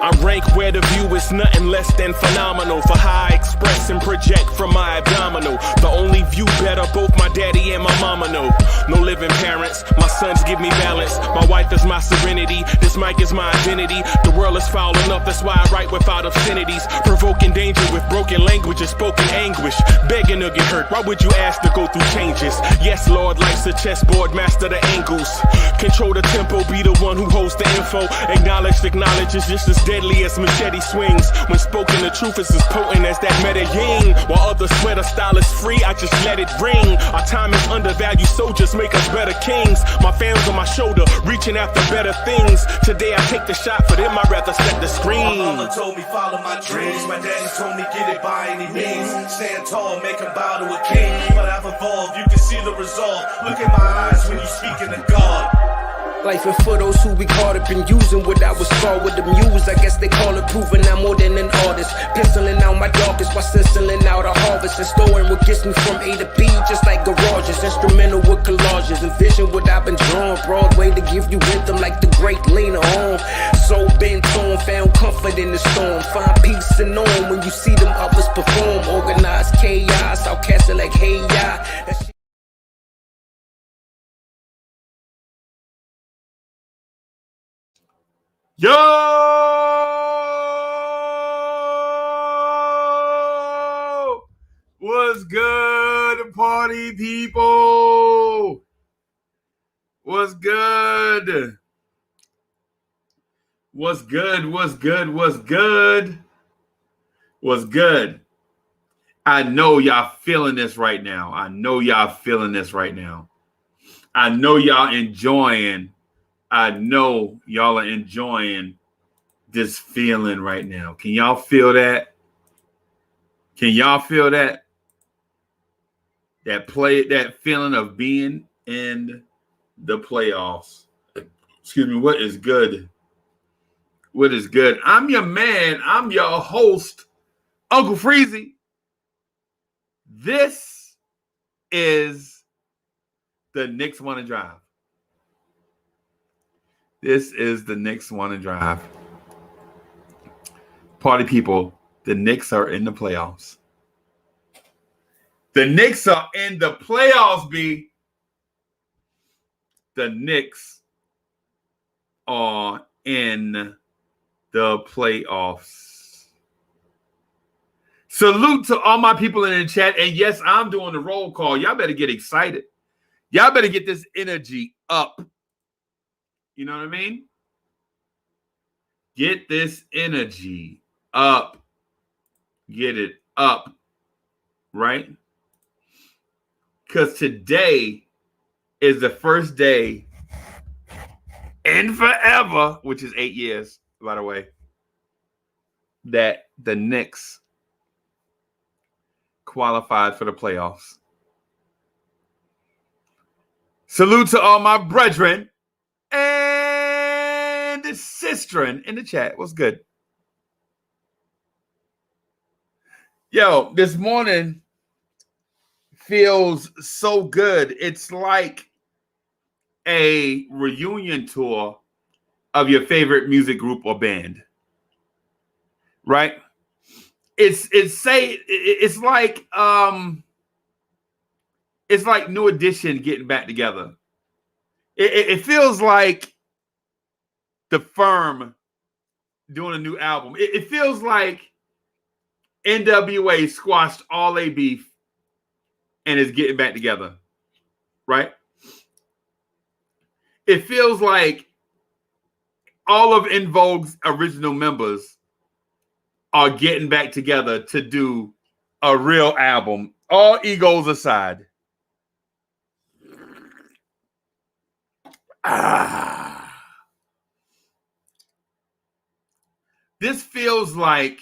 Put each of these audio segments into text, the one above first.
I rank where the view is nothing less than phenomenal for how I express and project from my abdominal. The only view better, both my daddy and my mama know. No living parents, my sons give me balance. My wife is my serenity, this mic is my identity. The world is foul enough, that's why I write without obscenities. Provoking danger with broken language and spoken anguish. Begging to get hurt, why would you ask to go through changes? Yes, Lord, life's a chessboard, master the angles. Control the tempo, be the one who holds the info. Acknowledge is just as deadly as machete swings. When spoken, the truth is as potent as that Medellin. While others swear the style is free, I just let it ring. Our time is undervalued, soldiers make us better kings. My fans on my shoulder, reaching after better things. Today I take the shot, for them I'd rather set the screen. My mama told me follow my dreams. My daddy told me get it by any means. Stand tall, make him bow to a king. But I've evolved, you can see the resolve. Look in my eyes when you speaking to God. Life and for those who we caught up in using what I was called with the muse. I guess they call it proving I'm more than an artist. Penciling out my darkest while stenciling out a harvest. And storing what gets me from A to B, just like garages. Instrumental with collages. Envision what I've been drawing. Broadway to give you rhythm like the great Lena Horne. Soul bent on, found comfort in the storm. Find peace and on when you see them others perform. Organized chaos, outcast it like hey ya. Yo! What's good, party people? What's good? What's good? What's good? What's good? What's good? I know y'all feeling this right now. I know y'all feeling this right now. I know y'all enjoying. I know y'all are enjoying this feeling right now. Can y'all feel that? Can y'all feel that? That feeling of being in the playoffs. Excuse me, what is good? What is good? I'm your man. I'm your host, Uncle Freezy. This is the Knicks Wanna Drive. This is the Knicks Wanna Drive. Party people, the Knicks are in the playoffs. The Knicks are in the playoffs, B. The Knicks are in the playoffs. Salute to all my people in the chat. And yes, I'm doing the roll call. Y'all better get excited. Y'all better get this energy up. You know what I mean? Get this energy up. Get it up. Right? Because today is the first day in forever, which is 8 years, by the way, that the Knicks qualified for the playoffs. Salute to all my brethren and sistren in the chat. What's good? Yo, this morning feels so good. It's like a reunion tour of your favorite music group or band, right? It's like New Edition getting back together. It feels like The Firm doing a new album. It feels like NWA squashed all their beef and is getting back together, right? It feels like all of En Vogue's original members are getting back together to do a real album, all egos aside. This feels like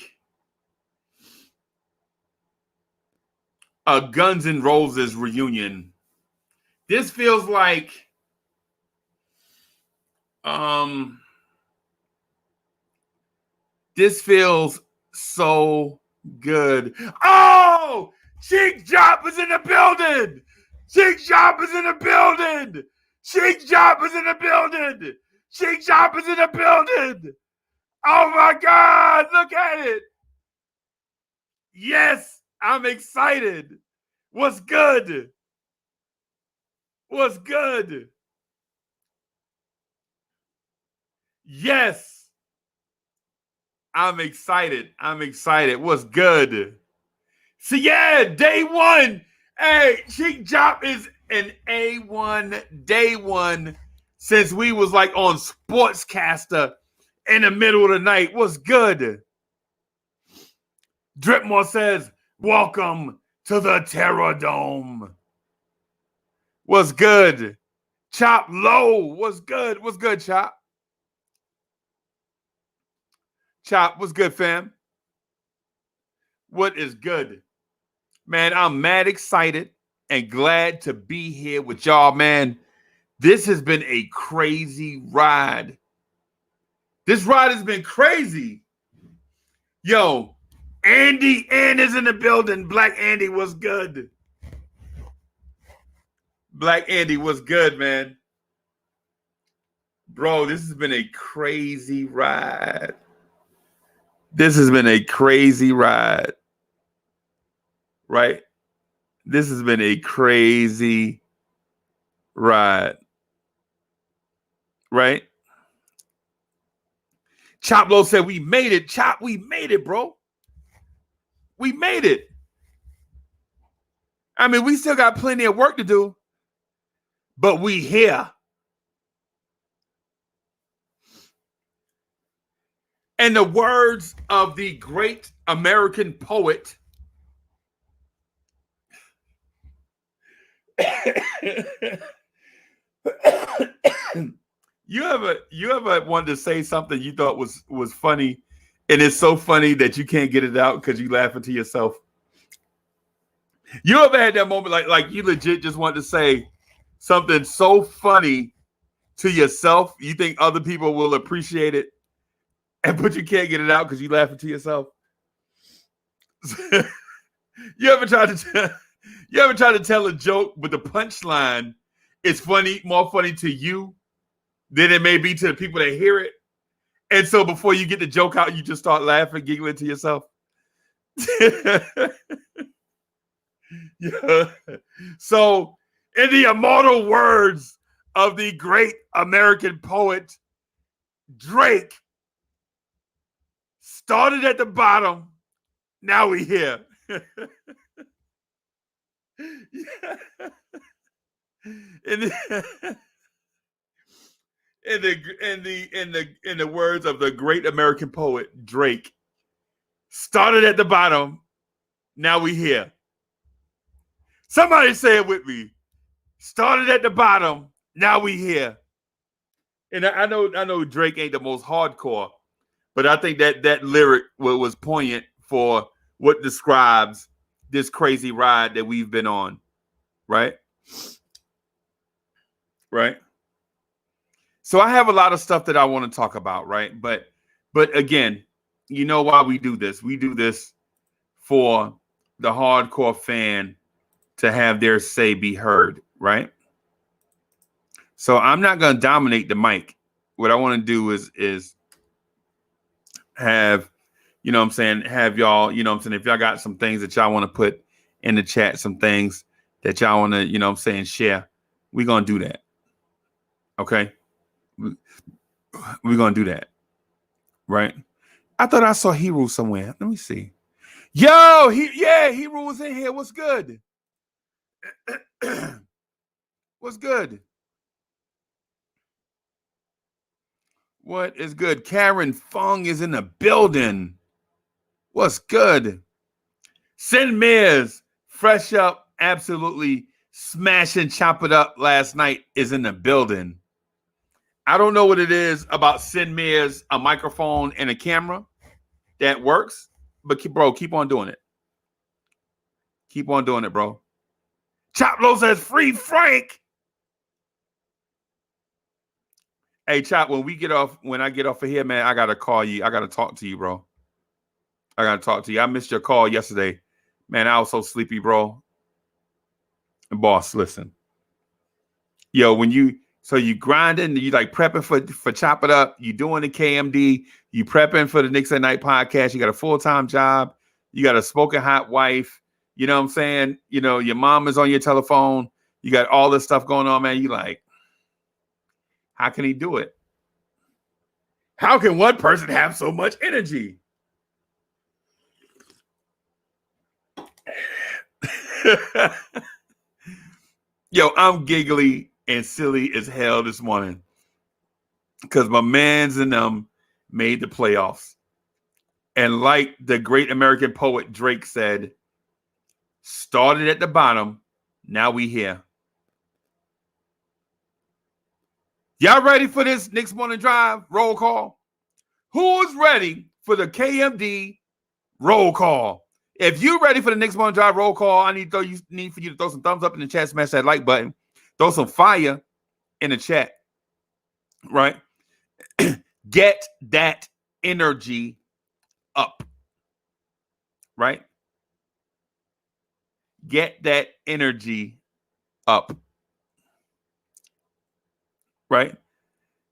a Guns N' Roses reunion. This feels like this feels so good. Oh! Oh, Cheek Job is in the building. Cheek Job is in the building. Cheek Job is in the building. Cheek Job is in the building. Oh my God, look at it. Yes, I'm excited. What's good? What's good? Yes, I'm excited. I'm excited. What's good? See, yeah, day one. Hey, Cheek Job is an A1 day one since we was like on Sportscaster in the middle of the night. What's good? Dripmore says, welcome to the Terror Dome. What's good? Chop Low, what's good? What's good, Chop? Chop, what's good, fam? What is good? Man, I'm mad excited and glad to be here with y'all, man. This has been a crazy ride. This ride has been crazy. Yo, Andy Ann is in the building. Black Andy, what's good? Black Andy, what's good, man? Bro, this has been a crazy ride. This has been a crazy ride. Right? This has been a crazy ride. Right? Chop Low said, we made it. Chop, we made it, bro. We made it. I mean, we still got plenty of work to do, but we here. And the words of the great American poet, you ever wanted to say something you thought was funny, and it's so funny that you can't get it out because you laughing to yourself? You ever had that moment like you legit just want to say something so funny to yourself, you think other people will appreciate it, but you can't get it out because you laughing to yourself? You ever try to tell a joke, but the punchline is more funny to you than it may be to the people that hear it, and so before you get the joke out, you just start laughing, giggling to yourself. Yeah. So, in the immortal words of the great American poet Drake, started at the bottom, now we here. In the words of the great American poet Drake, started at the bottom, now we here. Somebody say it with me. Started at the bottom, now we here. And I know Drake ain't the most hardcore, but I think that lyric was poignant for what describes this crazy ride that we've been on, right? Right. So I have a lot of stuff that I want to talk about, right? But again, you know why we do this? We do this for the hardcore fan to have their say be heard, right? So I'm not going to dominate the mic. What I want to do is have, you know what I'm saying, have y'all, you know what I'm saying, if y'all got some things that y'all want to put in the chat, some things that y'all want to, you know what I'm saying, share, we're going to do that. Okay? We're going to do that. Right? I thought I saw Hero somewhere. Let me see. Yo, Hero was in here. What's good? What's good? What is good? Karen Fung is in the building. What's good? Sin Mears, fresh up, absolutely smash and chop it up last night, is in the building. I don't know what it is about Sin Mears, a microphone and a camera that works, but keep on doing it. Keep on doing it, bro. Chop Low says, free Frank. Hey, Chop, when I get off of here, man, I got to call you. I got to talk to you, bro. I got to talk to you. I missed your call yesterday, Man, I was so sleepy, bro. Boss, listen. Yo, when you grinding, you like prepping for Chop It Up, you doing the KMD, you prepping for the Knicks at Night podcast, you got a full-time job, you got a smoking hot wife, you know what I'm saying? You know, your mom is on your telephone, you got all this stuff going on, man. You like, how can he do it? How can one person have so much energy? Yo, I'm giggly and silly as hell this morning because my mans and them made the playoffs. And like the great American poet Drake said, started at the bottom, now we here. Y'all ready for this Knicks Morning Drive roll call? Who's ready for the KMD roll call? If you're ready for the Knicks Morning Drive roll call, I need for you to throw some thumbs up in the chat, smash that like button, throw some fire in the chat, right? Get that energy up, right? Get that energy up, right?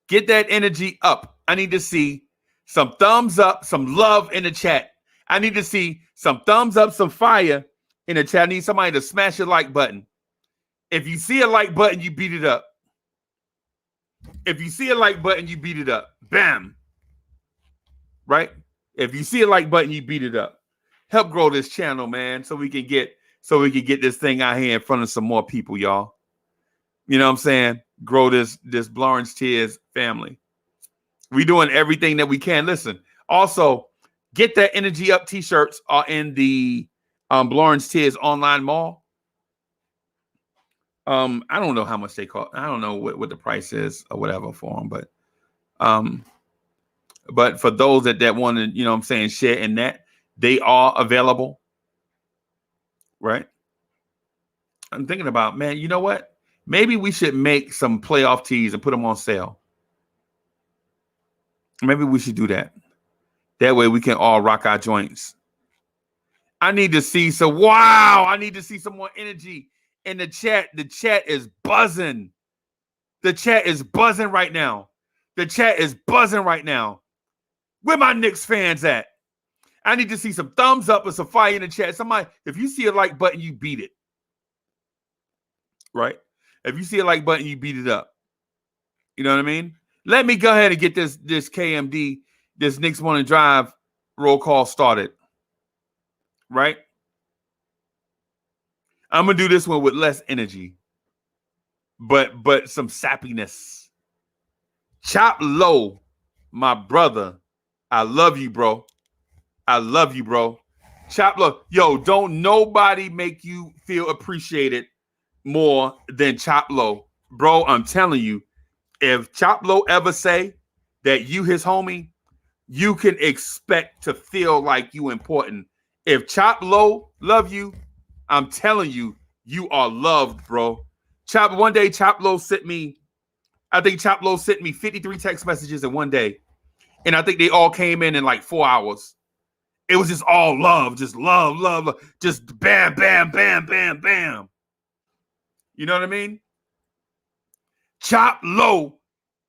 Get that energy up. I need to see some thumbs up, some love in the chat. I need to see some thumbs up, some fire in the chat. I need somebody to smash the like button. If you see a like button, you beat it up. If you see a like button, you beat it up. Bam. Right? If you see a like button, you beat it up. Help grow this channel, man, so we can get this thing out here in front of some more people, y'all. You know what I'm saying? Grow this Blawrence Tears family. We doing everything that we can. Listen, also, Get That Energy Up t-shirts are in the Blawrence Tears online mall. I don't know how much they cost. I don't know what the price is or whatever for them, but for those that want to, you know what I'm saying, share in that, they are available. Right? I'm thinking about, man, you know what? Maybe we should make some playoff tees and put them on sale. Maybe we should do that. That way we can all rock our joints. I need to see some, wow, I need to see some more energy in the chat. The chat is buzzing. The chat is buzzing right now. The chat is buzzing right now. Where my Knicks fans at? I need to see some thumbs up and some fire in the chat. Somebody, if you see a like button, you beat it. Right? If you see a like button, you beat it up. You know what I mean? Let me go ahead and get this KMD, this Knicks Morning Drive roll call started. Right? I'm going to do this one with less energy, but some sappiness. Chop Low, my brother. I love you, bro. I love you, bro. Chop Low. Yo, don't nobody make you feel appreciated more than Chop Low. Bro, I'm telling you, if Chop Low ever say that you his homie, you can expect to feel like you important. If Chop Low love you, I'm telling you, you are loved, bro. One day Chop Low sent me 53 text messages in one day. And I think they all came in like 4 hours. It was just all love, just love, just bam, bam, bam, bam, bam. You know what I mean? Chop Low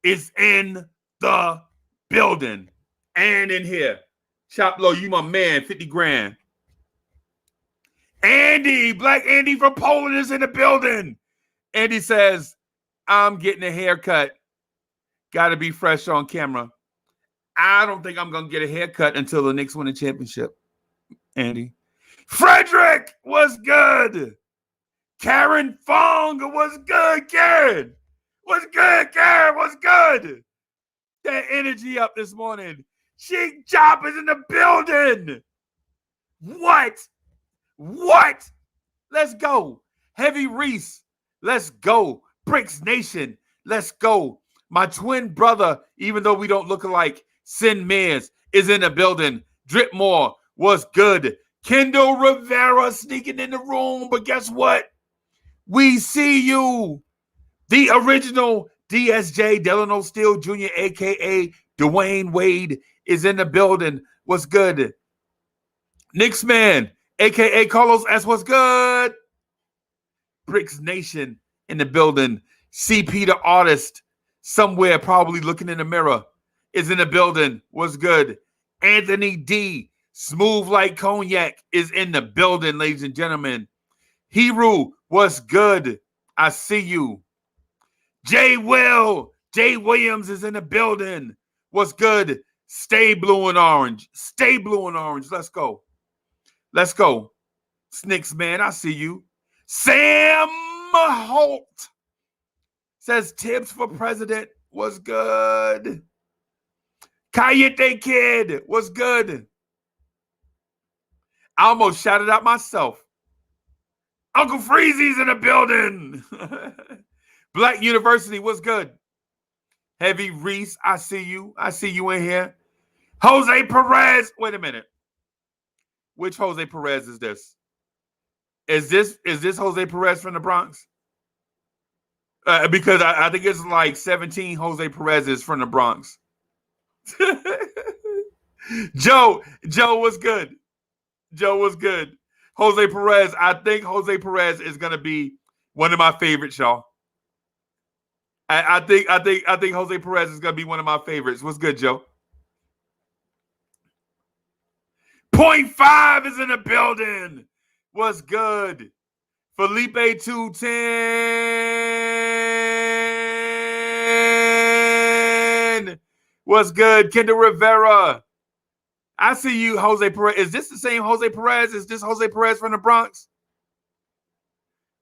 is in the building and in here. Chop Low, you my man, 50 grand. Andy, Black Andy from Poland is in the building. Andy says, I'm getting a haircut. Got to be fresh on camera. I don't think I'm going to get a haircut until the Knicks win a championship, Andy. Frederick was good. Karen Fong was good. Karen was good. Karen was good. That energy up this morning. Sheik Chop is in the building. What? Let's go. Heavy Reese. Let's go. Bricks Nation. Let's go. My twin brother, even though we don't look alike, Sin Mears is in the building. Dripmore was good. Kendall Rivera sneaking in the room. But guess what? We see you. The original DSJ, Delano Steele Jr., a.k.a. Dwayne Wade, is in the building. What's good? Knicks man, AKA Carlos S. What's good? Bricks Nation in the building. CP the artist, somewhere probably looking in the mirror, is in the building. What's good? Anthony D, smooth like cognac, is in the building, ladies and gentlemen. Hero, what's good? I see you. Jay Williams is in the building. What's good? Stay blue and orange. Stay blue and orange. Let's go. Let's go. Snicks, man, I see you. Sam Holt says Tibbs for president. What's good? Cayete Kid, what's good? I almost shouted out myself. Uncle Freezy's in the building. Black University, what's good? Heavy Reese, I see you. I see you in here. Jose Perez. Wait a minute. Which Jose Perez is this? Is this Jose Perez from the Bronx? Because I think it's like 17 Jose Perez's from the Bronx. Joe was good. Joe was good. Jose Perez. I think Jose Perez is gonna be one of my favorites, y'all. I think Jose Perez is gonna be one of my favorites. What's good, Joe? 0.5 is in the building. What's good? Felipe 210. What's good? Kendall Rivera. I see you, Jose Perez. Is this the same Jose Perez? Is this Jose Perez from the Bronx?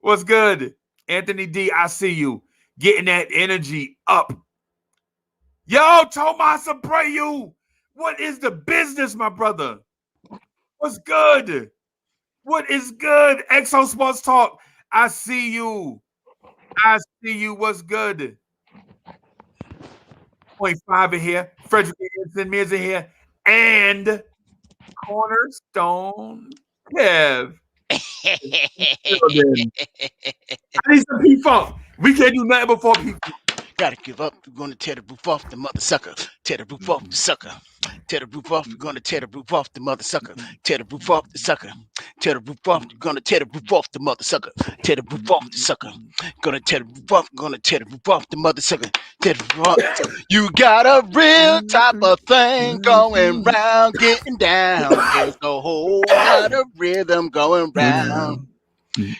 What's good? Anthony D, I see you. Getting that energy up. Yo, Tomas Abreu. What is the business, my brother? What's good? What is good? Exo Sports Talk. I see you. I see you. What's good? 0.5 in here. Frederick Anderson Mears in here. And Cornerstone Kev. I need some P-Funk. We can't do nothing before P-Funk. Gotta give up. We're gonna tear the roof off the mother sucker. Tear the roof off the sucker. Tear the roof off. We're gonna tear the roof off the mother sucker. Tear the roof off the sucker. Tear the roof off. We're gonna tear the roof off the mother sucker. Tear the roof off the sucker. Gonna tear the roof off. Gonna tear the roof off the mother sucker. Tear the roof off. You got a real type of thing going round, getting down. There's a whole lot of rhythm going round.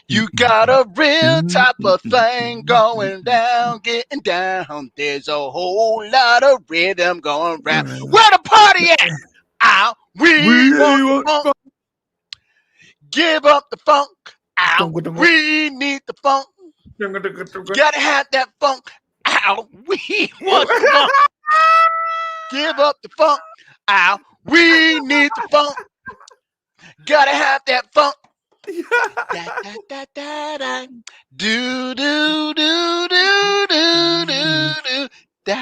You got a real type of thing going down, getting down. There's a whole lot of rhythm going round. Where the party at? Ow, we want the funk. Give up the funk. Ow, we need the funk. Gotta have that funk. Ow, we want the funk. Give up the funk. Ow, we need the funk. Gotta have that funk. Da, da, da, da, da. Do do do do do do do da.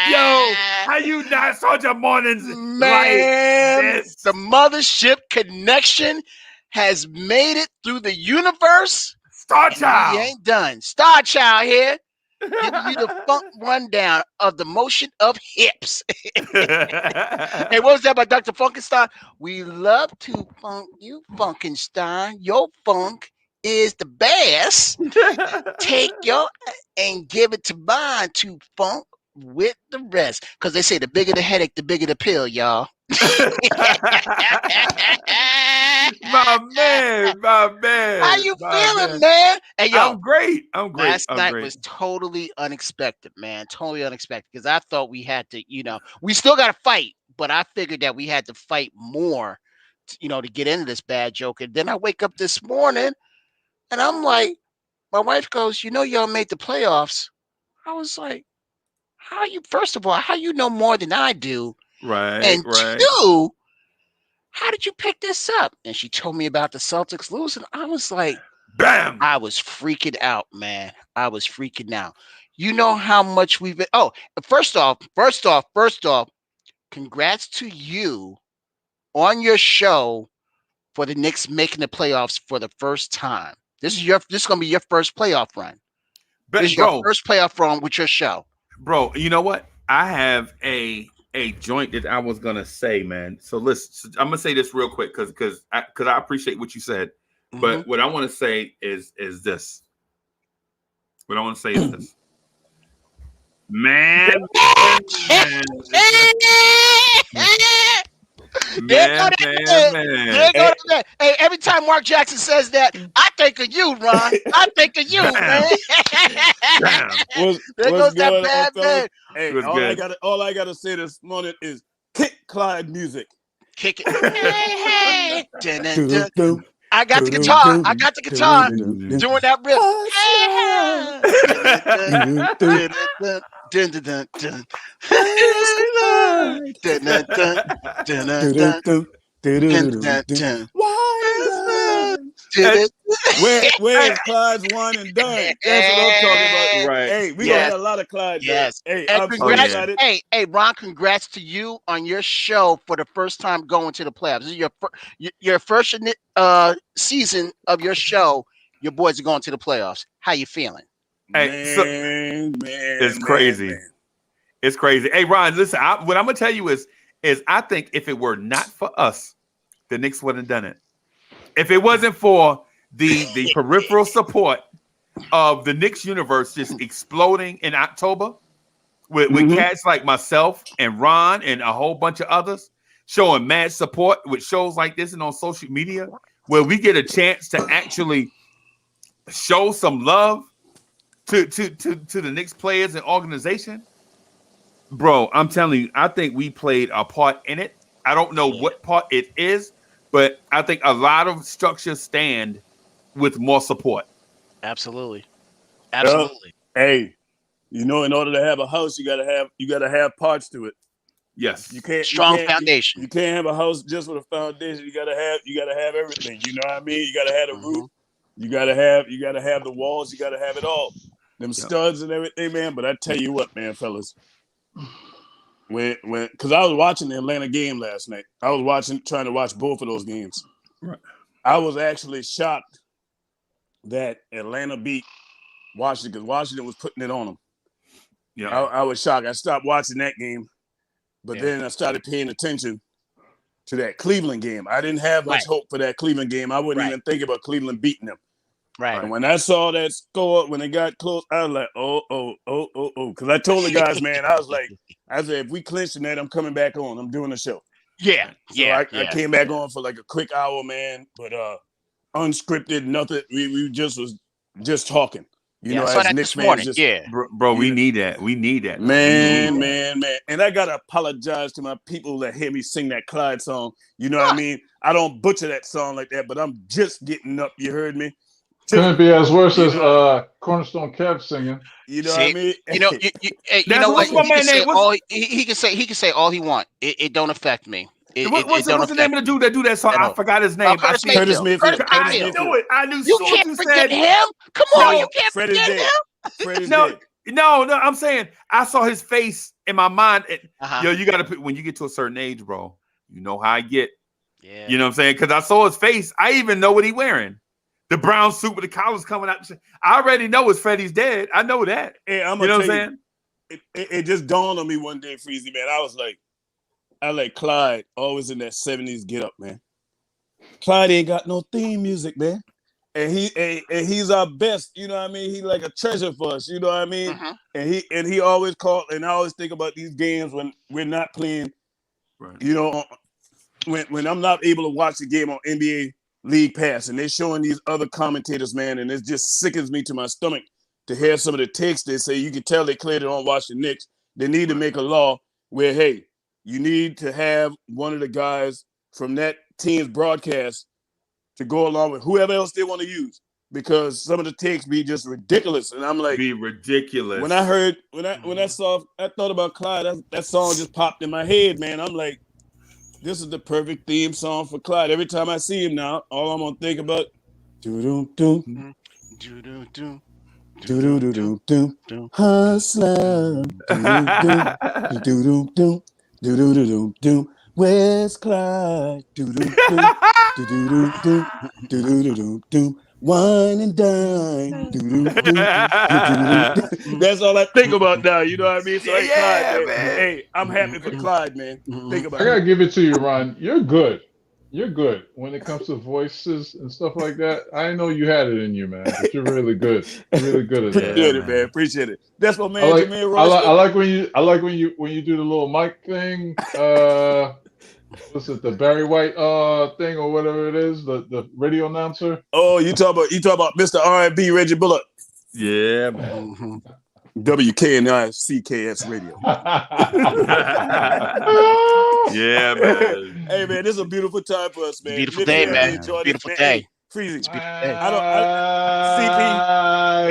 Yo, how you not start your mornings Man, like this? the mothership connection has made it through the universe. Star Child. You ain't done. Star Child here. Giving you the funk rundown of the motion of hips. Hey, what was that by Dr. Funkenstein? We love to funk you, Funkenstein. Your funk is the best. Take your and give it to mine to funk with the rest. Because they say the bigger the headache, the bigger the pill, y'all. my man. How you feeling, man? Hey, yo, I'm great. Last night was totally unexpected, man. Totally unexpected. Because I thought we had to, we still got to fight, but I figured that we had to fight more, to get into this bad joke. And then I wake up this morning and I'm like, my wife goes, y'all made the playoffs. I was like, first of all, how you know more than I do? Right. And two, how did you pick this up? And she told me about the Celtics losing. I was like, bam! I was freaking out, man. I was freaking out. You know how much we've been. Oh, first off, congrats to you on your show for the Knicks making the playoffs for the first time. This is gonna be your first playoff run. This is your first playoff run with your show. Bro, you know what? I have a a joint that I was gonna say, man. So listen, I'm gonna say this real quick because I appreciate what you said, but what I want to say is this. What I want to say is this, man. Man. Hey, every time Mark Jackson says that, I think of you, Ron. I think of you, man. There goes that bad man. Hey, all I gotta say this morning is kick Clyde music. Kick it. Hey. I got the guitar. Doing that riff. Where's Clyde's one and done? That's what I'm talking about. Right. Hey, we gonna have a lot of Clyde. Yes. Hey, And I'm so congrats, excited. hey, Ron, congrats to you on your show for the first time going to the playoffs. This is your first season of your show. Your boys are going to the playoffs. How you feeling? Man, it's crazy. Man. It's crazy. Hey, Ron, listen, what I'm gonna tell you is I think if it were not for us, the Knicks wouldn't have done it. If it wasn't for the peripheral support of the Knicks universe just exploding in October with cats like myself and Ron and a whole bunch of others showing mad support with shows like this and on social media, where we get a chance to actually show some love to the Knicks players and organization. Bro, I'm telling you, I think we played a part in it. I don't know what part it is, but I think a lot of structures stand with more support. Absolutely. Hey, in order to have a house, you gotta have parts to it. Yes. You can't foundation. You can't have a house just with a foundation. You gotta have everything. You know what I mean? You gotta have the roof. You gotta have the walls. You gotta have it all. Them studs and everything, man. But I tell you what, man, fellas. Because I was watching the Atlanta game last night. I was trying to watch both of those games. Right. I was actually shocked that Atlanta beat Washington because Washington was putting it on them. Yeah, I was shocked. I stopped watching that game, but then I started paying attention to that Cleveland game. I didn't have much hope for that Cleveland game. I wouldn't even think about Cleveland beating them. Right. And when I saw that score, when it got close, I was like, oh. Because I told the guys, man, I said, if we clinch tonight, I'm coming back on. I'm doing a show. Yeah. So I came back on for like a quick hour, man, but unscripted, nothing. We was talking. You know, as Knicks fans, bro, we need that. We need that. Man. And I gotta apologize to my people that hear me sing that Clyde song. You know what I mean? I don't butcher that song like that, but I'm just getting up. You heard me? Couldn't be as worse as Cornerstone Kev singing. You know what I mean? You know what? He can say all he want. It don't affect me. What's the name of the dude that do that song? I forgot his name. Curtis Mayfield. I knew it. I knew you can't forget him. Come on, you can't forget him. No, I'm saying I saw his face in my mind. Yo, you gotta put when you get to a certain age, bro. You know how I get. Yeah. You know what I'm saying? Because I saw his face. I even know what he wearing. The brown suit with the collars coming out. I already know his Freddie's dead. I know that. Hey, you know what I'm saying? It just dawned on me one day, Freezy, man. I like Clyde always in that 70s get up, man. Clyde ain't got no theme music, man. And he's our best, you know what I mean? He's like a treasure for us, you know what I mean? And he always called, and I always think about these games when we're not playing, you know, when I'm not able to watch the game on NBA League Pass and they're showing these other commentators, man, and it just sickens me to my stomach to hear some of the takes they say. You can tell they clearly don't watch the Knicks. They need to make a law where, hey, you need to have one of the guys from that team's broadcast to go along with whoever else they want to use, because some of the takes be just ridiculous. And I'm like, be ridiculous. When I thought about Clyde, that song just popped in my head, man. I'm like, this is the perfect theme song for Clyde. Every time I see him now, all I'm gonna think about do-do-do, do-do-do, do-do-do-do, hustler, do-do-do, do-do-do-do, where's Clyde? Do-do-do, do-do-do-do, do-do-do-do, Wine and dine. That's all I think about now. You know what I mean? So, hey, Clyde, man. Hey, I'm happy for Clyde, man. Think about I gotta it. give it to you, Ron. You're good. You're good when it comes to voices and stuff like that. I know you had it in you, man, but you're really good. You're really good at that. Appreciate it, man. Appreciate it. That's my man, I like, Jameer I Royster. like when you do the little mic thing. What's it, the Barry White thing or whatever it is, the radio announcer. Oh, you talk about Mr. R&B Reggie Bullock. Yeah, man. Mm-hmm. WKNI-CKS Radio. Yeah, man. Hey, man, this is a beautiful time for us, man. Beautiful day, man. Beautiful day. Freezy. I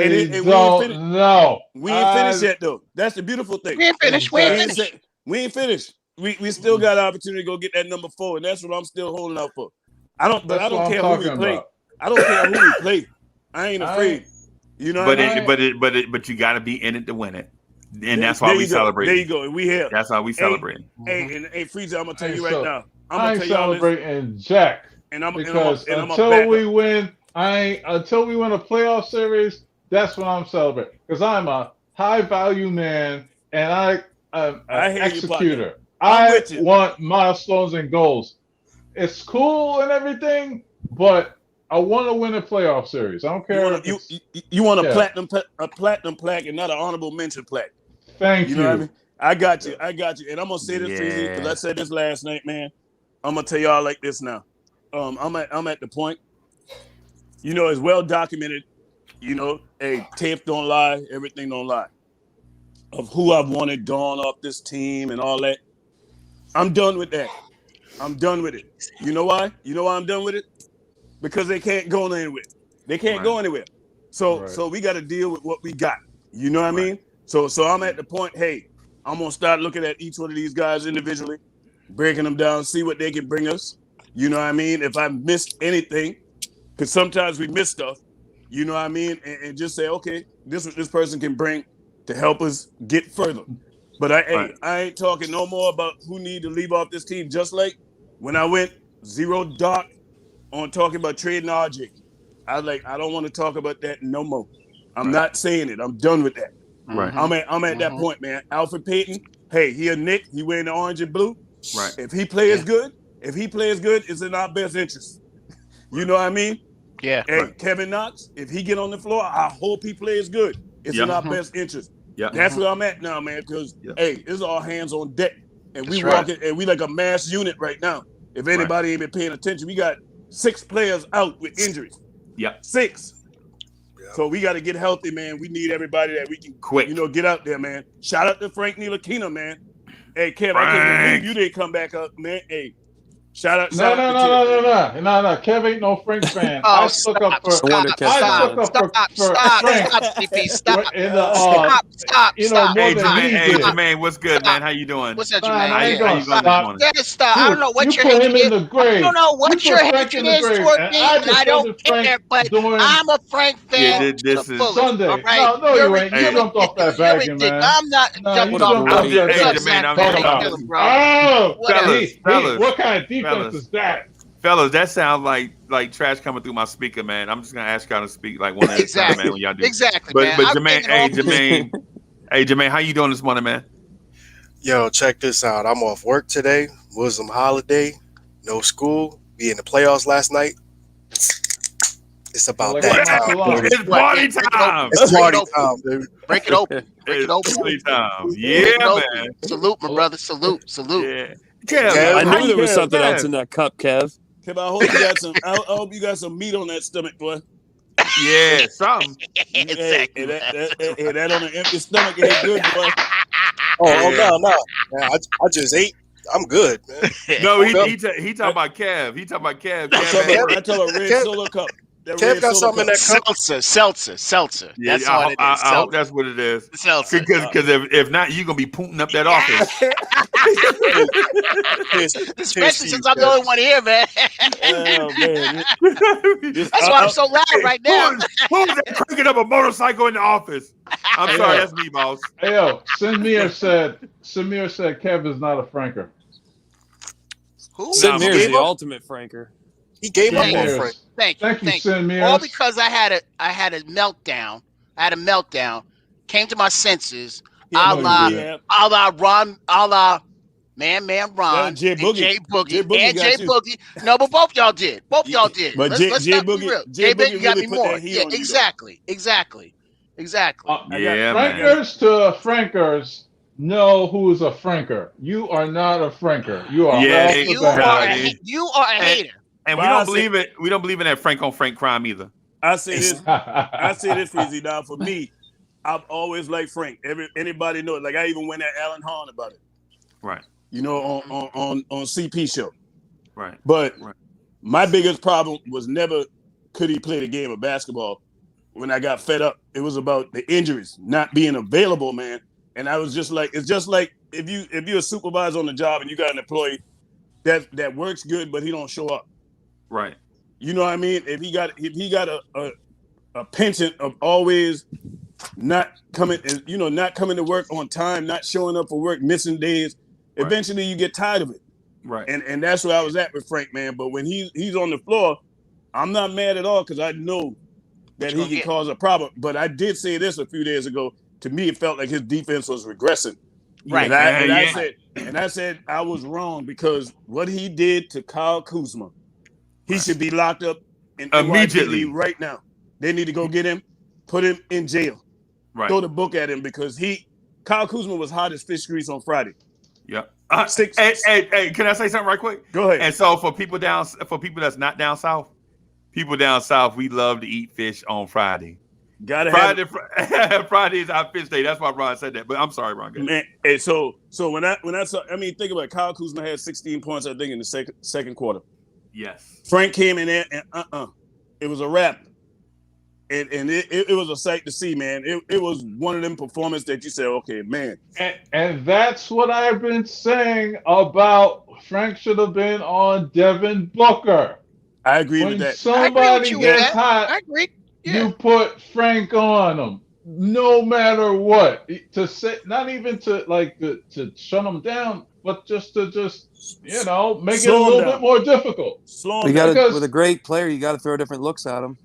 And don't know. We ain't finished yet, though. That's the beautiful thing. We ain't finished. We ain't finished. We ain't finished. We still got an opportunity to go get that number 4, and that's what I'm still holding out for. I don't care who we play. I don't care who we play. I ain't afraid. You know, but you got to be in it to win it, and that's why we celebrate. There you go, and we here. That's how we celebrate. Hey, Freezy, I'm gonna tell you right now. I ain't celebrating Jack. Because until we win a playoff series, that's when I'm celebrating. Because I'm a high value man and I'm an executor. I want milestones and goals. It's cool and everything, but I want to win a playoff series. I don't care. You want a platinum plaque and not an honorable mention plaque. Thank you. You know what I mean? I got you. And I'm gonna say this, Freezy, because I said this last night, man. I'm gonna tell y'all like this now. I'm at the point, you know, it's well documented, you know, hey, tape don't lie, everything don't lie, of who I've wanted gone off this team and all that. I'm done with that. I'm done with it. You know why? You know why I'm done with it? Because they can't go anywhere. They can't go anywhere. So we got to deal with what we got. You know what I mean? So I'm at the point, hey, I'm going to start looking at each one of these guys individually, breaking them down, see what they can bring us. You know what I mean? If I missed anything, because sometimes we miss stuff, you know what I mean? And just say, okay, this is what this person can bring to help us get further. But I ain't talking no more about who need to leave off this team. Just like when I went zero dark on talking about trading RJ, I don't want to talk about that no more. I'm not saying it. I'm done with that. Right. I'm at that point, man. Alfred Payton, hey, he a Knick. He wearing the orange and blue. Right. If he plays good, it's in our best interest. You know what I mean? Yeah. Hey, Kevin Knox, if he get on the floor, I hope he plays good. It's in our best interest. Yeah. That's where I'm at now, man. Because hey, it's all hands on deck, and we That's walking, and we like a mass unit right now. If anybody ain't been paying attention, we got 6 players out with injuries. Yeah. 6. So we got to get healthy, man. We need everybody that we can, get out there, man. Shout out to Frank Ntilikina, man. Hey, Kev, I can't believe you didn't come back up, man. Hey, shout out. No. Kev ain't no Frank fan. Oh, I stuck up for Frank. Stop, Jermaine, what's good, man? How you doing? What's up, Jermaine? How you doing? Stop. I don't know what your hatred is. I don't know what your hatred is toward me, and I don't care, but I'm a Frank fan. This is Sunday. All right? No, you ain't. You jumped off that wagon, man. I'm not jumping off that wagon. Oh, what kind of defense is that? Fellas, that sounds like trash coming through my speaker, man. I'm just gonna ask y'all to speak like one at a time, man. When y'all do exactly, but man. Jermaine, how you doing this morning, man? Yo, check this out. I'm off work today. Muslim holiday, no school. We in the playoffs last night. It's about that time. It's party time. It's party time, dude. Break it open. Break it open. Party time. Yeah, man. Salute, my brother. Salute. Yeah. Kev, I knew there was something else in that cup, Kev. Kev, I hope you got some meat on that stomach, boy. Yeah, something. Exactly. That on an empty stomach ain't good, boy. No. Man, I just ate. I'm good, man. No, he talking about Kev. He talking about Kev. I tell a red solo cup. Kev got something in that cup. Seltzer. Yeah, that's all it is. I hope that's what it is. Seltzer. Because if not, you're gonna be pooting up that office. Especially since I'm the only one here, man. Oh man. That's why I'm so loud right now. Who's that cranking up a motorcycle in the office? I'm sorry, that's me, boss. Hey yo, Samir said Kev is not a franker. Who? Samir is the ultimate franker. He gave up Thank on you. Frank. Thank you. Sin All Mears. because I had a meltdown. I had a meltdown. Came to my senses. Yeah, A but la, you have. a la Ron, a la Man Ron, Jay and Boogie. Jay Boogie, Jay Boogie and got Jay you. Boogie. No, but both y'all did. Both y'all did. But Let's Jay not be Boogie, real. Jay Jay Boogie got really me put more. that heat Yeah, on you, though. exactly. I got Frankers to Frankers know who is a Franker. You are not a Franker. You are Yeah, off And the you are bat. you are a hater. And we But don't believe it. We don't believe in that Frank on Frank crime either. I say this, Freezy. Now, for me, I've always liked Frank. Anybody know it. Like I even went at Alan Hahn about it. Right. You know, on CP show. Right. But Right. my biggest problem was never could he play the game of basketball. When I got fed up, it was about the injuries not being available, man. And I was just like, it's just like if you're a supervisor on the job and you got an employee that works good but he don't show up. Right. You know what I mean? If he got a penchant of always not coming to work on time, not showing up for work, missing days, Right. eventually you get tired of it. Right. And that's where I was at with Frank, man. But when he's on the floor, I'm not mad at all because I know that he can cause a problem. But I did say this a few days ago. To me, it felt like his defense was regressing. Right. And I said I was wrong because what he did to Kyle Kuzma, he should be locked up in Immediately NYPD right now. They need to go get him, put him in jail, throw the book at him because Kyle Kuzma was hot as fish grease on Friday. Yep. Hey, can I say something right quick? Go ahead. And so for people that's not down south, people down south, we love to eat fish on Friday. Friday is our fish day. That's why Ron said that. But I'm sorry, Ron. Man, hey, so when I saw, think about it, Kyle Kuzma had 16 points, I think, in the second quarter. Yes. Frank came in there and it was a wrap. And it was a sight to see, man. It was one of them performances that you said, okay, man. And that's what I've been saying about Frank should have been on Devin Booker. I agree with that. When somebody gets hot, I agree. Yeah. You put Frank on them, no matter what. To say, not even to to shut them down, but just to make it a little bit more difficult. With a great player, you got to throw different looks at him.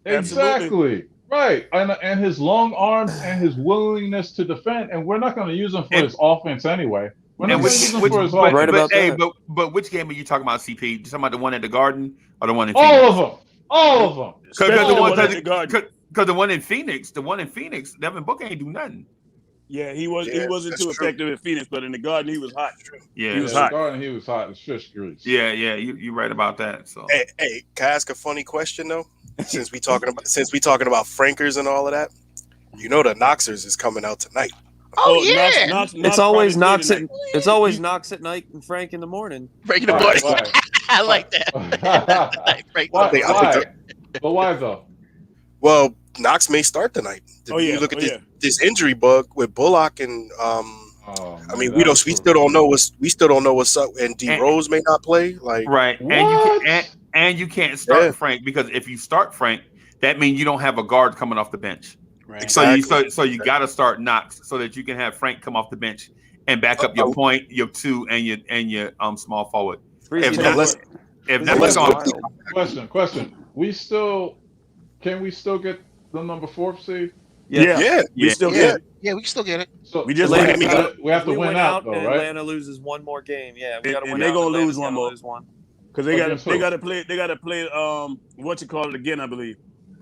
Exactly. Absolutely. Right. And his long arms and his willingness to defend, and we're not going to use him for his offense anyway. We're not going to use him for his offense. But which game are you talking about, CP? You talking about the one at the Garden or the one in All Phoenix? All of them. Because the one in Phoenix, Devin Booker ain't do nothing. Yeah, he wasn't too effective in Phoenix, but in the Garden he was hot. Yeah, he was hot. In the Garden he was hot as fish grease. Yeah, you're right about that. So hey, can I ask a funny question though? Since we talking about Frankers and all of that, you know the Knoxers is coming out tonight. Oh yeah, Knox it's always Knox at Knox at night and Frank in the morning. Frank in the morning. I like that. Why? But why though? Well, Knox may start tonight. You look at this injury bug with Bullock and we still don't know what's up, and D Rose may not play. Right, and you can't start Frank because if you start Frank, that means you don't have a guard coming off the bench. Right. Exactly. So you got to start Knox so that you can have Frank come off the bench and back up your point, your two, and your small forward. Question. Can we still get the number 4 seed? Yeah. We still get it. Yeah, we can still get it. So we just we have to win out though, right? Atlanta loses one more game. Yeah, we got to win. They're gonna lose one more because they got to play. They got to play. What you call it again? I believe.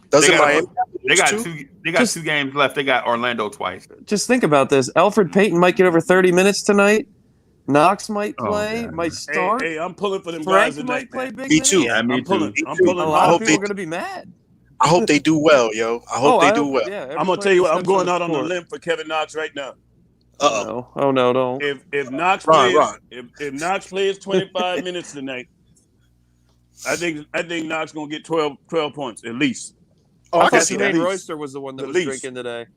They got 2 games left. They got Orlando twice. Just think about this. Alfred Payton might get over 30 minutes tonight. Knox might play, might start. Hey, I'm pulling for them Frank guys tonight. Might play big Me too. Yeah, I'm pulling. A lot of people are going to be mad. I hope they do well, yo. I hope they do well. Yeah, I'm gonna tell you what. I'm going out on a limb for Kevin Knox right now. Oh no, don't. If Knox plays, if Knox plays 25 minutes tonight, I think Knox gonna get 12 points at least. I thought Jermaine Royster was the one that was drinking today.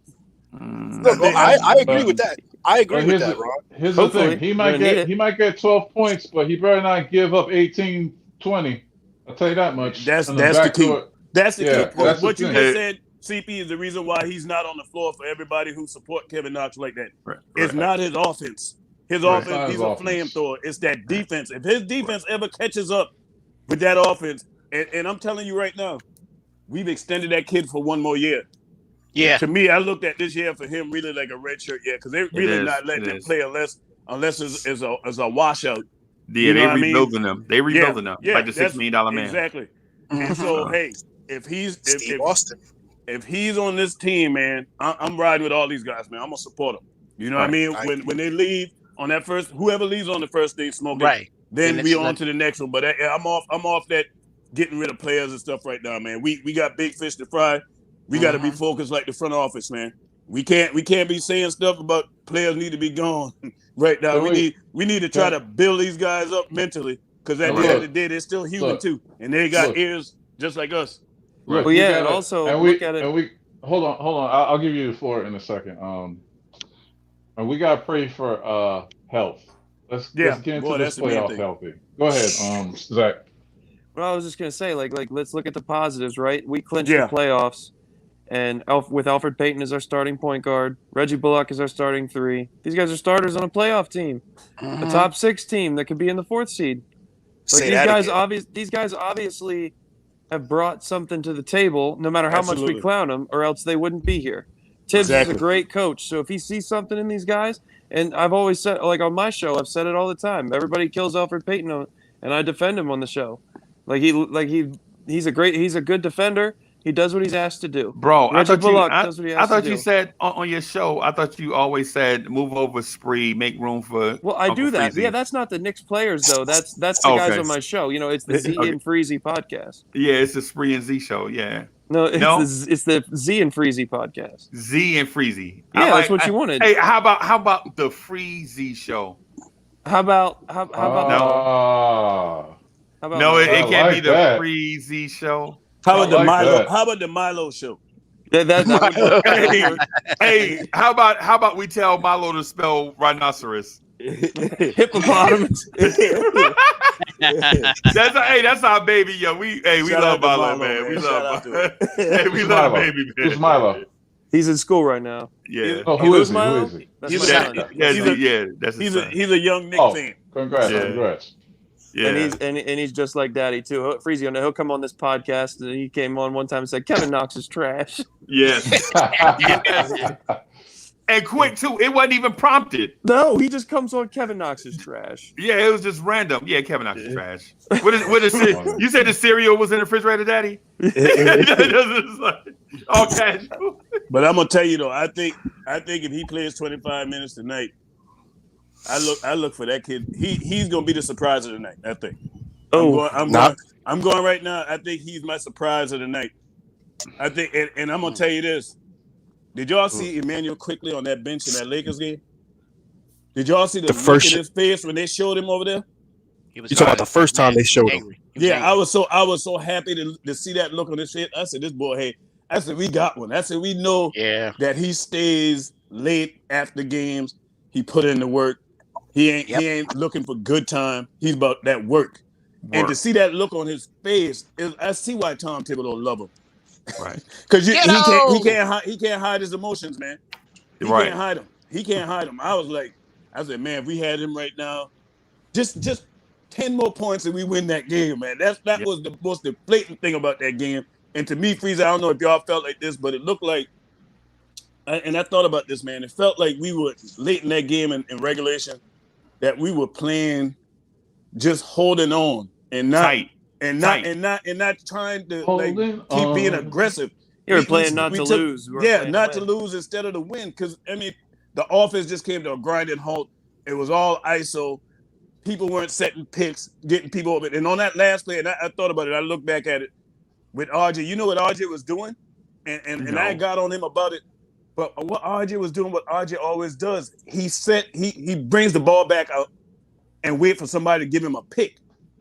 I agree with that. I agree with that, Ron. Here's the thing: he might get 12 points, but he better not give up 18, 20. I'll tell you that much. That's the key. That's the key. What you just said, CP, is the reason why he's not on the floor for everybody who support Kevin Knox like that. It's not his offense. His offense, he's a flamethrower. It's that defense. If his defense ever catches up with that offense, And I'm telling you right now, we've extended that kid for one more year. Yeah. To me, I looked at this year for him really like a red shirt year because they're really not letting him play unless it's a washout. Yeah, they rebuilding them. They rebuilding them like the $6 million man. Exactly. And so, hey, if he's if he's on this team, man, I'm riding with all these guys, man. I'm gonna support them. You know what I mean? When they leave on that first, whoever leaves on the first day smoking, then we on to the next one. But I'm off that getting rid of players and stuff right now, man. We got big fish to fry. We got to be focused like the front office, man. We can't be saying stuff about players need to be gone right now. We need to try to build these guys up mentally because at the end of the day, they're still human too, and they got ears just like us. Look, well, yeah, and also look at it. And we hold on. I'll give you the floor in a second. And we gotta pray for health. Let's get into this playoff healthy. Go ahead, Zach. Well, I was just gonna say, like, let's look at the positives, right? We clinched the playoffs. And with Elfrid Payton as our starting point guard, Reggie Bullock is our starting 3. These guys are starters on a playoff team, a top 6 team that could be in the 4th seed. Like these guys obviously have brought something to the table, no matter how much we clown them, or else they wouldn't be here. Tibbs is a great coach, so if he sees something in these guys, and I've always said, like on my show, I've said it all the time. Everybody kills Elfrid Payton, and I defend him on the show. He's a good defender. He does what he's asked to do. Bro, I thought you said on your show, I thought you always said move over Spree, make room for Well, I do that. Freezy. Yeah, that's not the Knicks players though. That's the guys on my show. You know, it's the Z and Freezy podcast. Yeah, it's the Spree and Z show, yeah. No, it's the Z and Freezy podcast. Z and Freezy. Yeah, that's what you wanted. Hey, how about the Freezy show? How about no, it can't be the Freezy show. How about the Milo show? Hey, how about we tell Milo to spell rhinoceros? Hippopotamus. That's our baby, yo. We love Milo, man. We love Milo. Hey, we love baby, man. Who's Milo? He's in school right now. Yeah. Oh, who is he? He's a young Knicks fan. Congrats. Yeah. And he's just like Daddy too. Freezy, he'll come on this podcast. And he came on one time and said Kevin Knox is trash. Yes. And quick too. It wasn't even prompted. No, he just comes on. Kevin Knox is trash. Yeah, it was just random. Yeah, Kevin Knox is trash. You said the cereal was in the refrigerator, Daddy? Okay. But I'm gonna tell you though, I think if he plays 25 minutes tonight, I look for that kid. He's gonna be the surprise of the night. I think. I'm going right now. I think he's my surprise of the night. I think, and I'm gonna tell you this. Did y'all see Emmanuel quickly on that bench in that Lakers game? Did y'all see the look in his face when they showed him over there? You talking about the first time they showed him? Yeah, I was so happy to see that look on his face. I said, "This boy, hey." I said, "We got one." I said, "We know that he stays late after games. He put in the work. He ain't looking for good time. He's about that work. And to see that look on his face, I see why Tom Thibodeau love him. Right. Because he can't hide his emotions, man. He can't hide them. He can't hide them. I said, man, if we had him right now, just 10 more points and we win that game, man. That was the most blatant thing about that game. And to me, Freeze, I don't know if y'all felt like this, but it looked like, and I thought about this, man. It felt like we were late in that game in regulation, that we were playing, just holding on and not trying to keep being aggressive. You were playing not to lose. Not to lose instead of to win. Because I mean, the offense just came to a grinding halt. It was all ISO. People weren't setting picks, getting people over. And on that last play, and I thought about it. I looked back at it with RJ. You know what RJ was doing, and I got on him about it. But what RJ was doing, what RJ always does, he brings the ball back out and wait for somebody to give him a pick,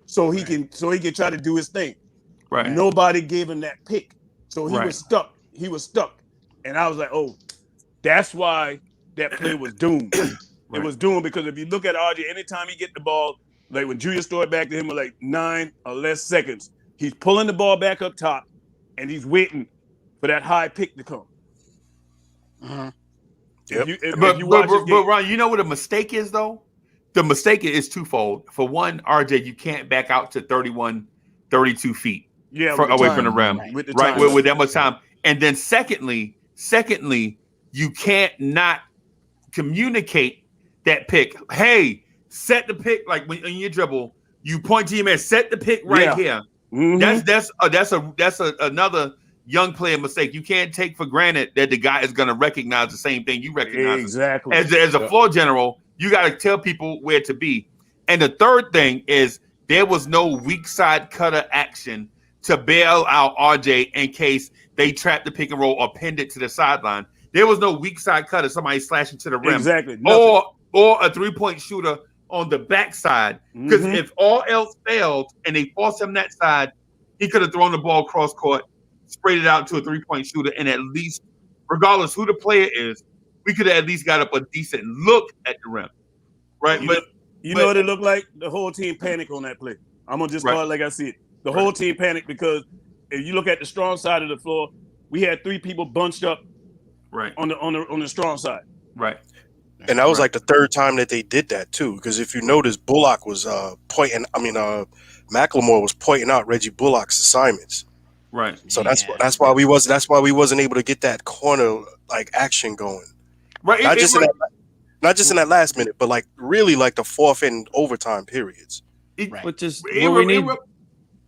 so he can try to do his thing. Right. Nobody gave him that pick, so he was stuck. He was stuck, and I was like, oh, that's why that play was doomed. It was doomed because if you look at RJ, anytime he get the ball, like when Julius threw it back to him with like 9 or less seconds, he's pulling the ball back up top, and he's waiting for that high pick to come. Uh-huh. But Ron, you know what a mistake is though? The mistake is twofold. For one, RJ, you can't back out to 31, 32 feet. away from the rim, right? With that much time. And then secondly, you can't not communicate that pick. Hey, set the pick, like when you dribble, you point to your man, set the pick right here. Mm-hmm. That's another young player mistake. You can't take for granted that the guy is going to recognize the same thing you recognize. Exactly. As a floor general, you got to tell people where to be. And the third thing is there was no weak side cutter action to bail out RJ in case they trapped the pick and roll or pinned it to the sideline. There was no weak side cutter, somebody slashing to the rim. Exactly. Or a three-point shooter on the backside. Because if all else failed and they forced him that side, he could have thrown the ball cross court, sprayed it out to a three-point shooter, and at least, regardless who the player is, we could have at least got up a decent look at the rim. Right? You know what it looked like? The whole team panicked on that play. I'm going to just call it like I see it. The whole team panicked because if you look at the strong side of the floor, we had 3 people bunched up on the strong side. Right. And that was like the third time that they did that too. Because if you notice, Bullock was McLemore was pointing out Reggie Bullock's assignments. Right. So that's why we wasn't able to get that corner like action going. Right. Not just in that last minute, but like really like the fourth and overtime periods. Which is what we need.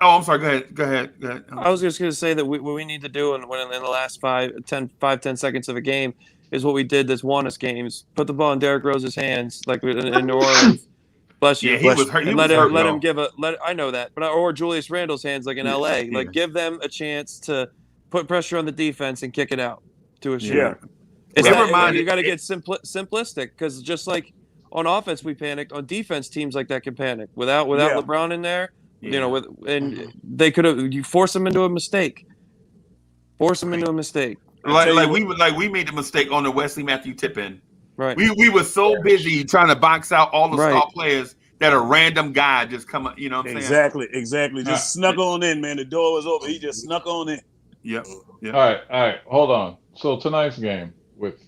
Oh, I'm sorry. Go ahead. I was just going to say that what we need to do in the last 5-10 seconds of a game is what we did this won us games. Put the ball in Derrick Rose's hands, like in New Orleans. Bless you. Yeah, he was hurt. And let him give I know that, but or Julius Randle's hands, like in LA. Like give them a chance to put pressure on the defense and kick it out to a shooter. Yeah. You got to get simplistic because just like on offense we panic, on defense teams like that can panic without LeBron in there. You know, they could have. You force them into a mistake. Like we made the mistake on the Wesley Matthews tip in. Right. We were so busy trying to box out all the star players that a random guy just come up. You know what I'm saying? Exactly. Just snuck on in, man. The door was open. He just snuck on in. Yep. All right. Hold on. So tonight's game with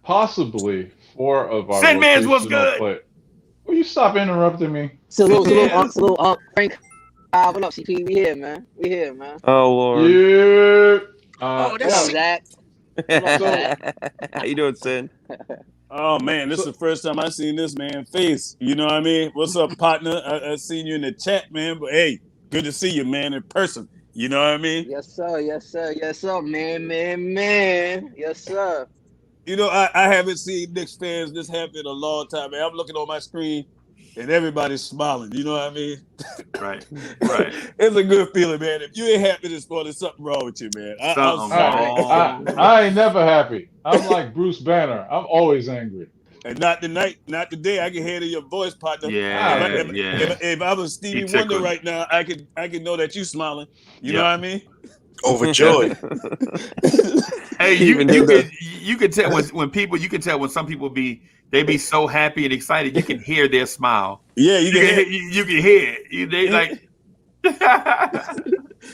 possibly 4 of our Sandman's was good. Will you stop interrupting me? Salute, Frank. What up, CP? We here, man. Oh, Lord. Yeah. What up, Zach? How you doing, Sin? Oh, man, this is the first time I seen this man face. You know what I mean? What's up, partner? I seen you in the chat, man. But, hey, good to see you, man, in person. You know what I mean? Yes, sir, man. Yes, sir. You know, I haven't seen Knicks fans this happy in a long time, man. I'm looking on my screen, and everybody's smiling. You know what I mean? Right. It's a good feeling, man. If you ain't happy this morning, there's something wrong with you, man. I ain't never happy. I'm like Bruce Banner. I'm always angry. And not tonight, not today. I can hear it in your voice, partner. If I was Stevie Wonder right now, I could know that you smiling. You know what I mean? Overjoyed. Hey, you can tell when people. You can tell when some people be so happy and excited. You can hear their smile. Yeah, you can hear it. They like.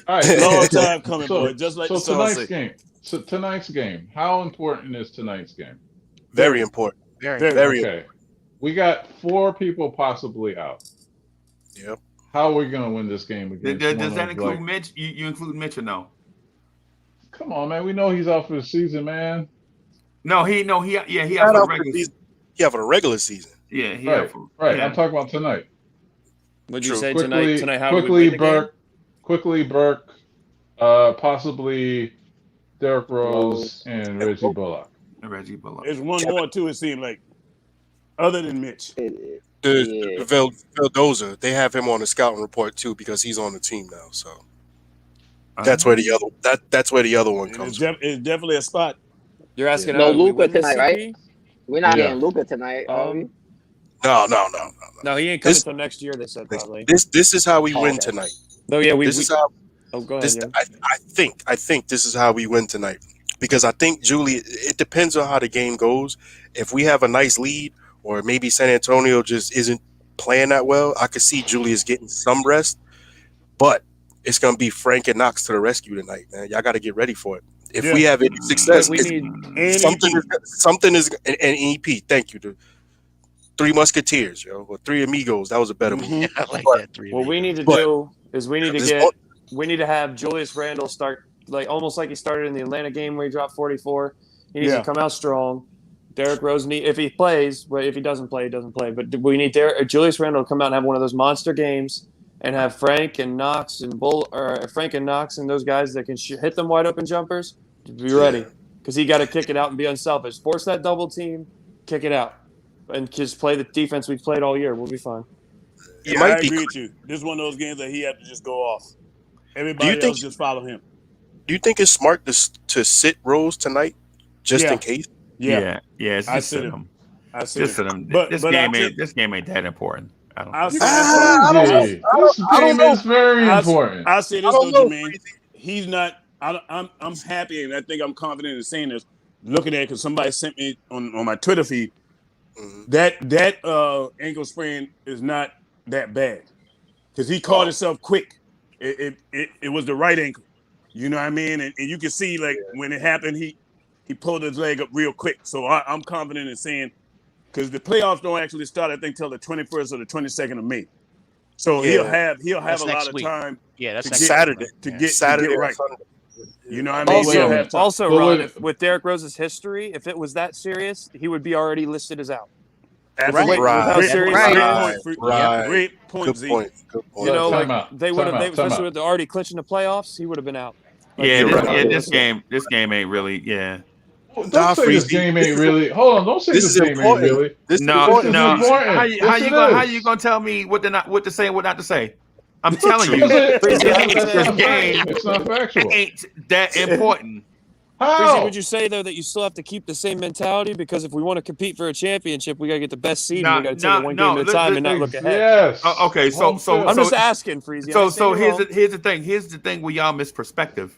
All right, long time coming, boy. Just like tonight's game. So tonight's game. How important is tonight's game? Very important. Very okay. important. We got 4 people possibly out. Yep. How are we going to win this game against? Does that include Mitch? You include Mitch or no? Come on, man. We know he's out for the season, man. He out for the regular season. He out for the regular season. Yeah, right. I'm talking about tonight. What'd you say tonight? How quickly, Burke, possibly Derrick Rose and Reggie Bullock. There's one more too. It seemed like, other than Mitch. Vildoza, they have him on the scouting report too because he's on the team now. So that's where the other one comes from. It's definitely a spot. You're asking no Luka tonight, right? We're not getting Luka tonight, are we? No. No, he ain't coming until next year. They said probably. This is how we win tonight. Oh yeah, this is how. Oh, go ahead. I think this is how we win tonight because I think Julie. It depends on how the game goes. If we have a nice lead, or maybe San Antonio just isn't playing that well, I could see Julius getting some rest. But it's gonna be Frank and Knox to the rescue tonight, man. Y'all got to get ready for it. If we have any success, something is an EP. Thank you, dude. 3 Musketeers, or 3 Amigos. That was a better movie. I like that. What we need to do is we need to get we need to have Julius Randle start like almost like he started in the Atlanta game where he dropped 44. He needs to come out strong. Derrick Rose if he plays, but if he doesn't play, he doesn't play. But we need Julius Randle to come out and have one of those monster games and have Frank and Knox and those guys that can hit them wide open jumpers to be ready because he got to kick it out and be unselfish. Force that double team, kick it out, and just play the defense we've played all year. We'll be fine. Yeah, I agree with you. This is one of those games that he had to just go off. Everybody else just follow him. Do you think it's smart to sit Rose tonight, just in case? Yeah. It's just sit him. Just sit him. This game ain't that important. This game is very important. I say this though, Jermaine. He's not. I'm happy, and I think I'm confident in saying this. Looking at it, because somebody sent me on my Twitter feed that ankle sprain is not that bad because he caught himself quick. It was the right ankle. You know what I mean? And you can see like when it happened, he pulled his leg up real quick. So I'm confident in saying because the playoffs don't actually start, I think, till the 21st or the 22nd of May. So he'll have a lot of time. Yeah, that's next Saturday to get right. You know what I mean? Also, Ron, with Derrick Rose's history, if it was that serious, he would be already listed as out. Right. How serious Great point, Z. Good point. You know, like they would have, especially with already clinching the playoffs, he would have been out. Like, this game ain't really, Don't say this game ain't really. Hold on, don't say this game ain't really. No. Important. How you gonna tell me what to say and what not to say? I'm telling you, this game it's not factual. Ain't that important. How? Would you say though that you still have to keep the same mentality because if we want to compete for a championship, we gotta get the best seed. And we gotta take it one game at a time and not look ahead. Yes. Okay. So I'm just asking, Freezy. So here's the thing. Here's the thing where y'all miss perspective.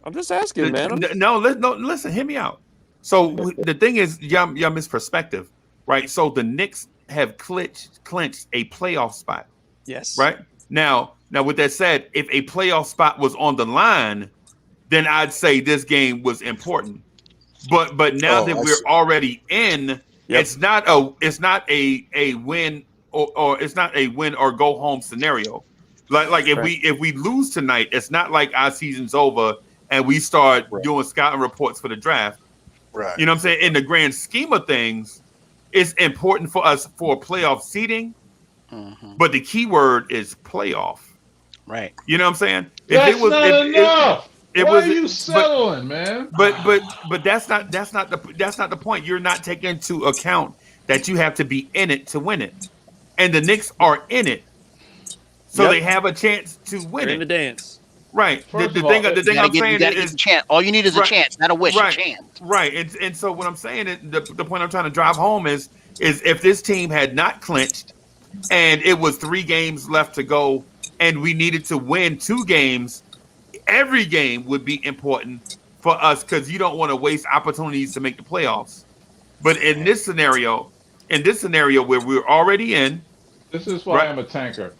I'm just asking, man. No, listen. Hear me out. So the thing is, y'all miss perspective, right? So the Knicks have clinched a playoff spot. Yes. Right now. With that said, if a playoff spot was on the line, then I'd say this game was important. But now that we're already in, it's not a win or it's not a win or go home scenario. Like if we lose tonight, it's not like our season's over and we start doing scouting reports for the draft. Right. You know what I'm saying? In the grand scheme of things, it's important for us for playoff seeding. But the key word is playoff. Right. You know what I'm saying? That's not enough. Why are you settling, man? But that's not the point. You're not taking into account that you have to be in it to win it, and the Knicks are in it, so they have a chance to win They're in the dance. Right. The thing I'm saying is, all you need is a chance, not a wish. Right. A chance. Right. And so what I'm saying is the point I'm trying to drive home is if this team had not clinched, and it was 3 games left to go, and we needed to win 2 games. Every game would be important for us because you don't want to waste opportunities to make the playoffs. But in this scenario where we're already in, this is why I'm a tanker.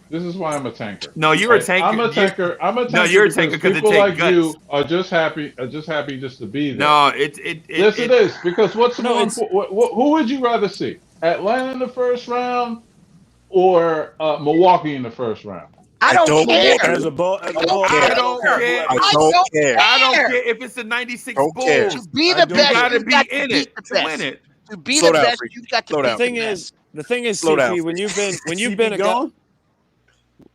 No, you're a tanker. I'm a tanker. No, you're a tanker because people like you are just happy just to be there. No, it is because who would you rather see? Atlanta in the first round or Milwaukee in the first round? I don't care. I don't care. I don't care if it's the 96 Bulls. To be the best, you gotta be in it to win it. To be the best, you got to be the best. The thing is, CP, when you've been a guy,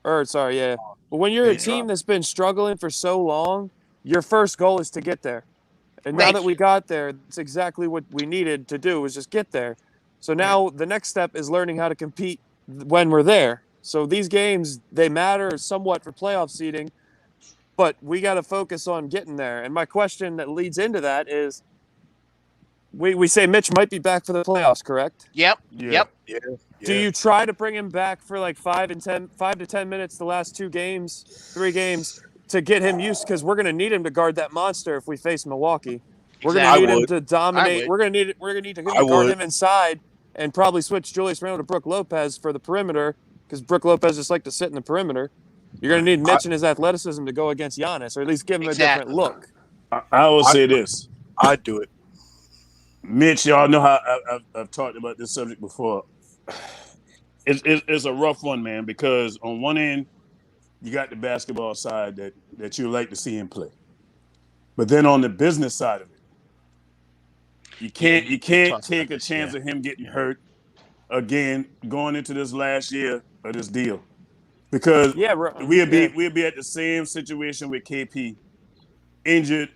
but when you're a team that's been struggling for so long, your first goal is to get there. And now that we got there, that's exactly what we needed to do was just get there. So now the next step is learning how to compete when we're there. So these games, they matter somewhat for playoff seeding, but we got to focus on getting there. And my question that leads into that is, we say Mitch might be back for the playoffs, correct? Yep. Do you try to bring him back for like 5 to 10 minutes the last 3 games to get him used? Because we're going to need him to guard that monster if we face Milwaukee. We're going to need him to dominate. We're going to need to guard him inside and probably switch Julius Randle to Brook Lopez for the perimeter because Brook Lopez just like to sit in the perimeter. You're going to need Mitch and his athleticism to go against Giannis, or at least give him a different look. I will say this. I'd do it. Mitch, y'all know how I've talked about this subject before. It's a rough one, man, because on one end, you got the basketball side that you like to see him play. But then on the business side of it, you can't take a chance of him getting hurt again going into this last year of this deal. Because we'll be at the same situation with KP, injured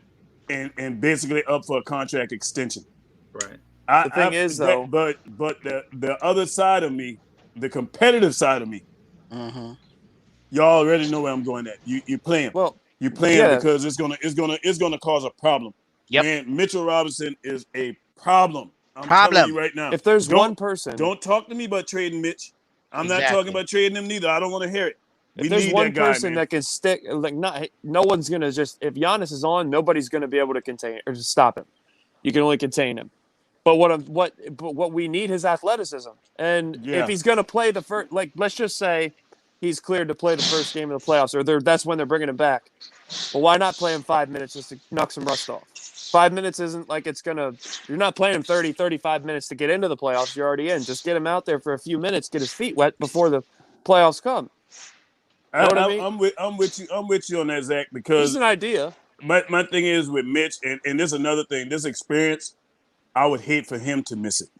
and basically up for a contract extension. Right. The thing is, though, but the other side of me, the competitive side of me, y'all already know where I'm going at. You playing, because it's gonna cause a problem. Yep. Man, Mitchell Robinson is a problem. I'm telling you right now. If there's one person, don't talk to me about trading Mitch. I'm not talking about trading him neither. I don't want to hear it. If there's one person that can stick, like no one's gonna just if Giannis is on, nobody's gonna be able to contain or just stop him. You can only contain him. But what we need is athleticism. And if he's gonna play the first, like let's just say he's cleared to play the first game of the playoffs, or that's when they're bringing him back. Well, why not play him 5 minutes just to knock some rust off? 5 minutes isn't like you're not playing him 30, 35 minutes to get into the playoffs. You're already in. Just get him out there for a few minutes, get his feet wet before the playoffs come. I'm with you on that, Zach, because it's an idea. My thing is with Mitch, and this is another thing, this experience, I would hate for him to miss it.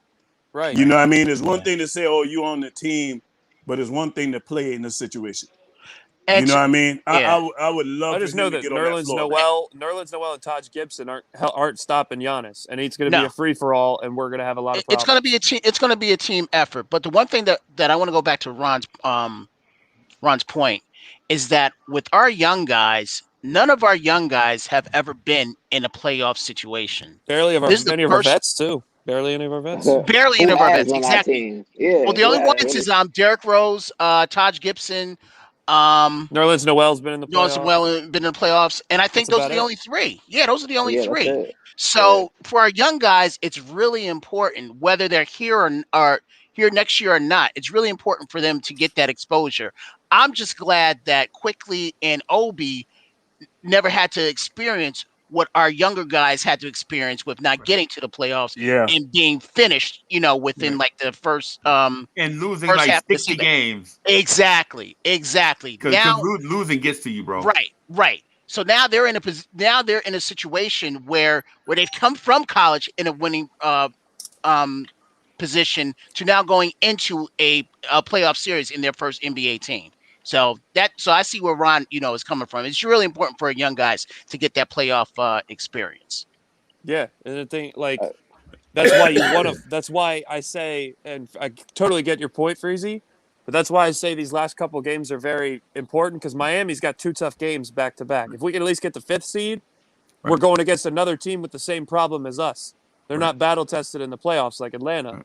Right. You know what I mean? It's one thing to say, oh, you on the team, but it's one thing to play in this situation. You know what I mean? Yeah. I would love I just for him know to that get on that floor. Nerlens Noel and Taj Gibson aren't stopping Giannis, and it's going to be a free for all, and we're going to have a lot of problems. It's going to be a team effort. But the one thing that I want to go back to Ron's point is that with our young guys, none of our young guys have ever been in a playoff situation. Barely any of our vets too. Barely any of our vets. Barely any of our vets. On Exactly. Yeah, well, the only ones is Derrick Rose, Taj Gibson. Nerlens Noel's been in the playoffs. Been in the playoffs, and I think those are the only three. Yeah, those are the only three. So for our young guys, it's really important whether they're here or here next year or not. It's really important for them to get that exposure. I'm just glad that Quickly and Obi never had to experience what our younger guys had to experience with not getting to the playoffs and being finished, within like the first and losing like 60 games. Exactly. Because losing gets to you, bro. Right. So now they're in a situation where they've come from college in a winning position to now going into a playoff series in their first NBA team. So I see where Ron, is coming from. It's really important for young guys to get that playoff experience. Yeah, and the thing, that's why you want to. That's why I say, and I totally get your point, Freezy, but that's why I say these last couple of games are very important because Miami's got 2 tough games back to back. If we can at least get the 5th seed, we're going against another team with the same problem as us. They're not battle tested in the playoffs like Atlanta.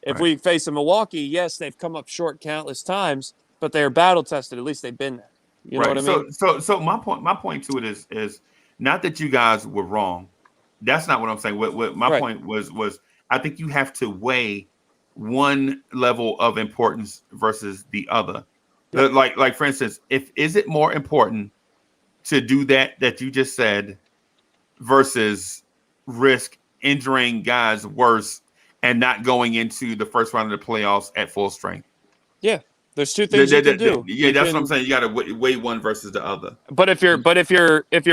If we face a Milwaukee, yes, they've come up short countless times. But they're battle tested. At least they've been there. You know what I mean? So my point to it is not that you guys were wrong. That's not what I'm saying. What my point was I think you have to weigh one level of importance versus the other. Yeah. Like for instance, is it more important to do that you just said versus risk injuring guys worse and not going into the first round of the playoffs at full strength? Yeah. There's 2 things you can do. That's what I'm saying. You got to weigh one versus the other. But if you're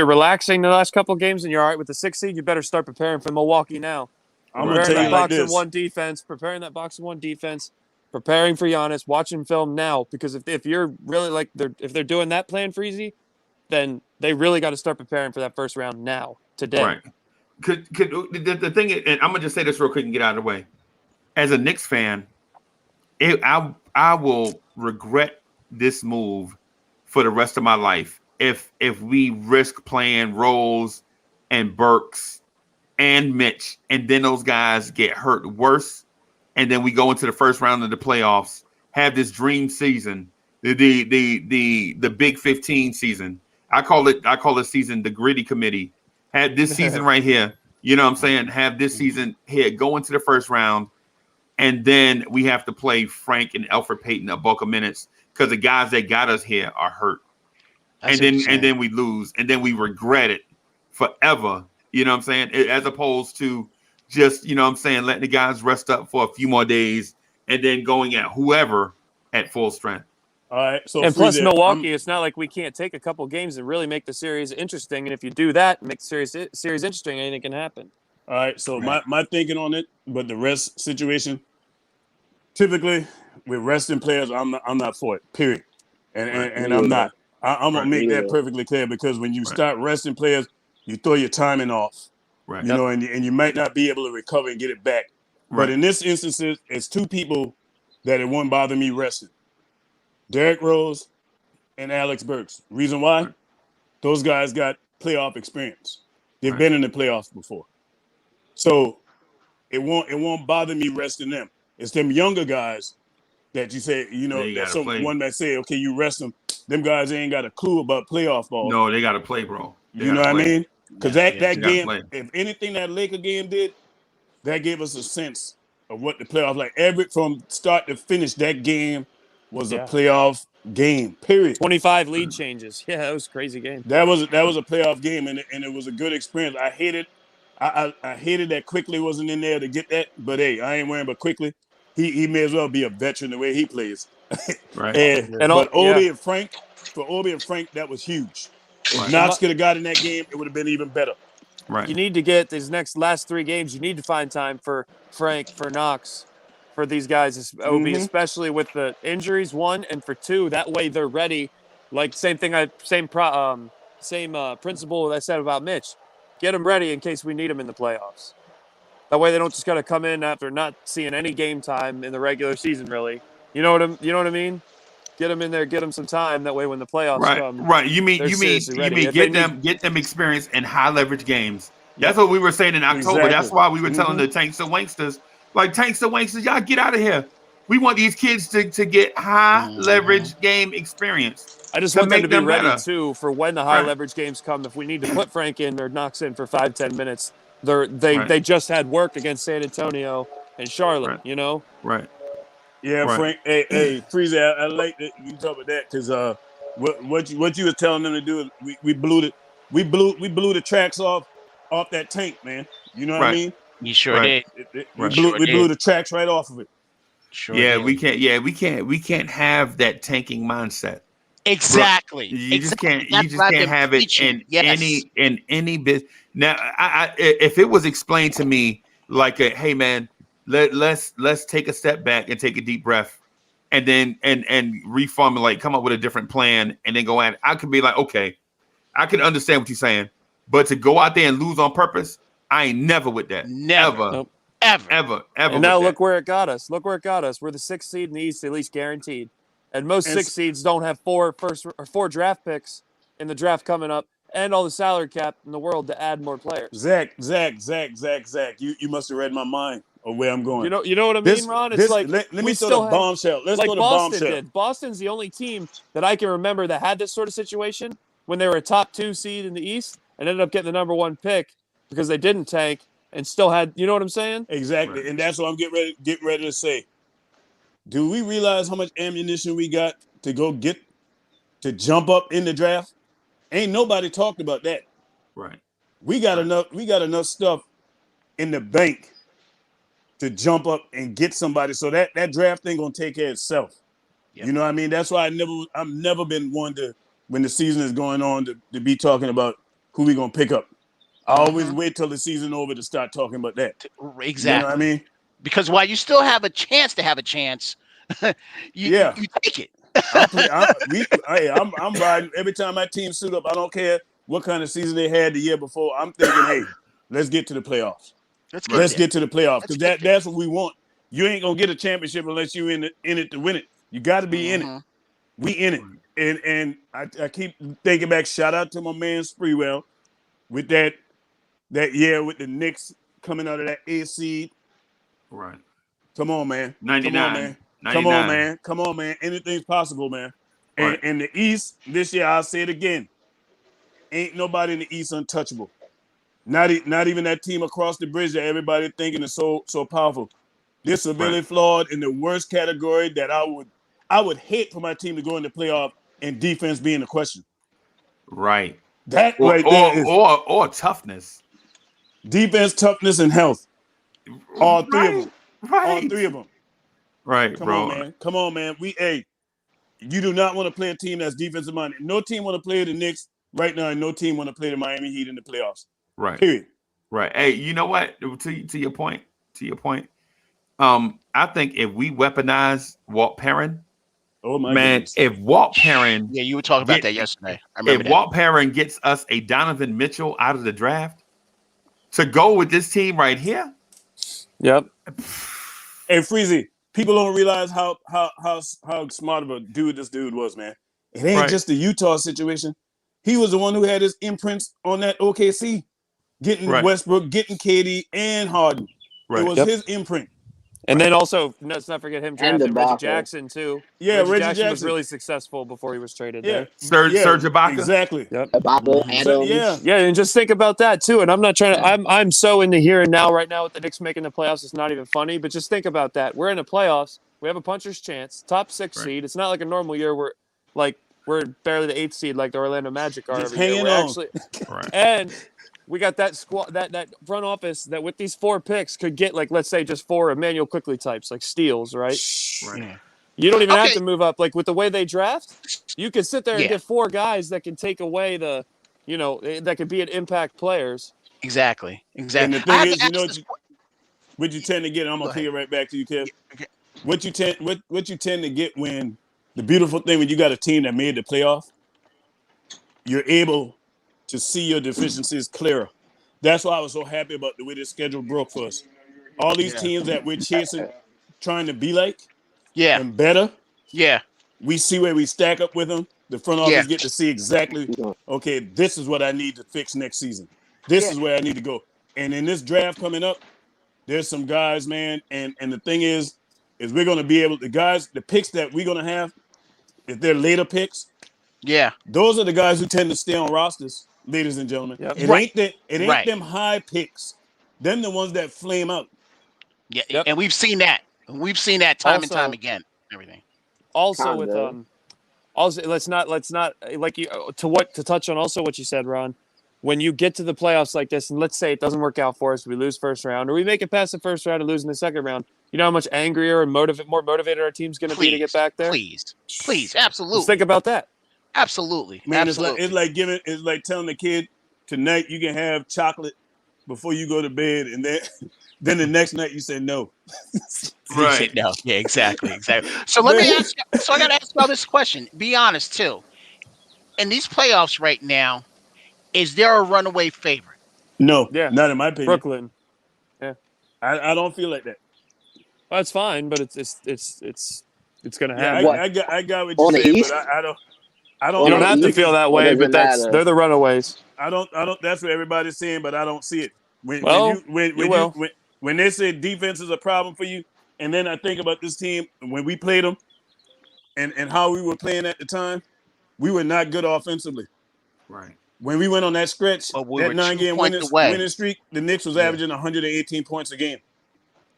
relaxing the last couple of games and you're all right with the 6th seed, you better start preparing for Milwaukee now. I'm going to tell you like this. Preparing that box and one defense, preparing for Giannis, watching film now. Because if you're really if they're doing that plan for Freezy, then they really got to start preparing for that first round now, today. Right. The thing is, and I'm going to just say this real quick and get out of the way. As a Knicks fan, I will regret this move for the rest of my life if we risk playing Rose and Burks and Mitch, and then those guys get hurt worse, and then we go into the first round of the playoffs, have this dream season, the Big 15 season. I call this season the Gritty Committee. Have this season right here. You know what I'm saying? Have this season here. Go into the first round. And then we have to play Frank and Elfrid Payton a bulk of minutes because the guys that got us here are hurt. And then we lose. And then we regret it forever. You know what I'm saying? As opposed to just, letting the guys rest up for a few more days and then going at whoever at full strength. All right. So And plus, Freezer, Milwaukee, it's not like we can't take a couple games and really make the series interesting. And if you do that, make the series interesting, anything can happen. all right. So Right. my thinking on it, but the rest situation, typically with resting players, I'm not for it. Period. And I'm not. I'm gonna make that perfectly clear because when you start resting players, you throw your timing off. Right. You know, and you might not be able to recover and get it back. But Right. in this instance, it's two people that it won't bother me resting: Derrick Rose and Alex Burks. Reason why? Right. Those guys got playoff experience. They've Right. been in the playoffs before, so it won't bother me resting them. It's them younger guys that you say, you know, They that's gotta play. one that say, okay, you rest them. Them guys ain't got a clue about playoff ball. No, they gotta play, bro. You know what I mean? Because that game, play. if anything that Laker game did, that gave us a sense of what the playoffs like. From start to finish, that game was a playoff game. Period. 25 lead changes. Yeah, that was a crazy game. That was a playoff game, and it was a good experience. I hated, I hated that Quickly wasn't in there to get that. But hey, I ain't worrying about Quickly. He may as well be a veteran the way he plays. Right. But Obi and Frank, that was huge. If Right. Knox could have got in that game, it would have been even better. Right. You need to get these last 3 games. You need to find time for Frank, for Knox, for these guys. Obi, especially with the injuries, 1, and for 2. That way they're ready. Like same principle that I said about Mitch. Get them ready in case we need them in the playoffs. That way they don't just gotta come in after not seeing any game time in the regular season. Really, you know what I mean? Get them in there, get them some time. That way when the playoffs come, right. You mean get them experience in high leverage games. That's what we were saying in October. Exactly. That's why we were telling the Tanks and Wanksters, like Tanks and Wanksters, y'all get out of here. We want these kids to get high leverage game experience. I just want them to be ready better. too for when the high leverage games come. If we need to put Frank in or Knox in for 5-10 minutes, they just had work against San Antonio and Charlotte. You know, right? Yeah, Right. Frank. Hey, Freezer. I like that you talk about that because what you were telling them to do is we blew the tracks off that tank, man. You know what I mean? You sure did. We blew the tracks right off of it. Sure. Yeah, did. we can't have that tanking mindset. Exactly. You just can't have it in any business. Now, if it was explained to me like, hey man, let's take a step back and take a deep breath, and then and reformulate, come up with a different plan, and then go at it, I could be like, okay, I can understand what you're saying, but to go out there and lose on purpose, I ain't never with that. Never. Nope. Ever. And now look where it got us. We're the 6th seed in the East, at least guaranteed. And most 6 seeds don't have 4 draft picks in the draft coming up, and all the salary cap in the world to add more players. Zach. You must have read my mind of where I'm going. You know what I mean, Ron? It's let me throw the bombshell. Let's go to Boston bombshell. did. Boston's the only team that I can remember that had this sort of situation when they were a top 2 seed in the East and ended up getting the number 1 pick because they didn't tank and still had. You know what I'm saying? Exactly, right. And that's what I'm getting ready to say. Do we realize how much ammunition we got to go get to jump up in the draft? Ain't nobody talked about that. Right. We got enough stuff in the bank to jump up and get somebody. So that draft thing gonna take care of itself. Yep. You know what I mean? That's why I've never been one to, when the season is going on, to be talking about who we gonna pick up. I always wait till the season over to start talking about that. Exactly. You know what I mean? Because while you still have a chance to have a chance, you take it. I'm riding every time my team suit up. I don't care what kind of season they had the year before. I'm thinking, hey, let's get to the playoffs. Let's get to the playoffs because that's what we want. You ain't gonna get a championship unless you're in it to win it. You got to be in it. We in it, and I keep thinking back. Shout out to my man Spreewell with that year with the Knicks coming out of that A seed. Right. Come on, man. 99. Come on, man. Anything's possible, man. Right. And the East this year, I'll say it again. Ain't nobody in the East untouchable. Not even that team across the bridge that everybody thinking is so powerful. They're severely flawed in the worst category that I would hate for my team to go in the playoff and defense being the question. Right. That or toughness. Defense, toughness, and health. All three of them. Right. All three of them. Right, Come bro. on, man. Come on, man. You do not want to play a team that's defensive minded. No team want to play the Knicks right now, and no team want to play the Miami Heat in the playoffs. Right. Period. Right. Hey, you know what? To your point. I think if we weaponize Walt Perrin, oh my man, goodness. if Walt Perrin, yeah, you were talking about that yesterday. I remember that. Walt Perrin gets us a Donovan Mitchell out of the draft to go with this team right here. Yep. Hey, Freezy, people don't realize how smart of a dude this dude was, man. It ain't just the Utah situation. He was the one who had his imprints on that OKC, getting Westbrook, getting KD, and Harden. It was his imprint. And then also, let's not forget him drafting Reggie Jackson too. Yeah, Reggie Jackson was really successful before he was traded. Yeah, there. Serge Ibaka. Exactly. Yep. Ibaka, Adams. Yeah, and just think about that too. And I'm not trying to. I'm so into here and now right now with the Knicks making the playoffs. It's not even funny. But just think about that. We're in the playoffs. We have a puncher's chance. Top 6 seed. It's not like a normal year where we're barely the 8th seed like the Orlando Magic are just every year. Hanging on. And we got that squad, that front office that with these 4 picks could get like, let's say, just 4 Emmanuel Quickley types, like steals, right? Right. You don't even have to move up. Like with the way they draft, you can sit there and get 4 guys that can take away that could be an impact players. Exactly. And the thing is, what you tend to get, and I'm gonna kick it right back to you, Kev. Okay. What you tend to get when the beautiful thing when you got a team that made the playoff, you're able to see your deficiencies clearer. That's why I was so happy about the way this schedule broke for us. All these teams that we're chasing, trying to be like, and better. Yeah. We see where we stack up with them. The front office get to see exactly, okay, this is what I need to fix next season. This is where I need to go. And in this draft coming up, there's some guys, man, and the thing is we're going to be able, the picks that we're going to have, if they're later picks, those are the guys who tend to stay on rosters, ladies and gentlemen. Yep. It ain't them high picks. Them the ones that flame out. Yeah, and we've seen that. We've seen that time and time again. Everything. Also with also let's not like you to touch on also what you said, Ron. When you get to the playoffs like this, and let's say it doesn't work out for us, we lose first round, or we make it past the first round and lose in the second round, you know how much angrier and more motivated our team's going to be to get back there? Please, absolutely. Let's think about that. Absolutely. Man, absolutely. It's like telling the kid, tonight you can have chocolate before you go to bed, and then the next night you say no. Right. No. Yeah, exactly. So let me ask you, so I got to ask about this question. Be honest, too. In these playoffs right now, is there a runaway favorite? No, not in my opinion. Brooklyn. Yeah. I don't feel like that. Well, that's fine, but it's going to happen. I got what you're saying, but I don't. You don't have to feel that way, but they're the runaways. I don't. That's what everybody's saying, but I don't see it. When they say defense is a problem for you, and then I think about this team when we played them, and how we were playing at the time, we were not good offensively. Right. When we went on that stretch, that 9-game winning streak, the Knicks was averaging 118 points a game.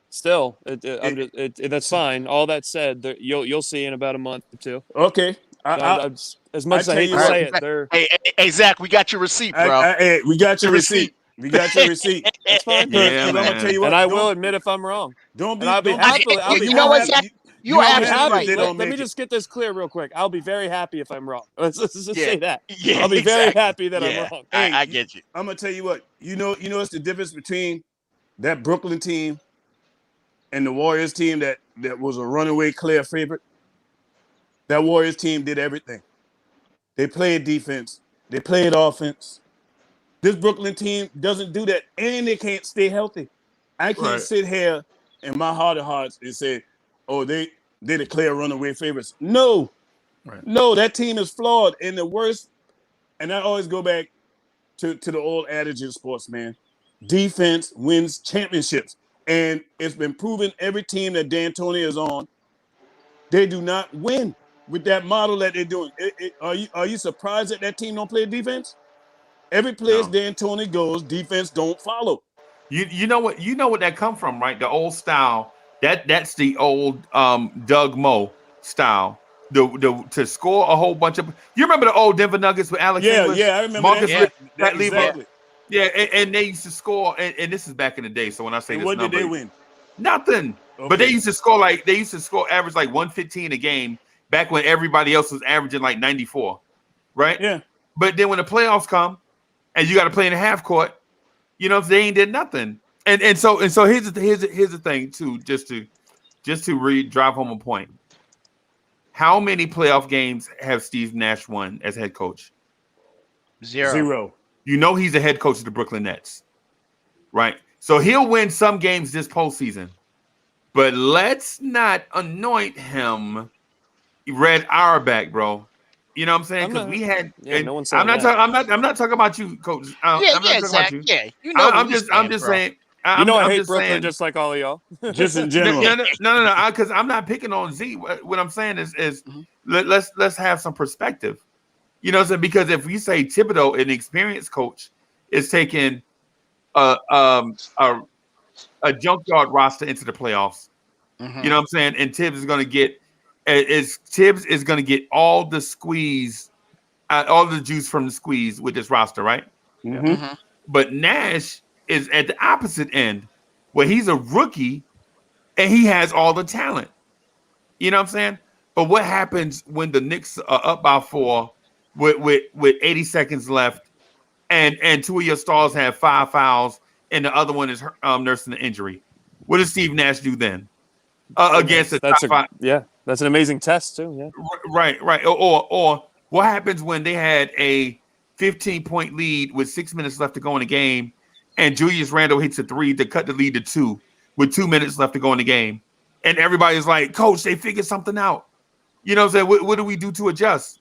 Still, that's fine. All that said, you'll see in about a month or two. Okay. As much as I hate to say it, hey, Zach, we got your receipt, bro. We got your receipt. We got your receipt. That's fine. I'm gonna tell you what, and I will admit if I'm wrong. Don't be. I'll be happy. You know what, Zach? You absolutely right. Let me just get this clear real quick. I'll be very happy if I'm wrong. Let's just say that. Yeah, I'll be very happy that I'm wrong. Hey, I get you. I'm gonna tell you what. You know what's the difference between that Brooklyn team and the Warriors team that was a runaway clear favorite? That Warriors team did everything. They played defense. They played offense. This Brooklyn team doesn't do that, and they can't stay healthy. I can't sit here in my heart of hearts and say, oh, they declare runaway favorites. No. Right. No, that team is flawed. And the worst, and I always go back to the old adage in sports, man. Defense wins championships. And it's been proven every team that D'Antoni is on, they do not win with that model that they're doing. Are you surprised that team don't play defense? Every place D'Antoni goes, defense don't follow. You know what that come from, right? The old style. That's the old Doug Moe style. To score a whole bunch of. You remember the old Denver Nuggets with Alex English? Yeah, I remember Marcus that. Exactly. Yeah, and they used to score, and this is back in the day. So when I say and this what number, did they win? Nothing. Okay. But they used to score average like 115 a game, back when everybody else was averaging like 94, right? Yeah. But then when the playoffs come and you got to play in the half court, they ain't did nothing. And so here's the thing too, just to drive home a point. How many playoff games have Steve Nash won as head coach? Zero. He's the head coach of the Brooklyn Nets, right? So he'll win some games this postseason, but let's not anoint him Red Auerbach, bro. You know what I'm saying? Because we had. Yeah, no one's I'm saying not. I'm not talking about you, coach. I'm not talking Zach. about you. Yeah, I'm just saying. I hate just Brooklyn saying, just like all of y'all. Just in general. No. Because I'm not picking on Z. What I'm saying is let's have some perspective. You know what I'm saying? Because if you say Thibodeau, an experienced coach, is taking a junkyard roster into the playoffs, you know what I'm saying? And Tibbs is going to get all the squeeze, all the juice from the squeeze with this roster, right? But Nash is at the opposite end, where he's a rookie and he has all the talent. You know what I'm saying? But what happens when the Knicks are up by 4 with 80 seconds left, and 2 of your stars have 5 fouls, and the other one is nursing the injury? What does Steve Nash do then? Against the top 5? Yeah, that's an amazing test too. Yeah, right. Or what happens when they had a 15-point lead with 6 minutes left to go in the game, and Julius Randle hits a 3 to cut the lead to 2 with 2 minutes left to go in the game, and everybody's like, "Coach, they figured something out." You know what I'm saying? What do we do to adjust?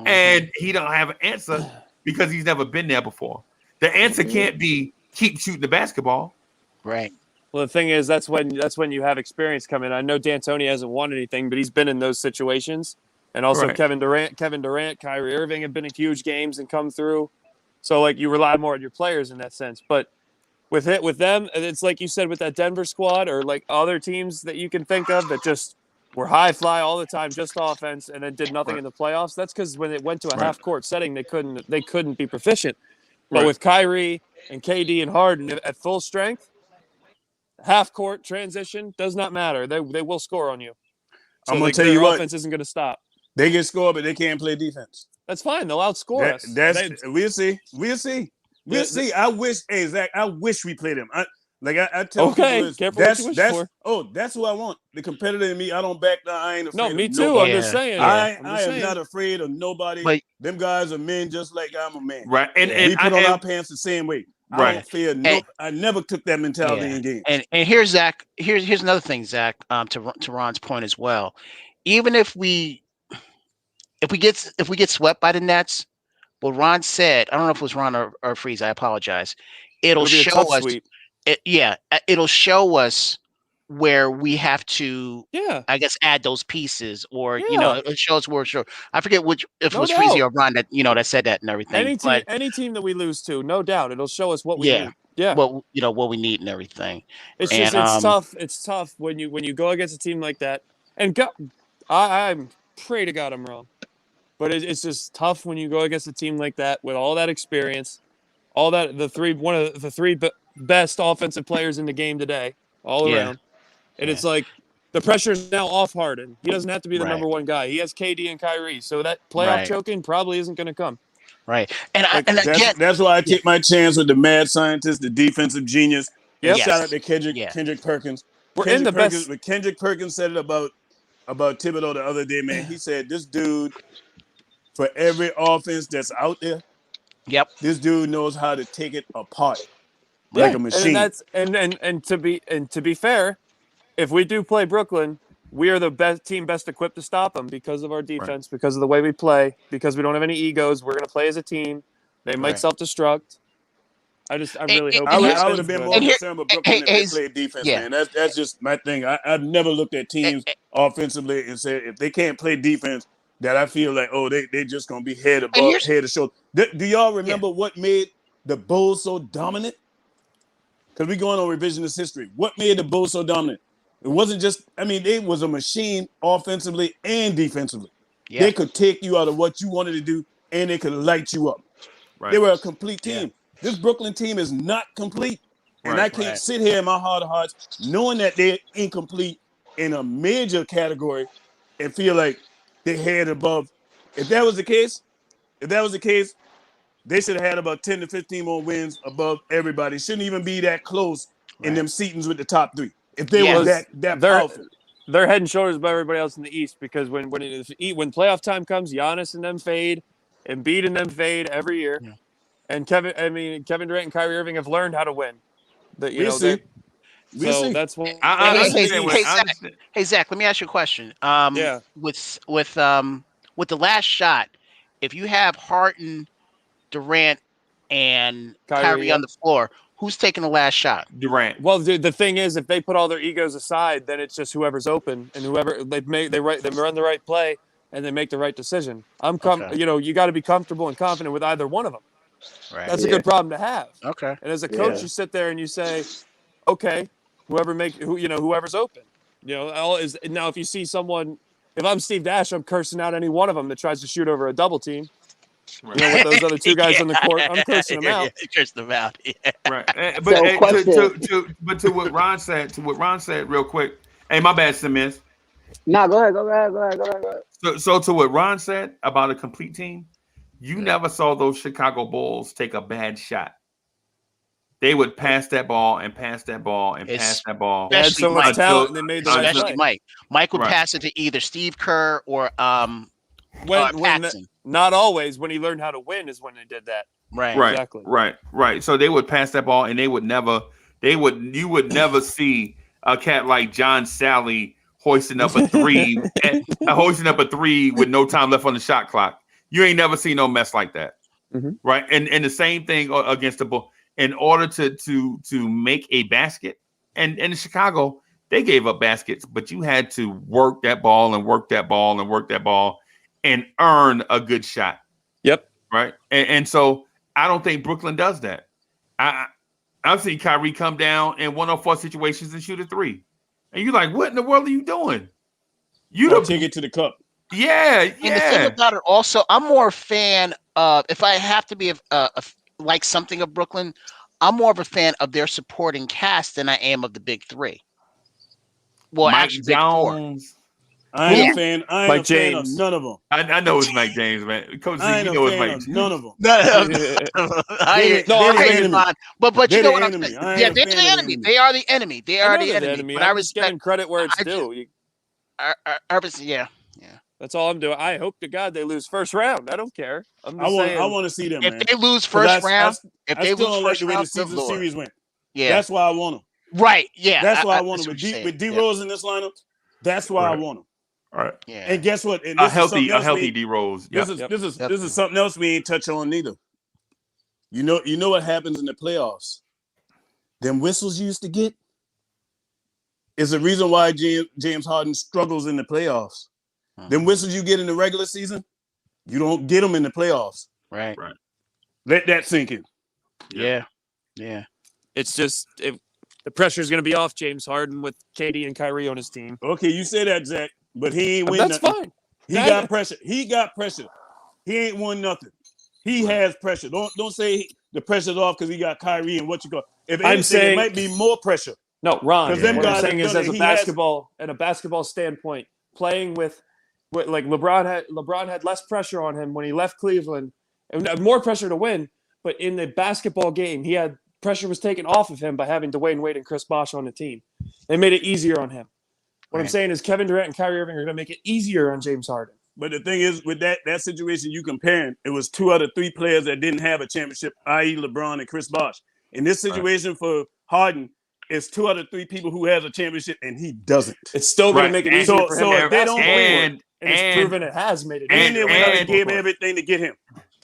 And he don't have an answer because he's never been there before. The answer can't be keep shooting the basketball. Right. Well, the thing is, that's when you have experience come in. I know D'Antoni hasn't won anything, but he's been in those situations. And also Kevin Durant, Kyrie Irving have been in huge games and come through. So like you rely more on your players in that sense. But with them, it's like you said with that Denver squad or like other teams that you can think of that just were high fly all the time, just offense, and then did nothing in the playoffs. That's because when it went to a half court setting, they couldn't be proficient. But with Kyrie and KD and Harden at full strength, half court transition does not matter. They will score on you. So I'm gonna tell you what, offense isn't gonna stop. They can score, but they can't play defense. That's fine. They'll outscore us. We'll see. We'll see. I wish, Zach, I wish we played them. I tell people, careful what you wish for. That's who I want. The competitor in me. I don't back down. I ain't afraid. No, me of too. nobody. I'm just saying. I am not afraid of nobody. But, them guys are men just like I'm a man. Right. And we put on our pants the same way. I don't fear I never took that mentality in games. And here's Zach. Here's another thing, Zach. To Ron's point as well. Even if we get swept by the Nets, what Ron said, I don't know if it was Ron or Freeze. I apologize. It'll show us. It'll show us where we have to, I guess, add those pieces, or it'll show us where. Sure, I forget if it was Freezy or Ron that that said that and everything. Any team that we lose to, no doubt, it'll show us what we need. Yeah, what we need and everything. It's just it's tough. It's tough when you go against a team like that. And I'm pray to God I'm wrong, but it's just tough when you go against a team like that with all that experience, all that one of the three best offensive players in the game today, all around. And it's like the pressure is now off Harden. He doesn't have to be the number one guy. He has KD and Kyrie, so that playoff choking probably isn't going to come. Right, that's why I take my chance with the mad scientist, the defensive genius. Shout out to Kendrick Perkins. But Kendrick Perkins said it about Thibodeau the other day, man. He said this dude, for every offense that's out there, this dude knows how to take it apart like a machine. And to be fair, if we do play Brooklyn, we are the best equipped to stop them because of our defense, because of the way we play, because we don't have any egos. We're going to play as a team. They might self-destruct. I really hope. I would have been more concerned with Brooklyn if they played defense, man. That's just my thing. I've never looked at teams offensively and said if they can't play defense, that I feel like they just gonna be head to shoulder. Do y'all remember what made the Bulls so dominant? Because we're going on revisionist history. What made the Bulls so dominant? It wasn't just. It was a machine offensively and defensively. Yeah. They could take you out of what you wanted to do, and they could light you up. Right. They were a complete team. Yeah. This Brooklyn team is not complete. And I can't sit here in my heart of hearts knowing that they're incomplete in a major category and feel like they had above. If that was the case, they should have had about 10 to 15 more wins above everybody. Shouldn't even be that close in them seatings with the top 3. If they was that powerful. They're head and shoulders above everybody else in the East because when playoff time comes, Giannis and them fade, Embiid and them fade every year. Yeah. And Kevin Durant and Kyrie Irving have learned how to win. We'll see. That's what Hey Zach, let me ask you a question. With the last shot, if you have Harden, Durant, and Kyrie on the floor, who's taking the last shot? Durant. Well, the thing is, if they put all their egos aside, then it's just whoever's open and whoever they run the right play and they make the right decision. You got to be comfortable and confident with either one of them. Right. That's a good problem to have. Okay. And as a coach, you sit there and you say, okay, whoever's open. Now if you see someone, if I'm Steve Nash, I'm cursing out any one of them that tries to shoot over a double team. Right. With those other two guys on the court, I'm cursing them out. Cursing them out. Yeah. Right. But to what Ron said, real quick. Hey, my bad, Simmons. No, go ahead. So to what Ron said about a complete team, you never saw those Chicago Bulls take a bad shot. They would pass that ball and pass that ball and pass that ball. Especially Mike. Talent, they made the especially Mike. Mike would pass it to either Steve Kerr or Paxson. Not always. When he learned how to win is when they did that. Right. Exactly. Right. So they would pass that ball and you would never see a cat like John Sally hoisting up a three with no time left on the shot clock. You ain't never seen no mess like that. Mm-hmm. Right. And the same thing against the Bull. In order to make a basket, and in Chicago, they gave up baskets, but you had to work that ball and work that ball and work that ball and earn a good shot. Yep. Right. And so I don't think Brooklyn does that. I've seen Kyrie come down in 1-on-4 situations and shoot a three. And you're like, what in the world are you doing? You don't take it to the cup. Yeah. And the thing about it also, I'm more a fan of, if I have to be like something of Brooklyn, I'm more of a fan of their supporting cast than I am of the big three. Well, Mike actually, Jones. I ain't a fan of none of them. I know it's Mike James, man. Coach, you know it's Mike. None of them. But you know what I'm saying? Yeah, they're the enemy. They are the enemy. They are the enemy. But I respect credit where it's due. Yeah. That's all I'm doing. I hope to God they lose first round. I don't care. I want to see them. If they lose first round, if they lose first round, the series win. Yeah, that's why I want them. Right. Yeah, that's why I want them with D Rose in this lineup. That's why I want them. All right. Yeah. And guess what? And a healthy D Rose. This is something else we ain't touch on neither. You know what happens in the playoffs? Them whistles you used to get is the reason why James Harden struggles in the playoffs. Them whistles you get in the regular season, you don't get them in the playoffs. Right. Let that sink in. Yeah. It's just the pressure is going to be off James Harden with KD and Kyrie on his team. Okay, you say that, Zach, but he ain't win. That's nothing. Fine. He got pressure. He ain't won nothing. He has pressure. Don't say the pressure's off because he got Kyrie and what you got. If anything, it might be more pressure. No, Ron. What I'm saying is, as a basketball standpoint, playing with like LeBron had less pressure on him when he left Cleveland, and more pressure to win. But in the basketball game, pressure was taken off of him by having Dwayne Wade and Chris Bosh on the team. They made it easier on him. What I'm saying is Kevin Durant and Kyrie Irving are going to make it easier on James Harden. But the thing is, with that situation you comparing, it was 2 out of 3 players that didn't have a championship, i.e. LeBron and Chris Bosh. In this situation for Harden, it's 2 out of 3 people who has a championship, and he doesn't. It's still going to make it easier for him. So if they don't win, and it's proven it has made it. And they went out and gave everything to get him.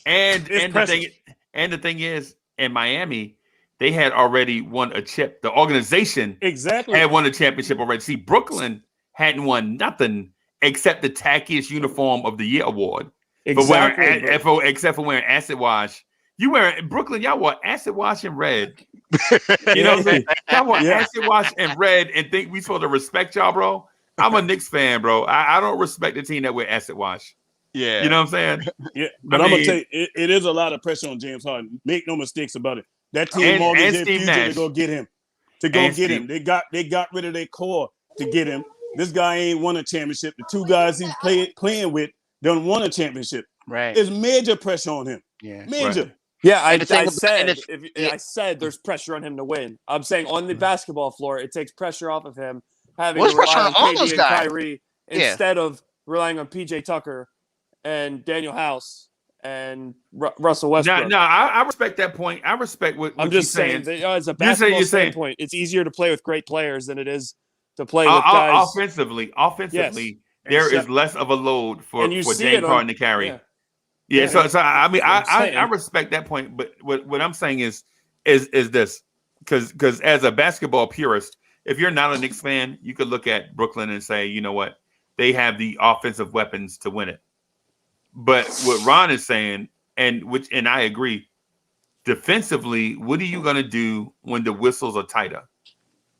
And the thing is, in Miami, they had already won a chip. The organization had won a championship already. See, Brooklyn hadn't won nothing except the tackiest uniform of the year award. Exactly. Except for wearing acid wash. Brooklyn, y'all wore acid wash and red. You know what I'm saying? Y'all wore acid wash and red and think we supposed to respect y'all, bro. I'm a Knicks fan, bro. I don't respect the team that wear acid wash. Yeah. You know what I'm saying? Yeah. But I'm going to tell you, it is a lot of pressure on James Harden. Make no mistakes about it. That team mortgaged their future to go get him. They got rid of their core to get him. This guy ain't won a championship. The two guys he's playing with don't won a championship. Right. There's major pressure on him. Yeah. Major. Right. Yeah, I said there's pressure on him to win. I'm saying on the basketball floor, it takes pressure off of him having to rely on KD and Kyrie instead of relying on PJ Tucker and Daniel House and Russell Westbrook. No, I respect that point. I respect what I'm just saying. saying that, as a basketball standpoint, it's easier to play with great players than it is to play with guys. Offensively, Yes. there is less of a load for James Harden to carry. Yeah. So I mean, I respect that point, but what I'm saying is this, because as a basketball purist, if you're not a Knicks fan, you could look at Brooklyn and say, you know what, they have the offensive weapons to win it. But what Ron is saying, and I agree, defensively, what are you going to do when the whistles are tighter?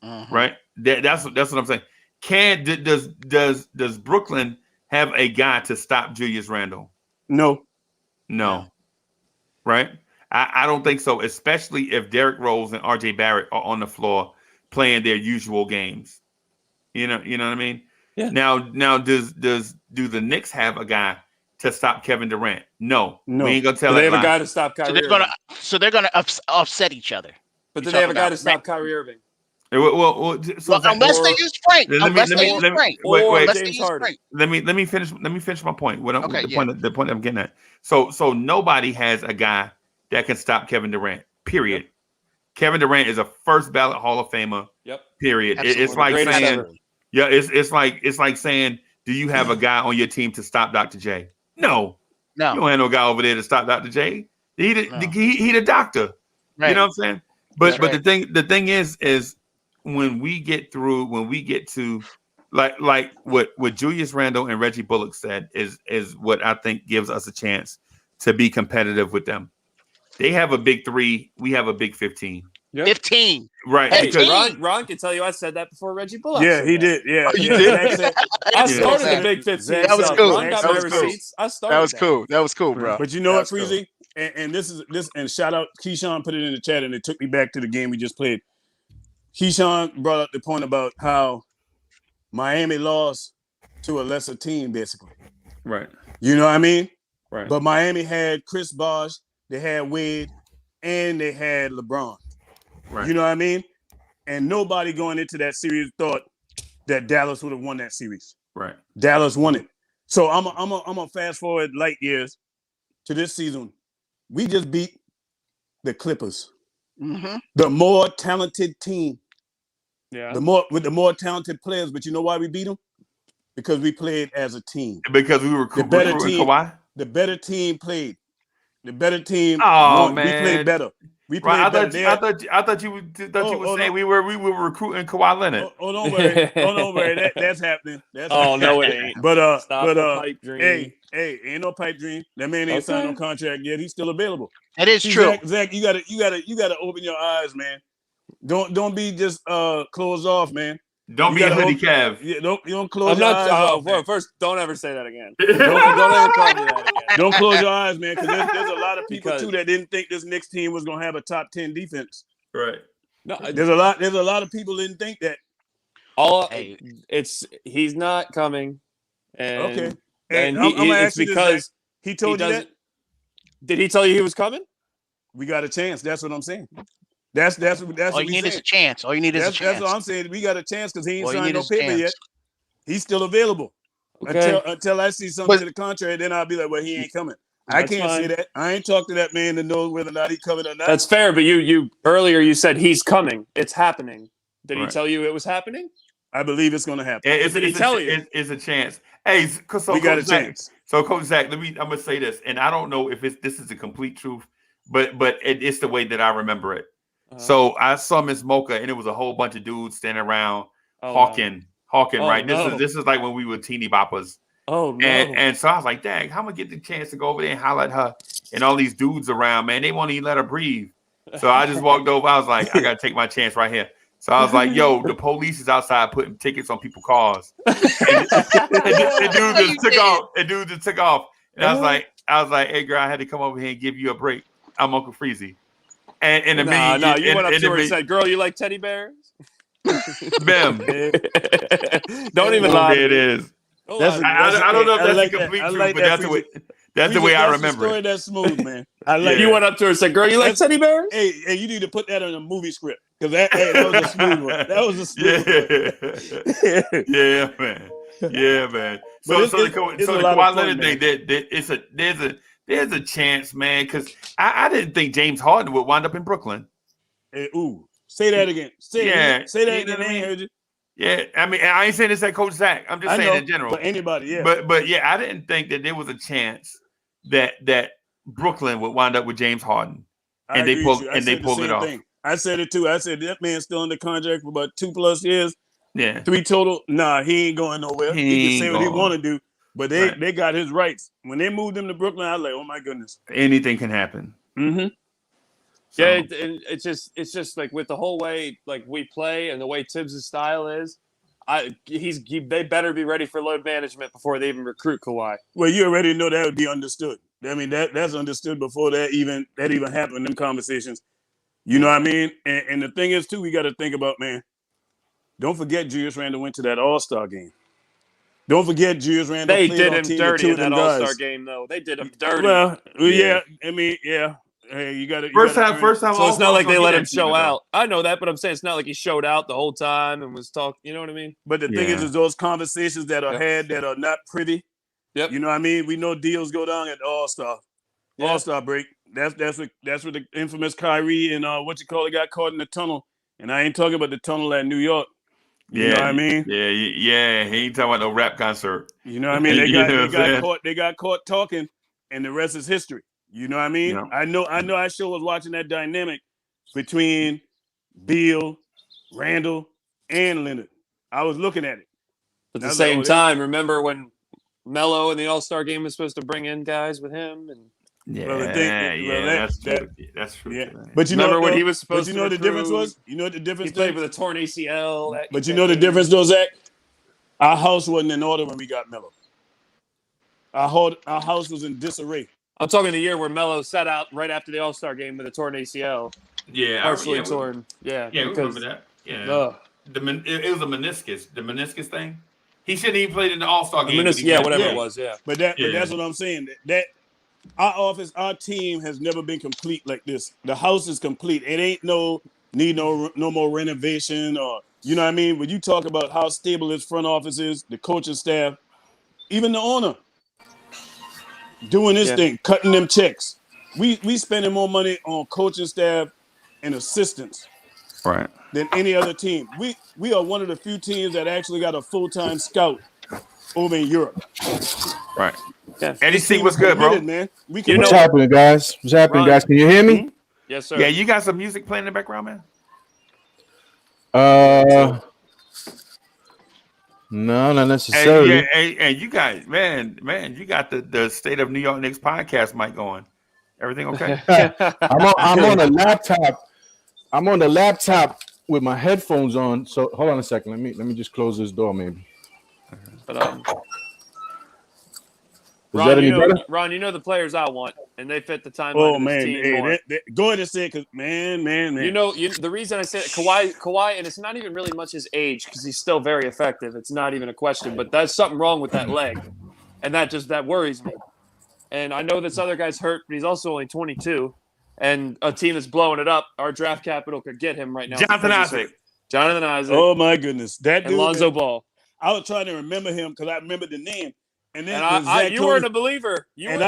Right? That's what I'm saying. Does Brooklyn have a guy to stop Julius Randle? No. Right? I don't think so, especially if Derrick Rose and RJ Barrett are on the floor playing their usual games. You know what I mean? Yeah. Now do the Knicks have a guy to stop Kevin Durant? No. We ain't gonna tell they have a guy to stop Kyrie. So they're gonna offset each other. But do they have a guy to stop Kyrie Irving? Well, unless they use Frank. Unless they use Frank. Let me finish my point. The point I'm getting at. So nobody has a guy that can stop Kevin Durant. Period. Yep. Kevin Durant is a first ballot Hall of Famer. Yep. Period. It's like saying, it's like saying, do you have a guy on your team to stop Dr. J? No. You don't have no guy over there to stop Dr. J. He the doctor. Right. You know what I'm saying? But the thing is when we get to like what Julius Randle and Reggie Bullock said is what I think gives us a chance to be competitive with them. They have a big 3. We have a big 15. Yep. 15. Right. Hey, because Ron can tell you I said that before Reggie Bullock. Yeah, he did. Yeah. You did? I started the big 15. That was cool. Ron got my receipts. I started That was cool, bro. But you know what, Freezy? Cool. And this and shout out, Keyshawn put it in the chat and it took me back to the game we just played. Keyshawn brought up the point about how Miami lost to a lesser team, basically. Right. You know what I mean? Right. But Miami had Chris Bosh, they had Wade, and they had LeBron. Right. You know what I mean? And nobody going into that series thought that Dallas would have won that series. Right. Dallas won it. So I'm a fast forward light years to this season. We just beat the Clippers. Mm-hmm. The more talented team. Yeah. With the more talented players, but you know why we beat them? Because we played as a team. Because we were the better team. Kawhi? The better team played. The better team. Oh won. man, we played better. We played better. I thought you were saying we were recruiting Kawhi Leonard. Oh, don't worry. Don't worry. That's happening. No, it ain't. Hey, ain't no pipe dream. That man ain't signed no contract yet. He's still available. That is true. Zach, you gotta open your eyes, man. Don't be just closed off, man. Don't be a hoodie Cav. Yeah, don't close your eyes. Well, first, don't ever say that again. Don't ever call me that again. Don't close your eyes, man, because there's a lot of people too that didn't think this Knicks team was gonna have a top 10 defense. Right. No, there's a lot of people didn't think that. He's not coming. And, okay. And it's because he told you that. Did he tell you he was coming? We got a chance. That's what I'm saying. That's all you need is a chance. All you need is a chance. That's what I'm saying. We got a chance because he ain't signed no paper yet. He's still available. Okay. Until I see something to the contrary, then I'll be like, well, he ain't coming. I can't say that. I ain't talked to that man to know whether or not he coming or not. That's fair, but you earlier you said he's coming. It's happening. Did he tell you it was happening? I believe it's going to happen. Did he tell you? It's a chance. Hey, so we got a chance. So, Coach Zach, I'm gonna say this, and I don't know if this is the complete truth, but it's the way that I remember it. So I saw Miss Mocha, and it was a whole bunch of dudes standing around hawking, right? This is like when we were teeny boppers. Oh no! And so I was like, dang, how am I get the chance to go over there and holler at her? And all these dudes around, man, they won't even let her breathe. So I just walked over. I was like, I gotta take my chance right here. So I was like, yo, the police is outside putting tickets on people's cars. And dude just took off. And dude just took off. And I was like, hey girl, I had to come over here and give you a break. I'm Uncle Freezy. And you went up to her and said, girl, you like teddy bears? Bam. Don't even lie. There it is. I don't know if that's the complete truth, but that's the way I remember it. That's smooth, man. I like. You went up to her and said, "Girl, you like teddy bears?" Hey, you need to put that on a movie script because that was a smooth one. That was a smooth one. Yeah, man. Yeah, man. So the Kawhi Leonard thing, there's a chance, man, because I didn't think James Harden would wind up in Brooklyn. Say that again. Say that again. I ain't heard you. Yeah, I mean, I ain't saying this at Coach Zach. I'm just saying in general. But anybody, yeah. But yeah, I didn't think that there was a chance that Brooklyn would wind up with James Harden, and they pulled it off. I said it too. I said that man's still under contract for about 2+ years. Yeah, 3 total. Nah, he ain't going nowhere. He can say what he want to do, but they got his rights. When they moved him to Brooklyn, I was like, oh my goodness, anything can happen. Mm-hmm. So. Yeah, it's just like with the whole way like we play and the way Tibbs' style is, they better be ready for load management before they even recruit Kawhi. Well, you already know that would be understood. I mean that's understood before that even happened in them conversations. You know what I mean? And the thing is too, we got to think about, man. Don't forget Julius Randle went to that All-Star game. Don't forget Julius Randle. They did him dirty in that All-Star game, though. They did him dirty. Well, yeah. I mean, yeah. Hey, you got to first time. So it's not like they let him show out. I know that, but I'm saying it's not like he showed out the whole time and was talking. You know what I mean? But the thing is those conversations that are had that are not privy. Yep. You know what I mean? We know deals go down at the All-Star break. That's what the infamous Kyrie and got caught in the tunnel. And I ain't talking about the tunnel at New York. You know what I mean? Yeah. He ain't talking about no rap concert. You know what I mean? They got caught talking, and the rest is history. You know what I mean? Yeah. I know. I sure was watching that dynamic between Beal, Randall, and Leonard. I was looking at it. At the same time, remember when Melo in the All-Star game was supposed to bring in guys with him? And that's true. Yeah. But you remember when he was supposed to? You know what the difference was? You know what the difference? He played with a torn ACL. But you know the difference, though, Zach? Our house wasn't in order when we got Melo. Our house was in disarray. I'm talking the year where Melo sat out right after the All-Star game with a torn ACL. Yeah, partially torn. Yeah, we remember that. Yeah, it was a meniscus. The meniscus thing. He shouldn't even played in the All-Star game. Whatever it was. Yeah, but that's what I'm saying. That our team has never been complete like this. The house is complete. It ain't no more renovation or you know what I mean. When you talk about how stable his front office is, the coaching staff, even the owner. Doing this thing, cutting them checks. We spending more money on coaching staff and assistants, right, than any other team. We are one of the few teams that actually got a full-time scout over in Europe. Right. Yeah. Eddie C, what's good, bro? Man. What's happening, guys? What's happening, guys? Can you hear me? Mm-hmm. Yes, sir. Yeah, you got some music playing in the background, man? No, not necessarily. And you guys, man, you got the State of New York Knicks podcast mic going. Everything okay? I'm on a laptop. I'm on the laptop with my headphones on. So hold on a second. Let me just close this door, maybe. But, Ron, you know the players I want, and they fit the timeline. Oh man, go ahead and say it, cause man. You know the reason I said Kawhi, and it's not even really much his age because he's still very effective. It's not even a question, but there's something wrong with that leg, and that worries me. And I know this other guy's hurt, but he's also only 22, and a team that's blowing it up. Our draft capital could get him right now. Jonathan Isaac. Oh my goodness, that dude. And Lonzo Ball. I was trying to remember him because I remember the name. And then you weren't a believer. Ron.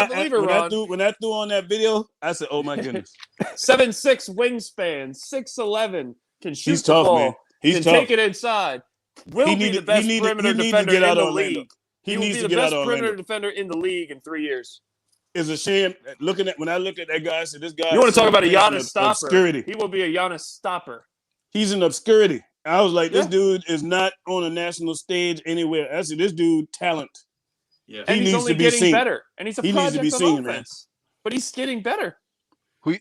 When I threw on that video, I said, "Oh my goodness!" 7'6" wingspan, 6'11", can shoot He's the tough, ball, man. He's can tough. take it inside. Will be the best perimeter defender in the league. He will be the best perimeter defender in the league in 3 years. It's a shame when I looked at that guy. I said, "This guy." You want to talk about a Giannis stopper? Obscurity. He will be a Giannis stopper. He's in obscurity. I was like, this dude is not on a national stage anywhere. I said, this dude talent. Yeah, and he's only getting better. And he's a project of offense. Man. But he's getting better. Who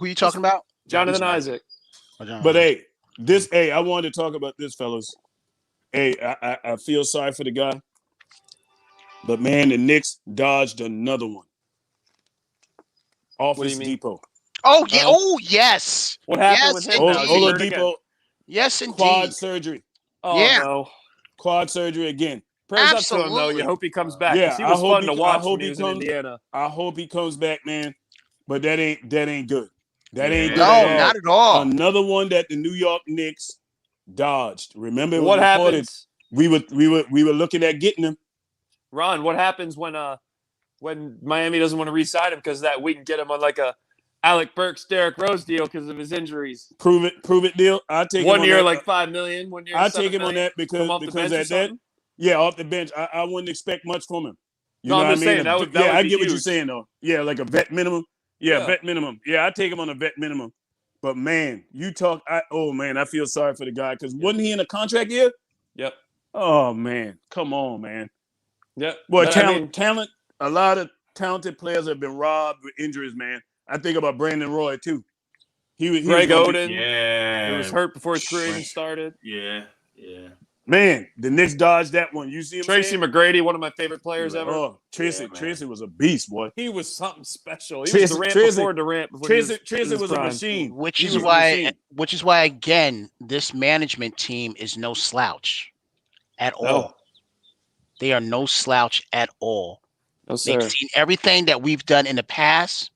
you talking about? Jonathan Isaac. But I wanted to talk about this, fellas. Hey, I feel sorry for the guy. But man, the Knicks dodged another one. Office Depot. Oh yeah! Oh yes! What happened with him? Oladipo. Yes, indeed. Quad surgery. Oh Yeah. no. Quad surgery again. Prayers up to him though. Absolutely. You hope he comes back. Yeah, 'cause he was fun to watch hope when he was in Indiana. I hope he comes back, man. But that ain't good. That ain't good No, at all. not at all. Another one that the New York Knicks dodged. Remember, it was What reported happens? we were looking at getting him. Ron, what happens when Miami doesn't want to re-sign him because that we can get him on like a Alec Burks, Derrick Rose deal because of his injuries? Prove it deal. I'll take 1 him on year that. like $5 million. 1 year. I'll $7 take him on million. that Come off the because bench or at that, something? yeah, off the bench. I wouldn't expect much from him. You No, know I'm what just I mean? saying, that would I be get what you're huge. saying though. Yeah, like a vet minimum. Yeah, vet minimum. Yeah, I take him on a vet minimum. But man, I feel sorry for the guy because wasn't he in a contract year? Yep. Oh man, come on, man. Yep. Boy, But, I mean, talent. A lot of talented players have been robbed with injuries, man. I think about Brandon Roy too. Greg Oden. Yeah. He was hurt before his career even started. Yeah. Man, the Knicks dodged that one. You see him? Tracy McGrady, one of my favorite players ever. Oh, Tracy was a beast, boy. He was something special. He was Durant before Durant. Tracy was a machine. Which is why again, this management team is no slouch at all. No. They are no slouch at all. No, sir. They've seen everything that we've done in the past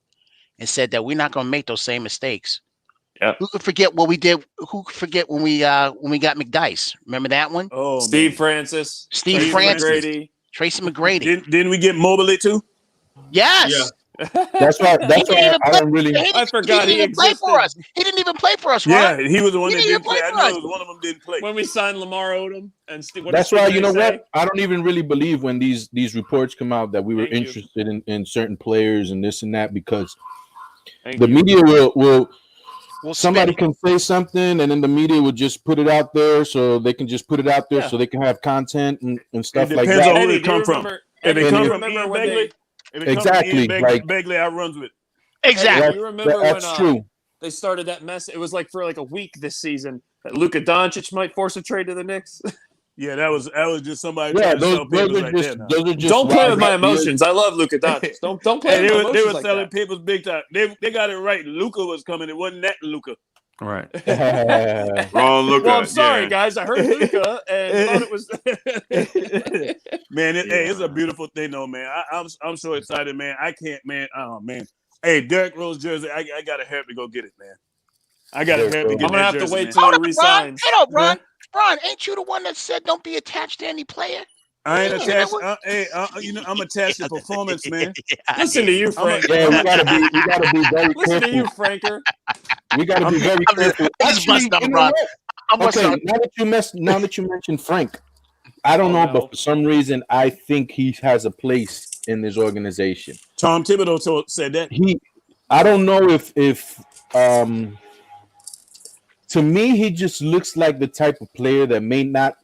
and said that we're not going to make those same mistakes. Yeah. Who could forget what we did? Who could forget when we got McDice? Remember that one? Oh, Steve man. Francis. Steve Tracy Francis. McGrady. Tracy McGrady. Didn't we get Mobley too? Yes. That's why I don't really. I forgot he he didn't play for us. existed. He didn't even play for us, Yeah, right? he was the one He that didn't didn't play. even I play for know us. it was one of them didn't play. When we signed Lamar Odom and That's why you know what? I don't even really believe when these reports come out that we were Thank you. interested in certain players and this and that because Thank the you. media will We'll somebody spin can say something and then the media will just put it out there so they can just put it out there Yeah. so they can have content and stuff It like depends that. on who Eddie, it do you come from. remember? If Eddie, it do come you from remember Ian when Begley, they? Exactly, like- Begley outruns with. Exactly. You remember That's when true. they started that mess? It was like for like a week this season that Luka Doncic might force a trade to the Knicks. Yeah, that was just somebody Yeah, trying to those sell papers are like just that. Now. those are just Don't play with my wild ideas. emotions. I love Luka Doncic. Don't play Hey, with my they emotions were like selling that. papers big time. They got it right. Luca was coming. It wasn't that Luca. Right. Wrong Luka. Well, I'm sorry, yeah. guys. I heard Luka and thought it was. Man, it's a beautiful thing, though, man. I'm so excited, man. I can't, man. Oh, man. Hey, Derrick Rose jersey. I gotta hurry to go get it, man. I gotta hurry to get I'm gonna that have to jersey, wait man. till Hold he up, Ron. resigns. Hey, no, Ron. Ron, ain't you the one that said don't be attached to any player? I ain't Yeah, attached. that I'm attached to performance, man. Listen to you, Frank. Yeah, we gotta be very Listen to you, careful. Franker. We gotta be very careful. He's busting up, you know Ron. what? I'm Okay, sorry. now that you mentioned Frank, I don't know, no. but for some reason I think he has a place in this organization. Tom Thibodeau said that. I don't know if to me he just looks like the type of player that may not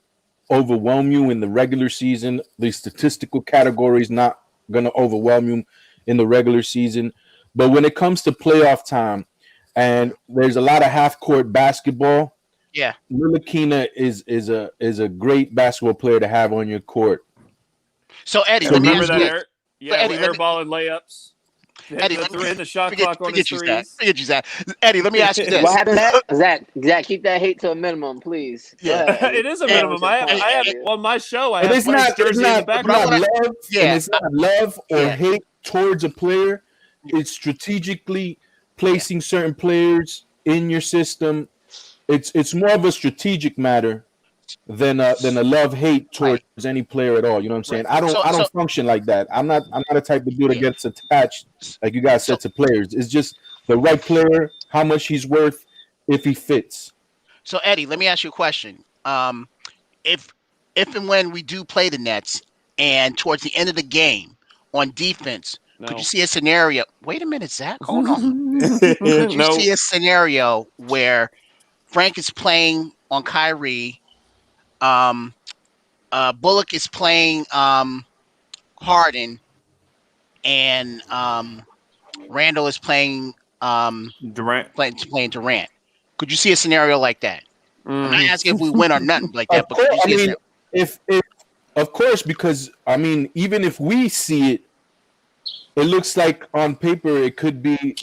overwhelm you in the regular season. The statistical category is not going to overwhelm you in the regular season, but when it comes to playoff time and there's a lot of half-court basketball, Yeah. Ntilikina is a great basketball player to have on your court. So, Eddie, So let me Remember ask that you. air? Yeah, Eddie, let me- airball and layups. Eddie, Hitting the shot clock on his forget you, Zach. threes. Forget you, Zach. Eddie, let me ask you this. What happened, Zach? Zach, keep that hate to a minimum, please. Go Yeah. ahead, Eddie. It is a That minimum. was your I have point. on my show. I But have it's players' not jersey in the background. love, Yeah. and it's not love or Yeah. hate towards a player. It's strategically placing certain players in your system. It's more of a strategic matter than a love-hate towards any player at all. You know what I'm saying? Right. I don't function like that. I'm not a type of dude that gets attached, like you guys said, to players. It's just the right player, how much he's worth, if he fits. So, Eddie, let me ask you a question. If and when we do play the Nets, and towards the end of the game on defense, could you see a scenario? Wait a minute, Zach. Hold on. Could you see a scenario where Frank is playing on Kyrie, Bullock is playing Harden, and Randall is playing Durant. playing Durant? Could you see a scenario like that? I'm not asking if we win or nothing like that, but Of could you course, see a I scenario? mean, if of course, because I mean, even if we see it, it looks like on paper it could be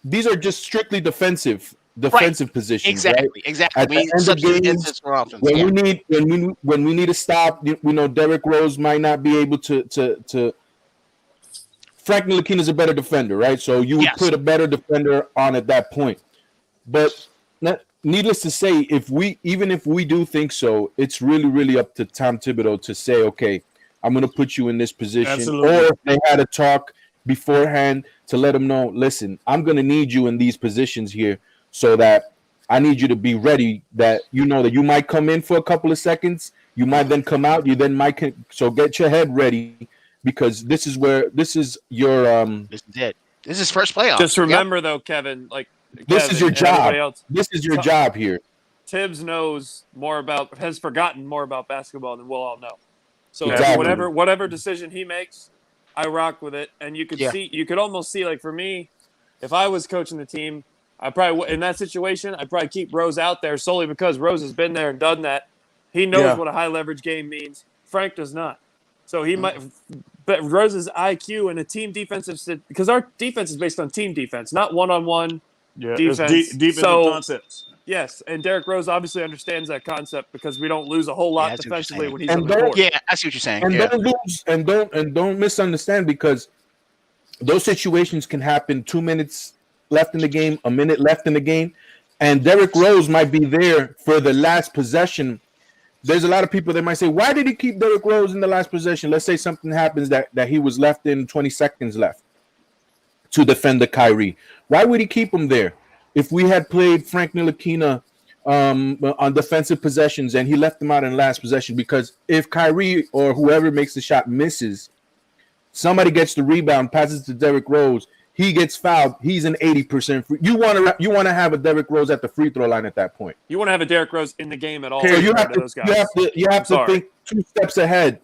these are just strictly defensive defensive positions, Exactly. right? Exactly. At We the need end of substitute games, instance for offense. when Yeah. we need to stop, we know Derrick Rose might not be able to. Frank Ntilikina is a better defender, right? So you would Yes. put a better defender on at that point. But needless to say, even if we do think so, it's really up to Tom Thibodeau to say, okay, I'm going to put you in this position. Absolutely. Or if they had a talk beforehand to let them know, listen, I'm going to need you in these positions here so that I need you to be ready, that you know that you might come in for a couple of seconds, you might then come out, you then might so get your head ready, because this is your This is it. This is his first playoffs. Just remember though, Kevin, this is your job. This is your job here. Tibbs has forgotten more about basketball than we'll all know. So Exactly. whatever decision he makes, I rock with it. And you could almost see, like, for me, if I was coaching the team, I probably in that situation, I'd probably keep Rose out there solely because Rose has been there and done that. He knows what a high leverage game means. Frank does not. So he might, but Rose's IQ and a team defensive, because our defense is based on team defense, not one-on-one defense. Defensive concepts. Yes, and Derrick Rose obviously understands that concept because we don't lose a whole lot defensively when he's on the court. Yeah, I see what you're saying. And don't misunderstand, because those situations can happen 2 minutes left in the game, a minute left in the game, and Derrick Rose might be there for the last possession. There's a lot of people that might say, why did he keep Derrick Rose in the last possession? Let's say something happens that he was left in 20 seconds left to defend the Kyrie. Why would he keep him there? If we had played Frank Ntilikina on defensive possessions and he left him out in the last possession, because if Kyrie or whoever makes the shot misses, somebody gets the rebound, passes to Derrick Rose, he gets fouled, he's an 80% free. You want to have a Derrick Rose at the free throw line at that point. You want to have a Derrick Rose in the game at all. So you have to think 2 steps ahead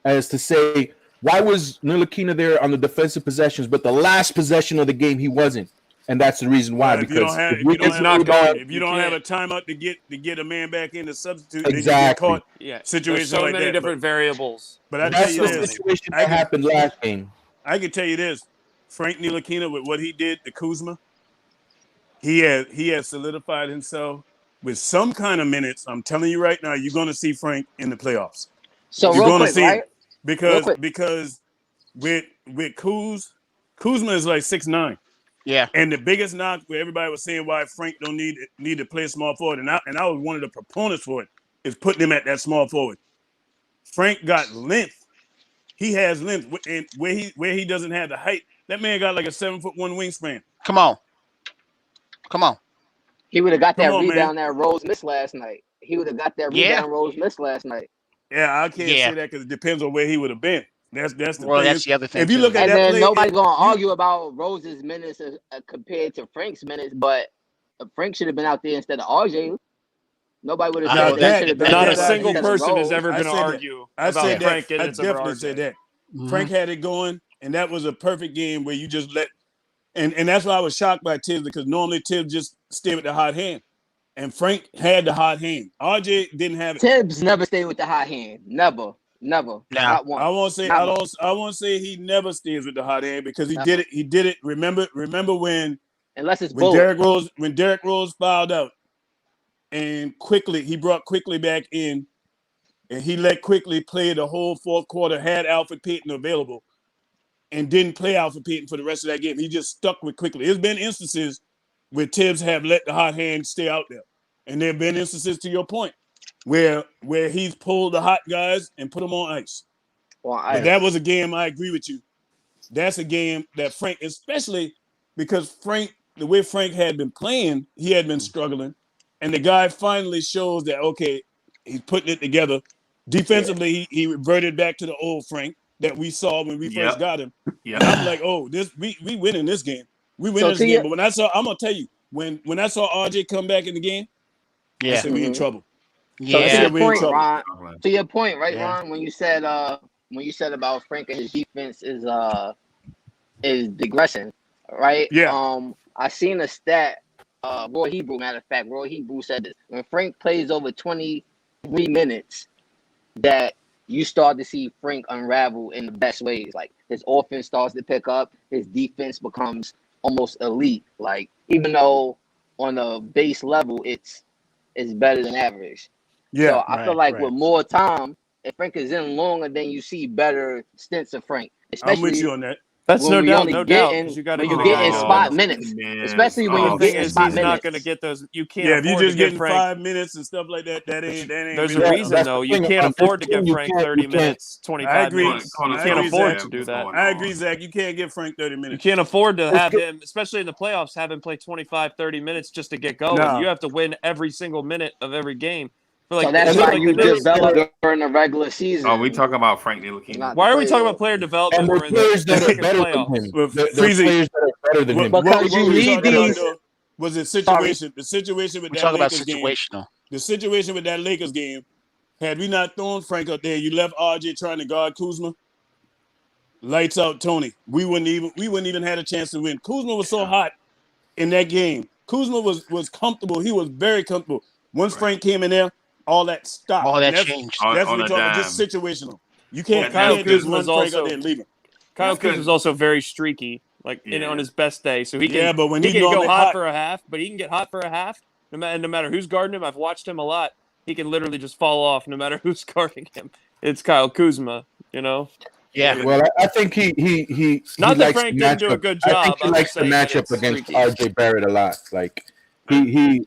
as to say, why was Ntilikina there on the defensive possessions, but the last possession of the game he wasn't? And that's the reason why. If you don't have a timeout to get a man back in to substitute, exactly. Then you get caught. Yeah, situations so like many that. different variables. But that's the situation that happened last game. I can tell you this: Frank Ntilikina, with what he did to Kuzma, he has solidified himself with some kind of minutes. I'm telling you right now, you're going to see Frank in the playoffs. So you're real quick, right? Because with Kuzma is like 6'9". Yeah. And the biggest knock where everybody was saying why Frank don't need to play a small forward, and I was one of the proponents for it, is putting him at that small forward. Frank got length. He has length, and where he doesn't have the height. That man got like a 7'1" wingspan. Come on. He would have got that rebound that Rose missed last night. Rose missed last night. Yeah, I can't say that because it depends on where he would have been. That's the thing. That's the other thing. If you look at and that then play, nobody's gonna argue about Rose's minutes compared to Frank's minutes, but Frank should have been out there instead of RJ. Nobody would have said that. Not a single person is ever going to argue about Frank. I definitely said that. Mm-hmm. Frank had it going, and that was a perfect game where you just let. And that's why I was shocked by Tibbs, because normally Tibbs just stay with the hot hand, and Frank had the hot hand. RJ didn't have it. Tibbs never stayed with the hot hand. Never. Not once. I won't say he never stays with the hot hand, because he did it. He did it. Remember when Derrick Rose fouled out, and he brought Quickly back in, and he let Quickly play the whole fourth quarter, had Alfred Payton available, and didn't play Alfred Payton for the rest of that game. He just stuck with Quickly. There's been instances where Tibbs have let the hot hand stay out there, and there have been instances, to your point, where he's pulled the hot guys and put them on ice. But that was a game, I agree with you. That's a game that Frank, especially because the way Frank had been playing, he had been struggling. And the guy finally shows that, okay, he's putting it together. Defensively, he reverted back to the old Frank that we saw when we first got him. Yeah. I'm like, we winning this game. We win this game. But I'm going to tell you, when I saw RJ come back in the game, I said, we in trouble. Yeah. To your point, right, Ron, when you said about Frank and his defense is digressing, right? Yeah. I seen a stat. Roy Hebrew said this: when Frank plays over 23 minutes, that you start to see Frank unravel in the best ways. Like, his offense starts to pick up, his defense becomes almost elite. Like, even though on a base level, it's better than average. Yeah, so I feel like with more time, if Frank is in longer, then you see better stints of Frank. I'm with Especially you on that. That's when no we doubt, only no doubt. getting Because you got to when give you the getting guy spot minutes. minutes. man. Especially when The you're thing getting is, spot he's not minutes. going to get those. You can't Yeah, if you're afford to just give getting Frank. 5 minutes and stuff like that, that ain't There's really a enough. reason though. You can't afford to give Frank 30 minutes, 25 minutes. You can't afford to do that. I agree, Zach. You can't give Frank 30 minutes. You can't afford to have him, especially in the playoffs, have him play 25, 30 minutes just to get going. No. You have to win every single minute of every game. So that's why you develop during the regular season. Oh, we talking about Frank Ntilikina. Why are we talking about player development? And the players that are better than him. The players that are better than him. Because you need these. Was the situation? The situation with that Lakers game. The situation with that Lakers game. Had we not thrown Frank up there, you left RJ trying to guard Kuzma. Lights out, Tony. We wouldn't even had a chance to win. Kuzma was so hot in that game. Kuzma was comfortable. He was very comfortable. Once Frank came in there, all that stopped. All that changed. That's on what we're a talking about. dime. Just situational. You can't, Kyle you can't just Kuzma run was Frank also out there and leave him. Kyle Kuzma was also very streaky, like on his best day. So he can, Yeah, but when he he's can go normally hot hot- for a half, but he can get hot for a half. No matter who's guarding him, I've watched him a lot. He can literally just fall off no matter who's guarding him. It's Kyle Kuzma, you know. Yeah. Well, I think he Not that likes Frank the didn't do a matchup. good I job. think he I'm likes just the saying that matchup it's against freaky. RJ Barrett a lot. Like he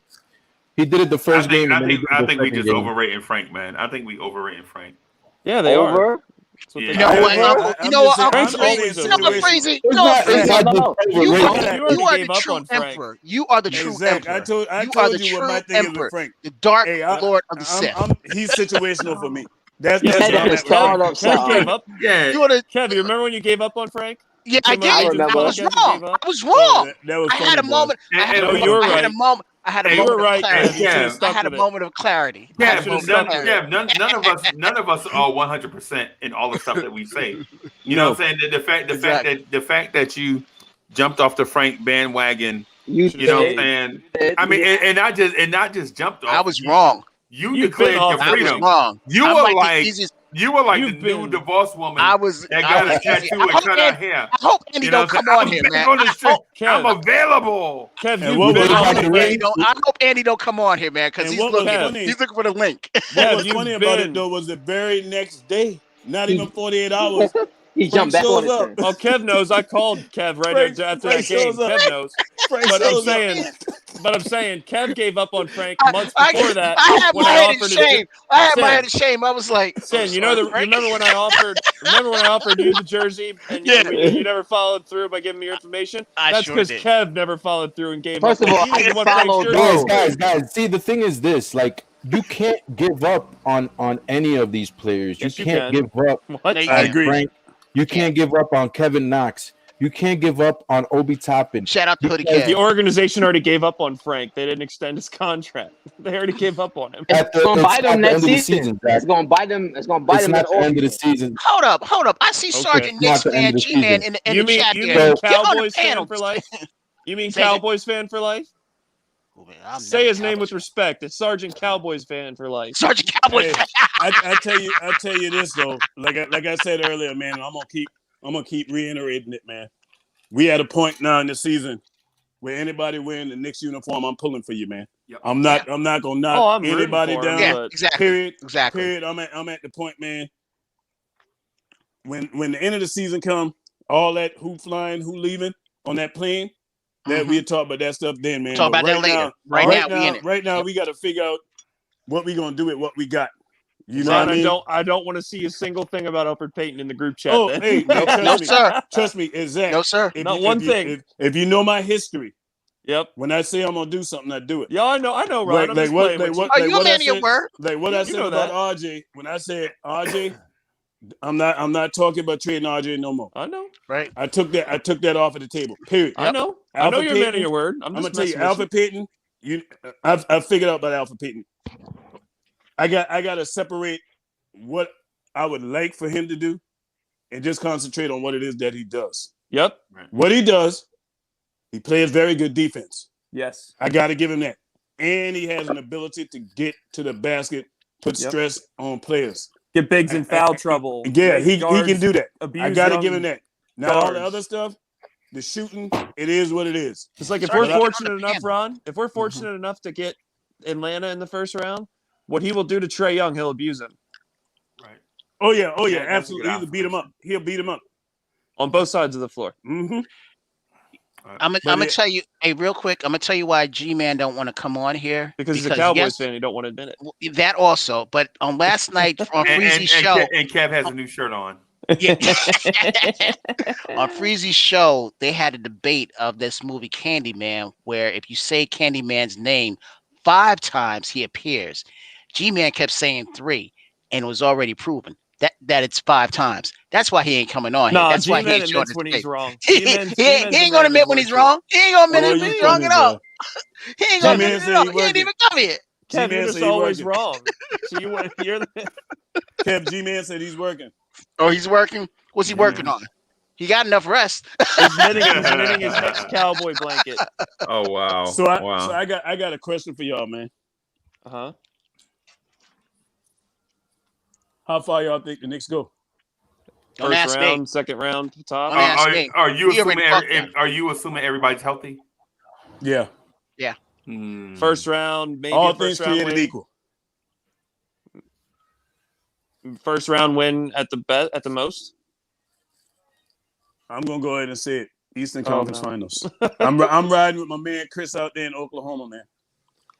did it the first game. And then he did I the think we second just game. overrating Frank, man. I think we overrating Frank. Yeah, they are. That's what Yeah. You know what, Uncle? You know what, Uncle? Frank's Crazy? always You know what, overrated. Crazy? You It's know what, not- Crazy? it's not No. just You overrated. are already the gave up true on Frank. emperor. You are the true Zach, emperor. I told You are you the what my true thing is emperor. with Frank. The dark Hey, lord of the Sith. He's situational for me. That's Yeah, where Kev I'm is at with stirred Frank. up Kev something. gave up. Yeah. You wanna? Kev, you remember when you gave up on Frank? Yeah, I Came on did. remember. I was Legends, wrong. gave up. I was Oh, wrong. that was I had a funny, moment. boy. I had No, a you were moment. I had a right. moment. I had a You were moment of right, Kev. clarity. You should have Kev. I stuck had a with it. moment of clarity. I Yeah, had a moment of clarity. none of us are 100% in all the stuff that we say. You know No. what I'm saying? Exactly. The fact that you jumped off the Frank bandwagon, You you know what I'm did. saying? did. I mean, and not just jumped off. I was wrong. You You've declared been your off I was freedom. wrong. You I'm were like the like easiest. you were like the You've new been- divorced woman I was. that I got was a tattoo easy. and cut her hair. I hope Andy You know don't what I'm come on saying? here, I'm man. back on the I street. hope, I'm available. Kev, And you've what been was off funny- of Frank. I hope Andy don't come on here, man, because And he's what was looking. funny- He's looking for the link. What was you've funny about been- it though was the very next day, not He- even 48 hours, He Frank jumped back on shows it. up. then. Oh, Kev knows. I called Kev right Frank- after Frank that game. shows up. Kev knows. Frank But I'm shows up. saying, Kev gave up on Frank months I before that. I had when my I head in offered shame. I had my Sam. head in shame. I was like, Sin, I'm you know sorry, Frank. remember when I offered you the jersey and Yeah. you never followed through by giving me your information? I That's sure because did. Kev never followed through and gave First up. of all, He was I the one Frank's followed jersey. through. Guys. See, the thing is this: like, you can't give up on any of these players. Yes, you you can't can. give up What? No, you I can't. agree. Frank. You can't give up on Kevin Knox. You can't give up on Obi Toppin. Shout out to Hoodie Because The Kev. organization already gave up on Frank. They didn't extend his contract. They already gave up on him. At the, It's gonna it's bite not them the next end of the season. season, It's Zach. gonna bite them. It's gonna bite It's them not in the end of the August. season. Hold up. I see Okay. Sergeant It's not Nix, the end man, of the G-Man season. in You the mean chat you there. mean Get on the Cowboys fan panel. for life? You mean Say again? Cowboys fan for life? Oh, man, I'm Say never his name Cowboys with fan. respect. It's Sergeant Cowboys fan for life. Sergeant Cowboys Hey, fan. I tell you this though. Like I said earlier, man. I'm gonna keep reiterating it, man. We at a point now in the season where anybody wearing the Knicks uniform, I'm pulling for you, man. Yep. I'm not gonna knock Oh, I'm rooting anybody for him, down. Yeah, but exactly. Period. I'm at the point, man. When the end of the season come, all that who flying, who leaving on that plane, that we'll talk about that stuff then, man. Talk But about that later. Right now, we in it. Right now, Yep. we got to figure out what we gonna do with what we got. You know Son, what I mean? I don't want to see a single thing about Alfred Payton in the group chat. Oh, then. hey, man, No, sir. Trust me, exactly. No, sir. Not one thing. If you know my history, Yep. when I say I'm gonna do something, I do it. Yeah, I know, Ron. I'm just playing with you. Are you a man of your word? Like what I said know about that. RJ. When I said RJ, I'm not talking about trading RJ no more. I know. Right. I took that off of the table. Period. I know. I know Alfred you're a man of Payton, your word. I'm gonna just tell you, messing with Alfred Payton. I've figured out about Alfred Payton. I got to separate what I would like for him to do, and just concentrate on what it is that he does. Yep. What he does, he plays very good defense. Yes. I got to give him that, and he has an ability to get to the basket, put stress on players. Get bigs in foul trouble. Yeah, Make he guards can do that. abuse I got to young give him that. Now all the guards. other stuff, the shooting, it is what it is. It's like if Sorry, we're fortunate enough, Ron, if we're fortunate enough to get Atlanta in the first round, what he will do to Trae Young, he'll abuse him. Right. Oh yeah, That's a absolutely. good He'll beat him up. He'll beat him up on both sides of the floor. Mm-hmm. I'm gonna tell you, hey, real quick. I'm gonna tell you why G-Man don't want to come on here because he's a Cowboys fan. He don't want to admit it. That also, but on last night on Freezy's show, and Kev has a new shirt on. Yeah. On Freezy's show, they had a debate of this movie Candyman, where if you say Candyman's name 5 times, he appears. G-Man kept saying 3, and it was already proven that it's 5 times. That's why he ain't coming on here. That's why he ain't showing his when he's wrong. He ain't gonna admit when he's wrong. He ain't gonna admit when he's wrong at all. He ain't gonna admit it all. He ain't even come here. Kev, you're just always wrong. So you're the Kev, G-Man said he's working. Oh, he's working? What's he working on? He got enough rest. He's knitting his next cowboy blanket. Oh wow! So I got a question for y'all, man. How far y'all think the Knicks go? First round, second round, top. Are you assuming everybody's healthy? Yeah. Yeah. First round, maybe all first things round created win. equal. First round win at the most. I'm gonna go ahead and say it. Eastern Conference Finals. I'm riding with my man Chris out there in Oklahoma, man.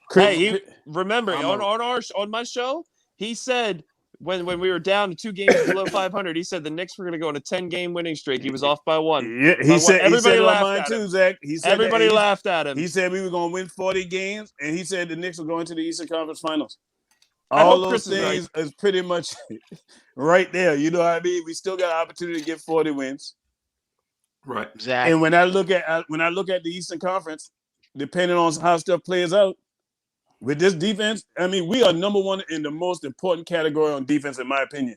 Chris, remember on my show, he said when we were down to 2 games below 500, he said the Knicks were going to go on a 10-game winning streak. He was off by 1. Yeah, everybody laughed at him. Too, Zach. Everybody laughed at him. He said we were going to win 40 games, and he said the Knicks were going to the Eastern Conference Finals. All those things is pretty much right there. You know what I mean? We still got an opportunity to get 40 wins. Right. Exactly. And when I look at the Eastern Conference, depending on how stuff plays out, with this defense, I mean, we are number 1 in the most important category on defense, in my opinion.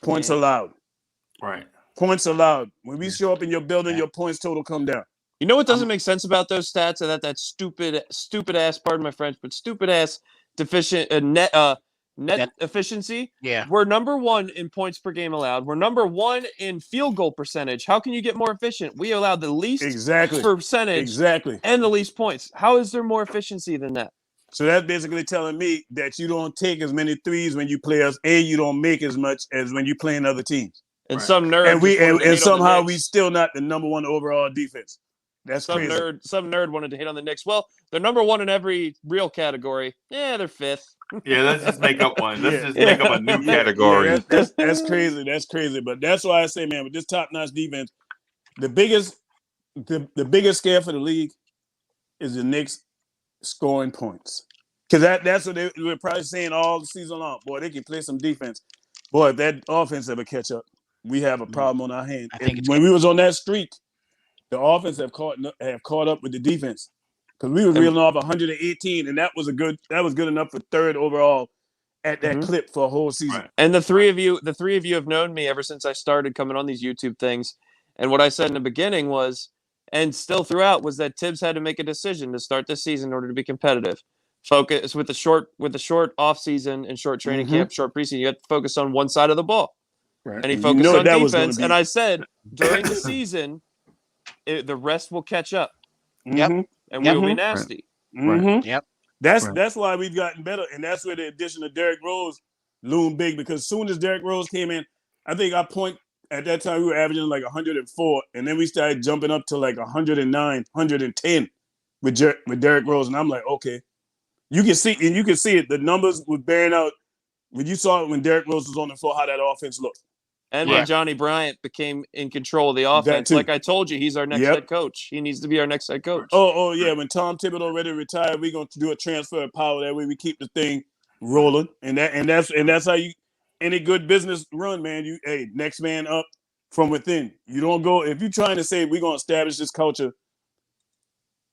Points allowed. Right. Points allowed. When we show up in your building, your points total come down. You know what doesn't make sense about those stats? That stupid ass, pardon my French, but stupid ass deficient net efficiency. Yeah. We're number 1 in points per game allowed. We're number 1 in field goal percentage. How can you get more efficient? We allowed the least percentage and the least points. How is there more efficiency than that? So that's basically telling me that you don't take as many threes when you play us, and you don't make as much as when you play in other teams. And some nerd and somehow we still not the number 1 overall defense. That's some crazy. Some nerd wanted to hit on the Knicks. Well, they're number 1 in every real category. Yeah, they're 5th. Yeah, let's just make up one. Let's just make up a new category. Yeah, that's crazy. That's crazy. But that's why I say, man, with this top-notch defense, the biggest scare for the league is the Knicks scoring points. Because that's what they were probably saying all the season long. Boy, they can play some defense. Boy, if that offense ever catch up, we have a problem on our hands. When we was on that streak, the offense have caught up with the defense. Because we were reeling off 118, and that was good enough for 3rd overall at that clip for a whole season. Right. And the three of you have known me ever since I started coming on these YouTube things. And what I said in the beginning was, and still throughout, was that Tibbs had to make a decision to start this season in order to be competitive. Focus with the short off season and short training camp, short preseason. You have to focus on one side of the ball, and he focused on defense. And I said during the season, the rest will catch up. Yep. And we'll be nasty. Right. Yep. That's why we've gotten better, and that's where the addition of Derrick Rose loomed big. Because as soon as Derrick Rose came in, I think our point at that time we were averaging like 104, and then we started jumping up to like 109, 110 with Derrick Rose, and I'm like, okay. You can see it. The numbers were bearing out when you saw it when Derrick Rose was on the floor, how that offense looked. And when Johnny Bryant became in control of the offense, like I told you, he's our next head coach. He needs to be our next head coach. Oh yeah. When Tom Thibodeau already retired, we're going to do a transfer of power. That way we keep the thing rolling. And that's how you any good business run, man. Next man up from within. You don't go if you're trying to say we're going to establish this culture.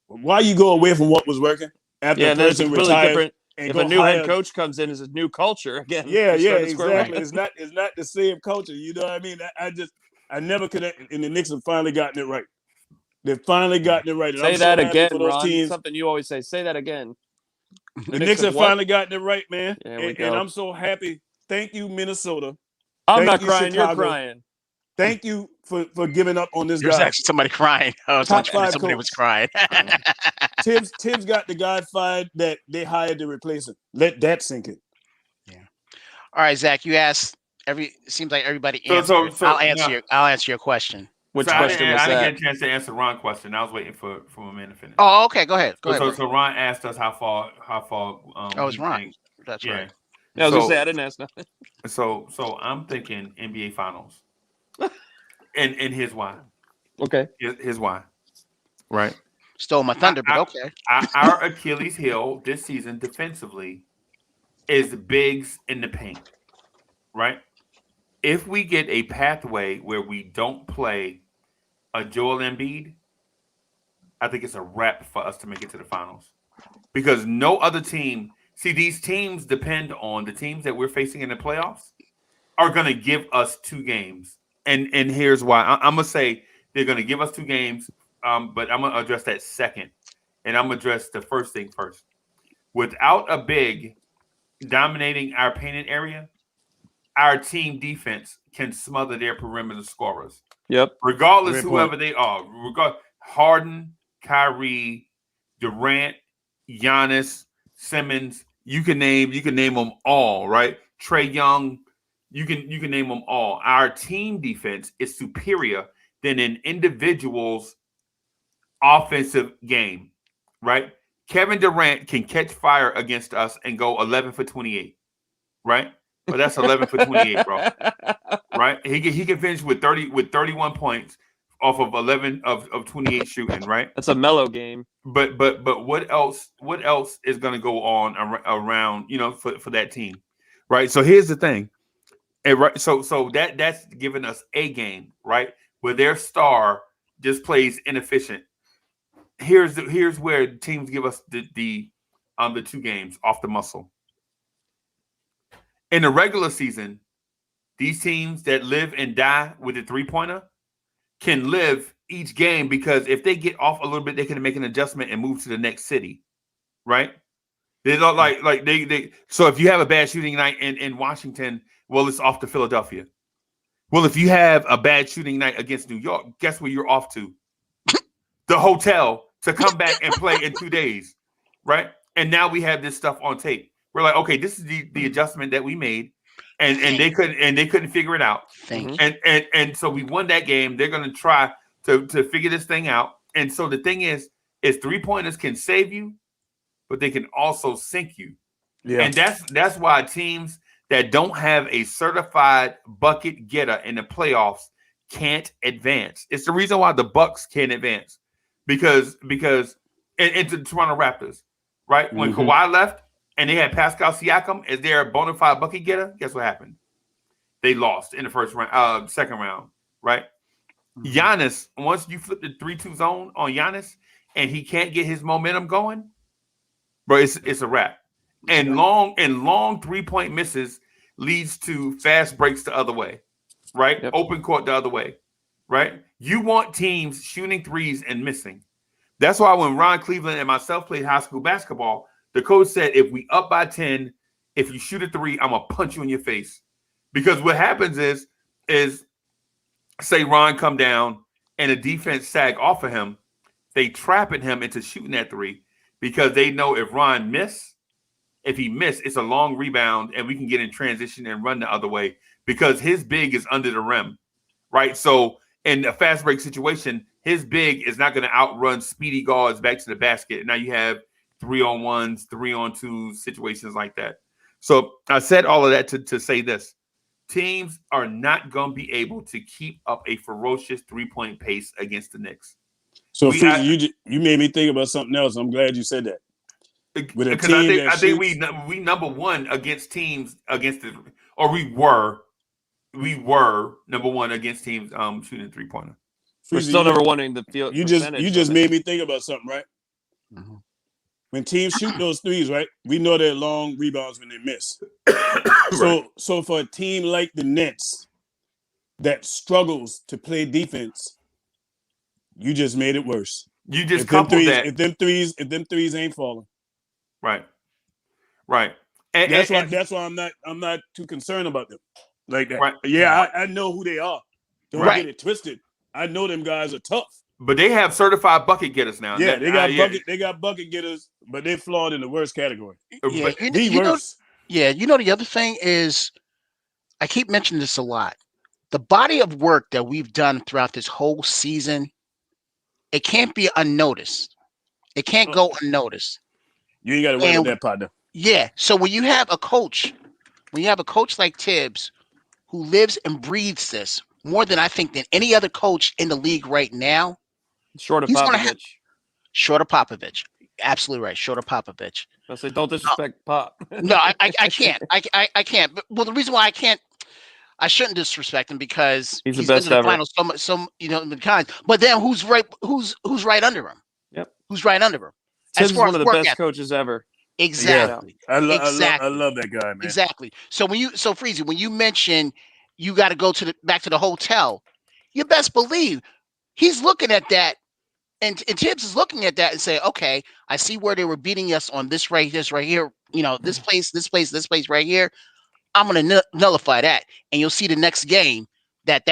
Why you go away from what was working? After a person really retires, different. If a new head coach comes in, it's a new culture again. Yeah, exactly. It's not the same culture. You know what I mean? I never could. And the Knicks have finally gotten it right. They've finally gotten it right. And say that again, Ron. Teams. Something you always say. Say that again. The Knicks have finally gotten it right, man. And I'm so happy. Thank you, Minnesota. I'm not crying. Chicago. You're crying. Thank you for giving up on this There's guy. actually somebody crying. I was Top watching and 5 somebody coach. was crying. Tibbs got the guy fired that they hired to replace him. Let that sink in. Yeah. All right, Zach. You asked it seems like everybody answered. I'll answer your question. Which question was I that? didn't get a chance to answer Ron's question. I was waiting for a man to finish. Oh, okay. Go ahead. So Ron asked us how far. Oh, it's Ron. That's right. Yeah, I was gonna say I didn't ask nothing. So I'm thinking NBA Finals, and here's why. Okay. Here's why. Right. Stole my thunder, but okay. Our Achilles heel this season defensively is the bigs in the paint. Right. If we get a pathway where we don't play a Joel Embiid, I think it's a wrap for us to make it to the finals. Because no other team, these teams depend on the teams that we're facing in the playoffs are going to give us 2 games. And here's why. I'm going to say they're going to give us 2 games, but I'm going to address that second. And I'm going to address the first thing first. Without a big dominating our painted area, our team defense can smother their perimeter scorers. Yep. Regardless whoever they are. Harden, Kyrie, Durant, Giannis, Simmons, you can name them all, right? Trae Young, you can name them all. Our team defense is superior than an individual's offensive game, right? Kevin Durant can catch fire against us and go 11 for 28, right? But that's 11 for 28, bro. Right? He can finish with 31 points off of 11 of 28 shooting, right? That's a mellow game. But what else is going to go on around, for that team, right? So here's the thing. And right, so that's giving us a game, right? Where their star just plays inefficient. Here's where teams give us the 2 games off the muscle. In the regular season, these teams that live and die with a 3-pointer can live each game because if they get off a little bit, they can make an adjustment and move to the next city, right? They don't like they. So if you have a bad shooting night in Washington, well, it's off to Philadelphia. Well, if you have a bad shooting night against New York, guess where you're off to? The hotel to come back and play in 2 days, right? And now we have this stuff on tape. We're like, okay, this is the adjustment that we made, and they couldn't figure it out. And so we won that game. They're going to try to figure this thing out. And so the thing is 3-pointers can save you, but they can also sink you. Yeah. And that's why teams that don't have a certified bucket getter in the playoffs can't advance. It's the reason why the Bucks can't advance because into the Toronto Raptors, right? When Kawhi left and they had Pascal Siakam as their bona fide bucket getter, guess what happened? They lost in the first round, second round, right? Giannis, once you flip the 3-2 zone on Giannis and he can't get his momentum going, bro, it's a wrap. And long 3-point misses leads to fast breaks the other way, right? Yep. Open court the other way, right? You want teams shooting threes and missing. That's why when Ron Cleveland and myself played high school basketball, the coach said, if we up by 10, if you shoot a 3, I'm going to punch you in your face. Because what happens is say Ron come down and the defense sag off of him, they trapping him into shooting that 3 because they know if Ron if he missed, it's a long rebound and we can get in transition and run the other way because his big is under the rim, right? So in a fast break situation, his big is not going to outrun speedy guards back to the basket. Now you have 3-on-1s, 3-on-2s, situations like that. So I said all of that to say this. Teams are not going to be able to keep up a ferocious 3-point pace against the Knicks. So you made me think about something else. I'm glad you said that. Because I think we number one against teams we were number one against teams shooting 3-pointer. We're still number one in the field. You just made me think about something, right? Mm-hmm. When teams shoot those threes, right? We know they're long rebounds when they miss. Right. So for a team like the Nets that struggles to play defense, you just made it worse. You just coupled that. If them threes ain't falling. Right. And that's why I'm not too concerned about them like that. Right. Yeah, I know who they are. Don't get it twisted. I know them guys are tough. But they have certified bucket getters now. Yeah, they got bucket getters, but they're flawed in the worst category. Yeah, worst. The other thing is, I keep mentioning this a lot. The body of work that we've done throughout this whole season, it can't be unnoticed. It can't go unnoticed. You ain't got to worry with that, partner. Yeah. So when you have a coach like Tibbs, who lives and breathes this more than I think than any other coach in the league right now, short of Popovich. Short of Popovich. Absolutely right. Short of Popovich. I say don't disrespect Pop. No, I can't. I can't. But the reason why I can't, I shouldn't disrespect him because he's the best been to the ever. finals the kinds. But then who's right under him? Yep. Who's right under him? Tibbs is one of the best coaches ever. Exactly. Yeah. I love that guy, man. Exactly. So Freezy, when you mention you got to go back to the hotel, you best believe he's looking at that, and Tibbs is looking at that and say, okay, I see where they were beating us on this right here, this place right here. I'm gonna nullify that, and you'll see the next game that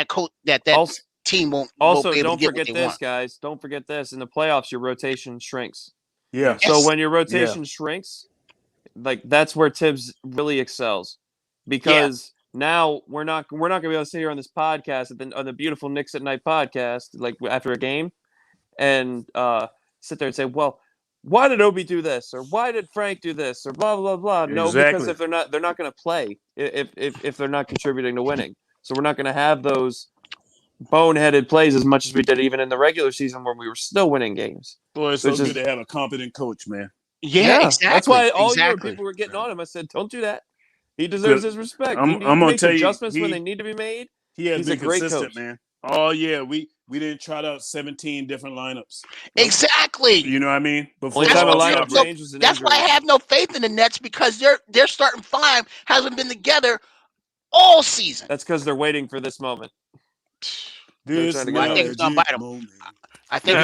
team won't. Also, be able don't to get forget what they this, want. guys. Don't forget this. In the playoffs, your rotation shrinks. Yeah. So when your rotation shrinks, like that's where Tibbs really excels, because now we're not gonna be able to sit here on this podcast on the beautiful Knicks at Night podcast, like after a game, and sit there and say, well, why did Obi do this, or why did Frank do this, or blah blah blah. No, because if they're not going to play if they're not contributing to winning. So we're not going to have those boneheaded plays as much as we did even in the regular season when we were still winning games. Boy, it's so good to have a competent coach, man. Yeah, exactly. That's why all year people were getting on him. I said, don't do that. He deserves his respect. I'm going to to tell you, adjustments when they need to be made. He's a great consistent, coach, man. Oh yeah, we didn't try out 17 different lineups. Exactly. You know what I mean? Before that's why I have no faith in the Nets, because their starting five hasn't been together all season. That's because they're waiting for this moment. I think it's gonna bite them. I think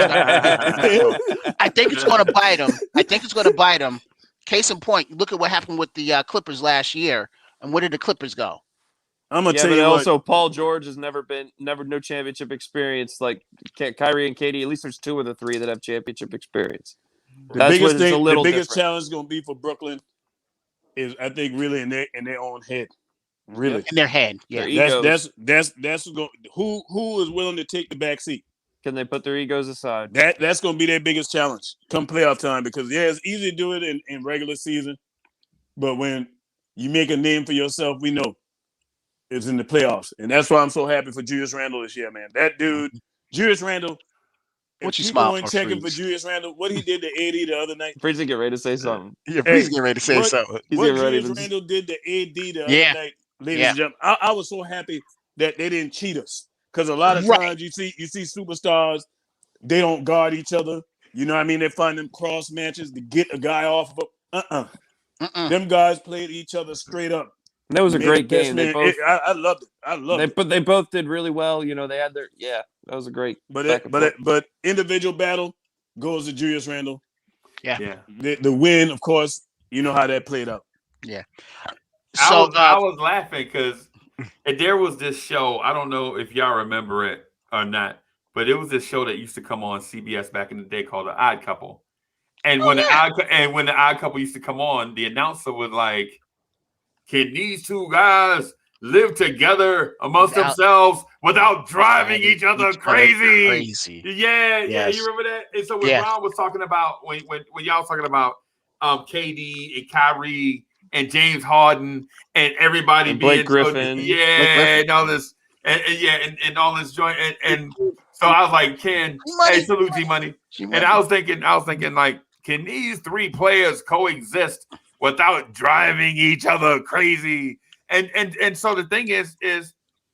it's gonna bite them. I think it's gonna bite them. Case in point, look at what happened with the Clippers last year, and where did the Clippers go? I'm gonna tell you also Paul George has never no championship experience like Kyrie and KD. At least there's two of the three that have championship experience. The biggest challenge is gonna be for Brooklyn is, I think, really in their own head. Really, in their head. Yeah, that's who is willing to take the back seat. Can they put their egos aside? That's gonna be their biggest challenge come playoff time, because it's easy to do it in regular season, but when you make a name for yourself, we know it's in the playoffs, and that's why I'm so happy for Julius Randle this year, man. That dude, Julius Randle. What you smile for? Checking for Julius Randle, what he did to AD the other night. Freezy get ready to say something. Yeah, Freezy get ready to say something. What Julius Randle did to AD the other night, ladies and gentlemen, I was so happy that they didn't cheat us, because a lot of times you see superstars, they don't guard each other. You know what I mean? They find them cross matches to get a guy off of. Them guys played each other straight up. And that was a great game. I loved it. I loved it. But they both did really well. They had their that was a great. But individual battle goes to Julius Randle. Yeah. The win, of course, you know how that played out. Yeah. So I was laughing because there was this show. I don't know if y'all remember it or not, but it was this show that used to come on CBS back in the day called The Odd Couple. And when the Odd Couple used to come on, the announcer was like, "Can these two guys live together amongst themselves without driving each other crazy?" Yeah, you remember that? And so when Ron was talking about when y'all was talking about KD and Kyrie and James Harden and everybody and Blake being Griffin, and all this, and all this joint, and so I was like, salute G Money, and I was thinking like, can these three players coexist without driving each other crazy? And so the thing is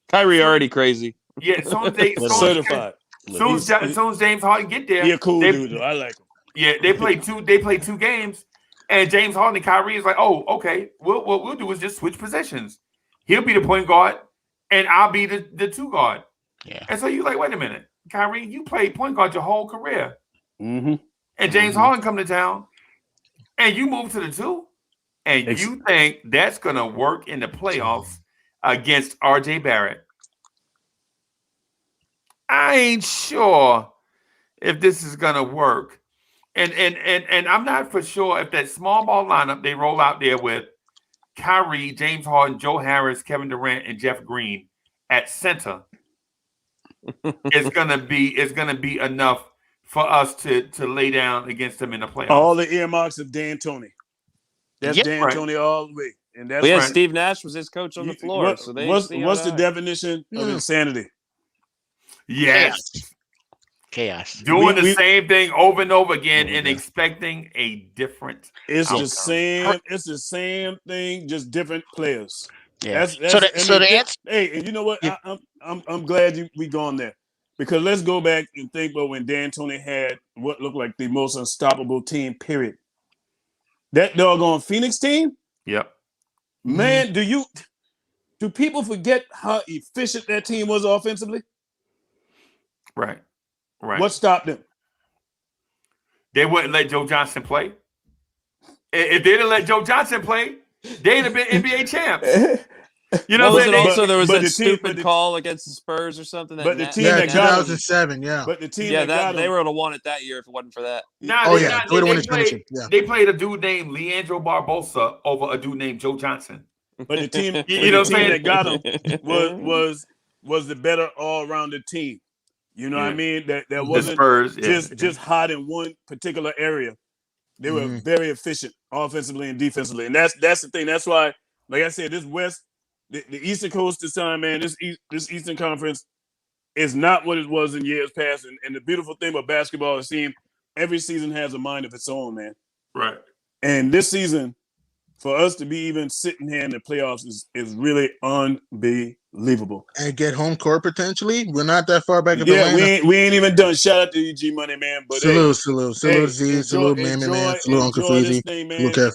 Kyrie already crazy. Yeah, certified. Soon as James Harden get there, he a cool dude. I like him. Yeah, they play two games, and James Harden and Kyrie is like, oh, okay. What we'll do is just switch positions. He'll be the point guard, and I'll be the two guard. Yeah. And so you're like, wait a minute, Kyrie, you played point guard your whole career, and James Harden come to town, and you move to the two, and you think that's gonna work in the playoffs against RJ Barrett? I ain't sure if this is gonna work. And I'm not for sure if that small ball lineup they roll out there with Kyrie, James Harden, Joe Harris, Kevin Durant, and Jeff Green at center is gonna be enough for us to lay down against them in the playoffs. All the earmarks of D'Antoni. That's Yep. D'Antoni all the way. And that's Well, yeah, right. Steve Nash was his coach on the floor. So what's the definition of insanity? Yes. Chaos. Doing the same thing over and over again and expecting a different outcome. It's the same thing, just different players. Yeah. Hey, and you know what? Yeah. I'm glad we gone there. Because let's go back and think about when D'Antoni had what looked like the most unstoppable team, period. That doggone Phoenix team? Yep. Man, do people forget how efficient that team was offensively? Right. What stopped them? They wouldn't let Joe Johnson play. If they didn't let Joe Johnson play, they'd have been NBA champs. You know what I'm saying? Also, there was that stupid call against the Spurs or something. But the team that got 2007, yeah. But the team that got they would have won it that year if it wasn't for that. They played a dude named Leandro Barbosa over a dude named Joe Johnson. But the team, you that got him was the better all-rounded team. You know what I mean? That wasn't Spurs, just hot in one particular area. They were very efficient offensively and defensively, and that's the thing. That's why, like I said, this West, the Eastern Coast this time, man, this Eastern Conference is not what it was in years past. And the beautiful thing about basketball is seeing every season has a mind of its own, man. Right. And this season, for us to be even sitting here in the playoffs is really unbelievable. And get home court potentially. We're not that far back in the line. We ain't even done. Shout out to you, G Money, man. But salute Z, salute Mammy, man. Salute Uncle Freezy. Salute Kev.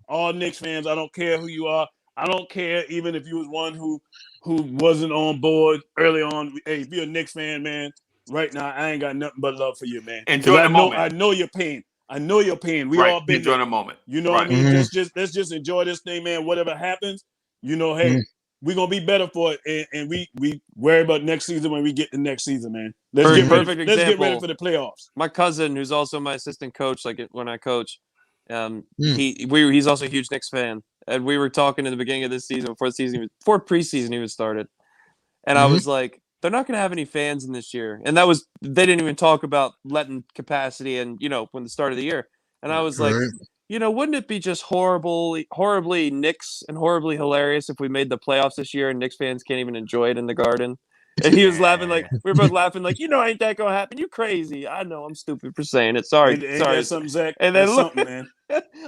All Knicks fans, I don't care who you are. I don't care even if you was one who wasn't on board early on. Hey, if you're a Knicks fan, man, right now I ain't got nothing but love for you, man. Enjoy the moment. I know your pain. I know your pain. We all been enjoy the moment. You know what I mean? Let's just enjoy this thing, man. Whatever happens, you know, hey, we're gonna be better for it. And we worry about next season when we get to next season, man. Let's get ready for the playoffs. My cousin, who's also my assistant coach, like when I coach, he's also a huge Knicks fan. And we were talking in the beginning of this season, before preseason even started. And I was like, they're not going to have any fans in this year. And they didn't even talk about letting capacity in, when the start of the year. And I was like, wouldn't it be just horribly Knicks and horribly hilarious if we made the playoffs this year and Knicks fans can't even enjoy it in the Garden? And he was laughing we were both laughing ain't that going to happen? You crazy. I know I'm stupid for saying it. Sorry. Sorry. Something, Zach. And then look, man.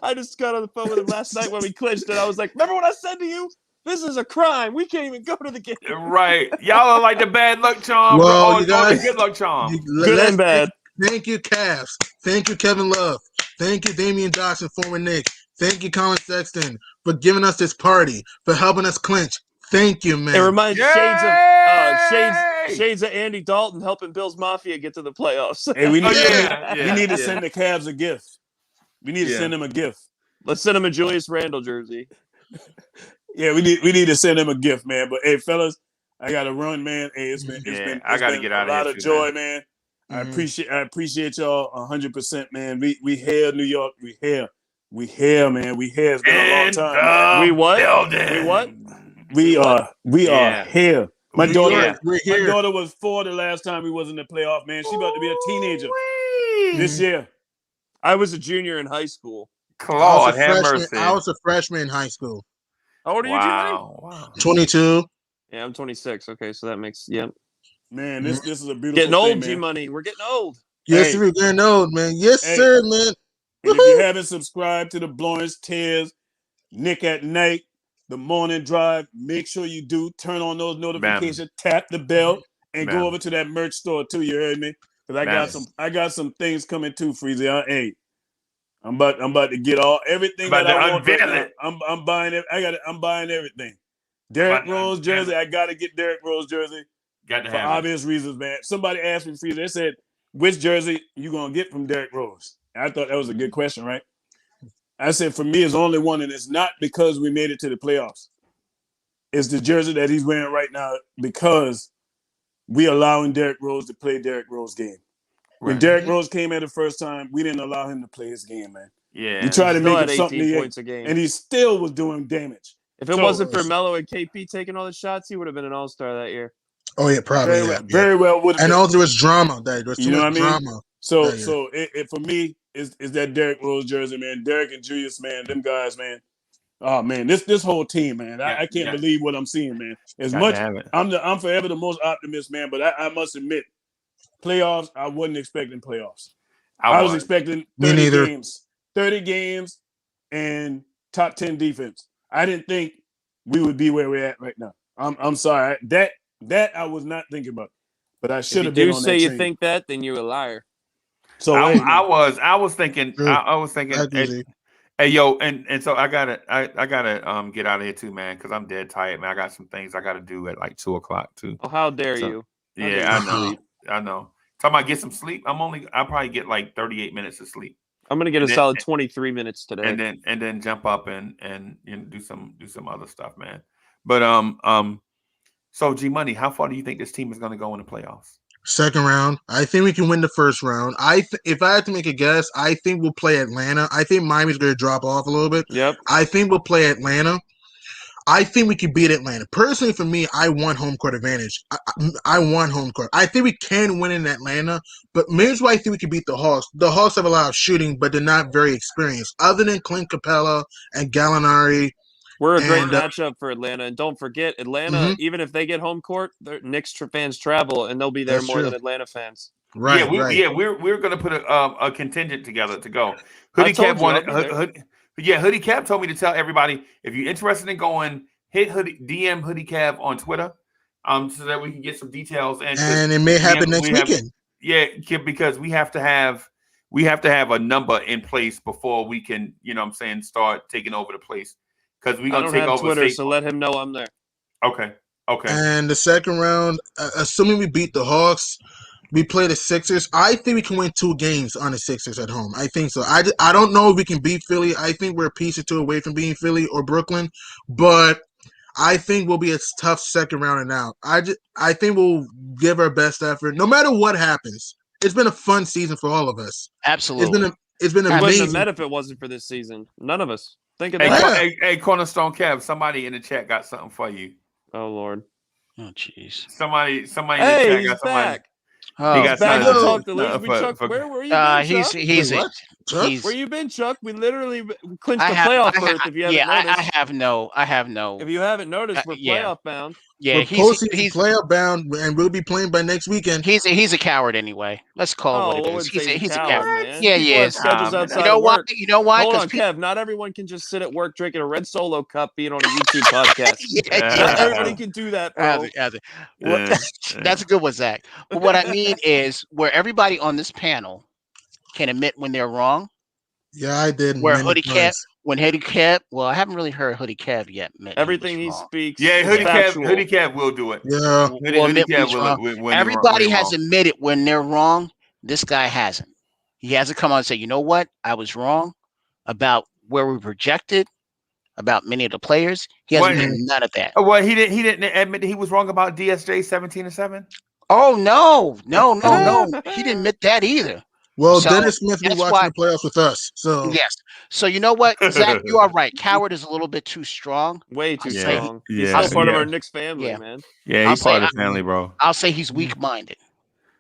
I just got on the phone with him last night when we clinched it. I was like, remember what I said to you? This is a crime. We can't even go to the game. Right. Y'all are like the bad luck charm. Well, you guys, the good luck charm. Good and bad. Thank you, Cavs. Thank you, Kevin Love. Thank you, Damian Johnson, former Knicks. Thank you, Colin Sexton, for giving us this party, for helping us clinch. Thank you, man. It reminds shades of Andy Dalton helping Bills Mafia get to the playoffs. Hey, we need to send the Cavs a gift. We need to send them a gift. Let's send them a Julius Randle jersey. Yeah, we need to send them a gift, man. But hey, fellas, I gotta run, man. Hey, it's been I gotta get out of here. A lot of joy, man. I appreciate y'all 100%, man. We here, New York. We here, man. We here. It's been a long time. We what? Building. We what? We are here. My daughter was 4 the last time we was in the playoff, man. She about to be a teenager this year. I was a junior in high school. Claude, have mercy. I was a freshman in high school. How old are you, Wow. 22. Yeah, I'm 26. Okay, so that makes Man, this is a beautiful getting old, thing, G Money. We're getting old. Yes, we're getting old, man. Yes, sir, man. And if you haven't subscribed to the Blowers Tears, Nick at Night, the Morning Drive, make sure you do. Turn on those notifications, tap the bell, and go over to that merch store too. You heard me? Because I got some things coming too, Freezy. Hey, I'm about to get everything that I want. Right now. I'm buying it. I'm buying everything. Derrick Rose jersey. I gotta get Derrick Rose jersey. Got to for have obvious reasons, man. Somebody asked me, Freezy. They said, "Which jersey you gonna get from Derrick Rose?" And I thought that was a good question, right? I said, for me, it's only one, and it's not because we made it to the playoffs. It's the jersey that he's wearing right now because we allowing Derrick Rose to play Derrick Rose game. When Derrick Rose came in the first time, we didn't allow him to play his game, man. Yeah. We tried to make him 18 something he points ain't, a game. and he still was doing damage. If it wasn't for Melo and KP taking all the shots, he would have been an all-star that year. Oh yeah, probably. Very well would have. And also, there was drama. There was too much drama. So it for me is that Derrick Rose jersey, man. Derrick and Julius, man. Them guys, man. Oh man, this whole team, man. I can't believe what I'm seeing, man. As much I'm forever the most optimist, man. But I must admit, playoffs. I wasn't expecting playoffs. I was expecting 30 games, and top 10 defense. I didn't think we would be where we're at right now. I'm sorry. That I was not thinking about. But I should have been on that train. If you do say you think that, then you're a liar. So I was thinking. Hey yo, and so I gotta get out of here too, man, because I'm dead tired, man. I got some things I gotta do at like 2:00 too. Oh, how dare you? Yeah, I know. Talking about get some sleep. I'll probably get like 38 minutes of sleep. I'm gonna get a solid 23 minutes today, and then jump up and do some other stuff, man. But so G Money, how far do you think this team is gonna go in the playoffs? Second round. I think we can win the first round. If I had to make a guess, I think we'll play Atlanta. I think Miami's going to drop off a little bit. Yep. I think we'll play Atlanta. I think we can beat Atlanta. Personally, for me, I want home court advantage. I want home court. I think we can win in Atlanta, but here's why I think we can beat the Hawks. The Hawks have a lot of shooting, but they're not very experienced. Other than Clint Capella and Gallinari. We're a great matchup for Atlanta. And don't forget, Atlanta, even if they get home court, Knicks fans travel, and they'll be there more than Atlanta fans. Right. We're going to put a contingent together to go. Hoodie Cap told me to tell everybody, if you're interested in going, hit DM Hoodie Cap on Twitter, so that we can get some details. And it may happen next weekend. Because we have to have a number in place before we can, start taking over the place. Because we're gonna take over Twitter, Facebook. so let him know I'm there. Okay. And the second round, assuming we beat the Hawks, we play the Sixers. I think we can win 2 games on the Sixers at home. I think so. I don't know if we can beat Philly. I think we're a piece or two away from being Philly or Brooklyn, but I think we'll be a tough second round and out. I think we'll give our best effort, no matter what happens. It's been a fun season for all of us. Absolutely, it's been amazing. We wouldn't have met if it wasn't for this season. None of us. Think of that. Hey, Cornerstone Kev, somebody in the chat got something for you. Oh Lord. Oh jeez. Somebody in the chat got somebody. Back. He got back to talk to Chuck, where were you been, Chuck? Where you been, Chuck? We literally clinched the playoff berth. If you haven't noticed. I have no. If you haven't noticed, we're playoff bound. Yeah, he's playoff bound, and we'll be playing by next weekend. He's a coward anyway. Let's call it what it is. He's a coward. Man. Yeah, he is. You know why? Hold on, Kev. Not everyone can just sit at work drinking a red Solo cup, being on a YouTube podcast. Not everybody can do that, bro. That's a good one, Zach. But what I mean is, where everybody on this panel can admit when they're wrong. Yeah, I did. Where Hoodie Cap, well, I haven't really heard Hoodie Cap yet. Everything he speaks. Yeah, Hoodie Cap will do it. Yeah. Hoodie Cap will. Everybody has admitted when they're wrong. This guy hasn't. He hasn't come on and said, you know what? I was wrong about where we projected, about many of the players. He hasn't done none of that. Well, he didn't admit that he was wrong about DSJ 17-7. Oh no. He didn't admit that either. Well, Dennis Smith will be watching the playoffs with us. So yes. So you know what, Zach, you are right. Coward is a little bit too strong. Way too strong. Yeah. He's part of our Knicks family, man. Yeah, he's part of the family, bro. I'll say he's weak-minded.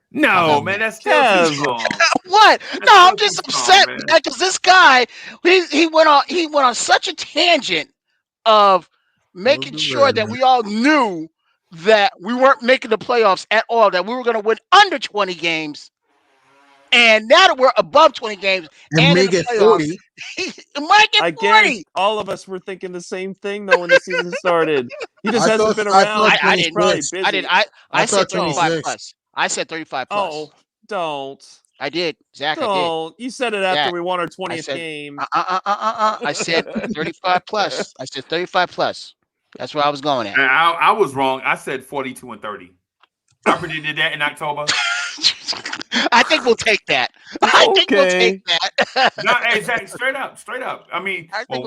No, man, that's still too strong. What? No, I'm just upset because this guy, he went on such a tangent of making sure that we all knew that we weren't making the playoffs at all, that we were going to win under 20 games. And now that we're above 20 games and may get 40. Might get 40. All of us were thinking the same thing though when the season started. He just hasn't been around. I said 35 plus. I said 35 plus. Oh, don't. I did, Zach. Don't. I did. You said it after we won our 20th game. I said 35 plus. I said 35 plus. That's where I was going at. I was wrong. I said 42 and 30. I predicted that in October. I think we'll take that. I think we'll take that. No, exactly. Straight up. I mean, when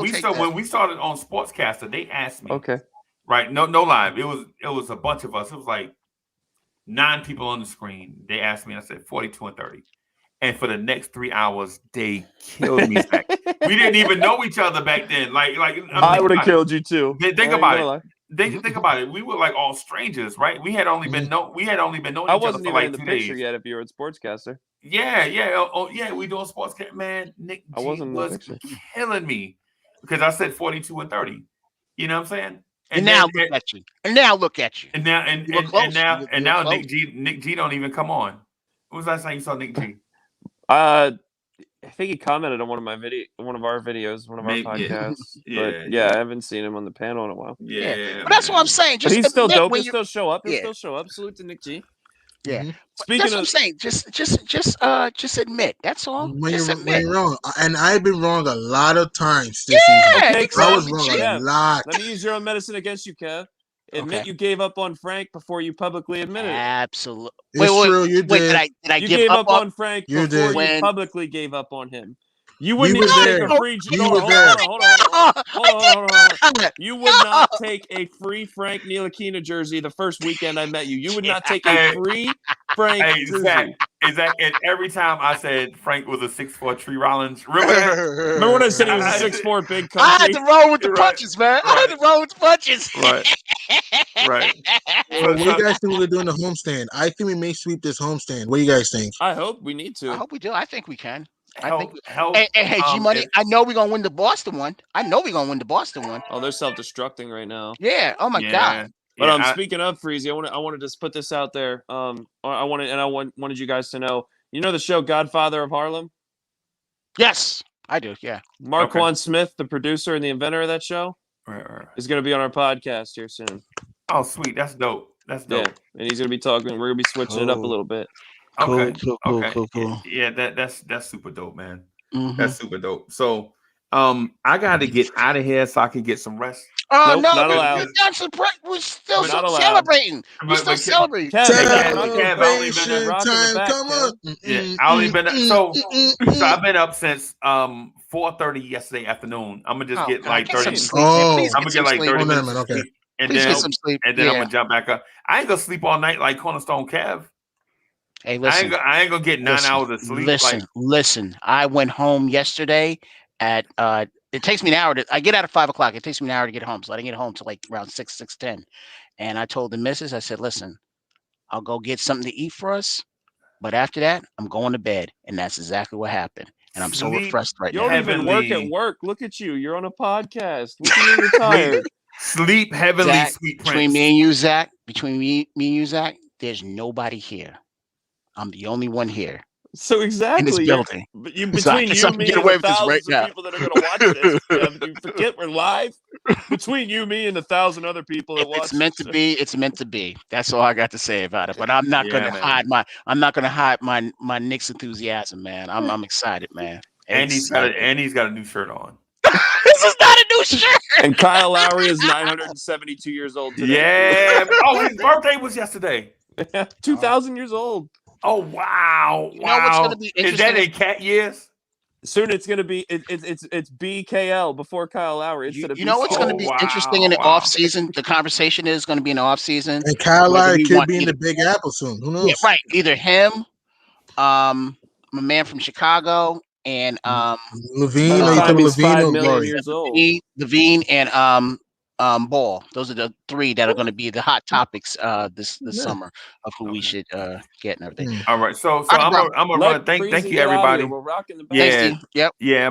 we started on Sportscaster, they asked me. Okay. Right. No lie. It was a bunch of us. It was like 9 people on the screen. They asked me, and I said 42 and 30. And for the next 3 hours, they killed me. Zach. We didn't even know each other back then. I would have killed you too. Think about it. Think about it. We were like all strangers, right? We had only been knowing each other for like 2 days. I wasn't even in the picture yet. If you were a sportscaster. Yeah. Yeah. We doing sportscast. Man, Nick G was killing me because I said 42 and 30. You know what I'm saying? And now look at you. And now look at you. And now Nick G don't even come on. What was I saying? You saw Nick G? I think he commented on one of our videos, one of our podcasts. I haven't seen him on the panel in a while. Yeah. But that's what I'm saying. But he's still dope. He'll still show up. He'll still show up. Salute to Nick G. Yeah. That's what I'm saying. Just admit. That's all. When you're wrong. And I've been wrong a lot of times this season. Okay, I was wrong a lot. Let me use your own medicine against you, Kev. Admit you gave up on Frank before you publicly admitted it. Absolutely. It's true, you did. Did I you give gave up on on Frank before you publicly gave up on him. You wouldn't even take a free. Hold on. You would not take a free Frank Ntilikina jersey the first weekend I met you. You would not take a free Frank jersey. Exactly. And every time I said Frank was a 6'4" Tree Rollins. Remember when I said he was a 6'4" big country? I had to roll with the punches, man. I had to roll with the punches. Right. What do you guys think we're doing the homestand? I think we may sweep this homestand. What do you guys think? I hope we need to. I hope we do. I think we can. Help, hey, G Money, I know we're gonna win the Boston one. Oh, they're self-destructing right now. Yeah. Oh my God. But speaking of Freezy, I wanted to put this out there. I wanted you guys to know. You know the show Godfather of Harlem? Yes, I do. Yeah. Marquand Smith, the producer and the inventor of that show, is going to be on our podcast here soon. Oh, sweet. That's dope. Yeah, and he's going to be talking. We're going to be switching it up a little bit. Cool. Yeah, that's super dope, man. Mm-hmm. That's super dope. So, I got to get out of here so I can get some rest. Oh nope, no, not allowed. We're still celebrating. We're still celebrating. Celebration time. Come on. Yeah, I only been so I've been up since 4:30 yesterday afternoon. I'm gonna just get like 30 minutes. I'm gonna get like 30 minutes. Okay. And then I'm gonna jump back up. I ain't gonna sleep all night like Cornerstone Kev. Hey, listen. I ain't gonna get 9 hours of sleep. Listen. I went home yesterday at it takes me an hour I get out at 5 o'clock. It takes me an hour to get home. So I didn't get home till like around 6:10. And I told the missus, I said, listen, I'll go get something to eat for us. But after that, I'm going to bed. And that's exactly what happened. And I'm so refreshed right now. You don't even work at work. Look at you. You're on a podcast. Look at you, you're tired. Sleep heavenly, Zach, sweet prince. Between me and you, Zach, there's nobody here. I'm the only one here. So exactly, in this building. But between you, me, and the thousands of people that are going to watch this, you forget we're live. Between you, me, and 1,000 other people that watch. It's meant to be. It's meant to be. That's all I got to say about it. But I'm not going to hide my Knicks enthusiasm, man. I'm excited, man. And he's got a new shirt on. This is not a new shirt. And Kyle Lowry is 972 years old today. Yeah. Oh, his birthday was yesterday. 2,000 years old. Oh wow! You know what's going to be interesting? Is that in cat years? Soon it's going to be it's BKL before Kyle Lowry instead of. You know what's going to be interesting in the off season? The conversation is going to be in the off season. And Kyle Lowry could be in the Big Apple soon. Who knows? Yeah, right. Either him, my man from Chicago, and Levine. Levine and Ball. Those are the three that are going to be the hot topics this summer of who we should get and everything. All right, so I'm gonna run. Thank you, everybody. We're rocking the back. Yeah.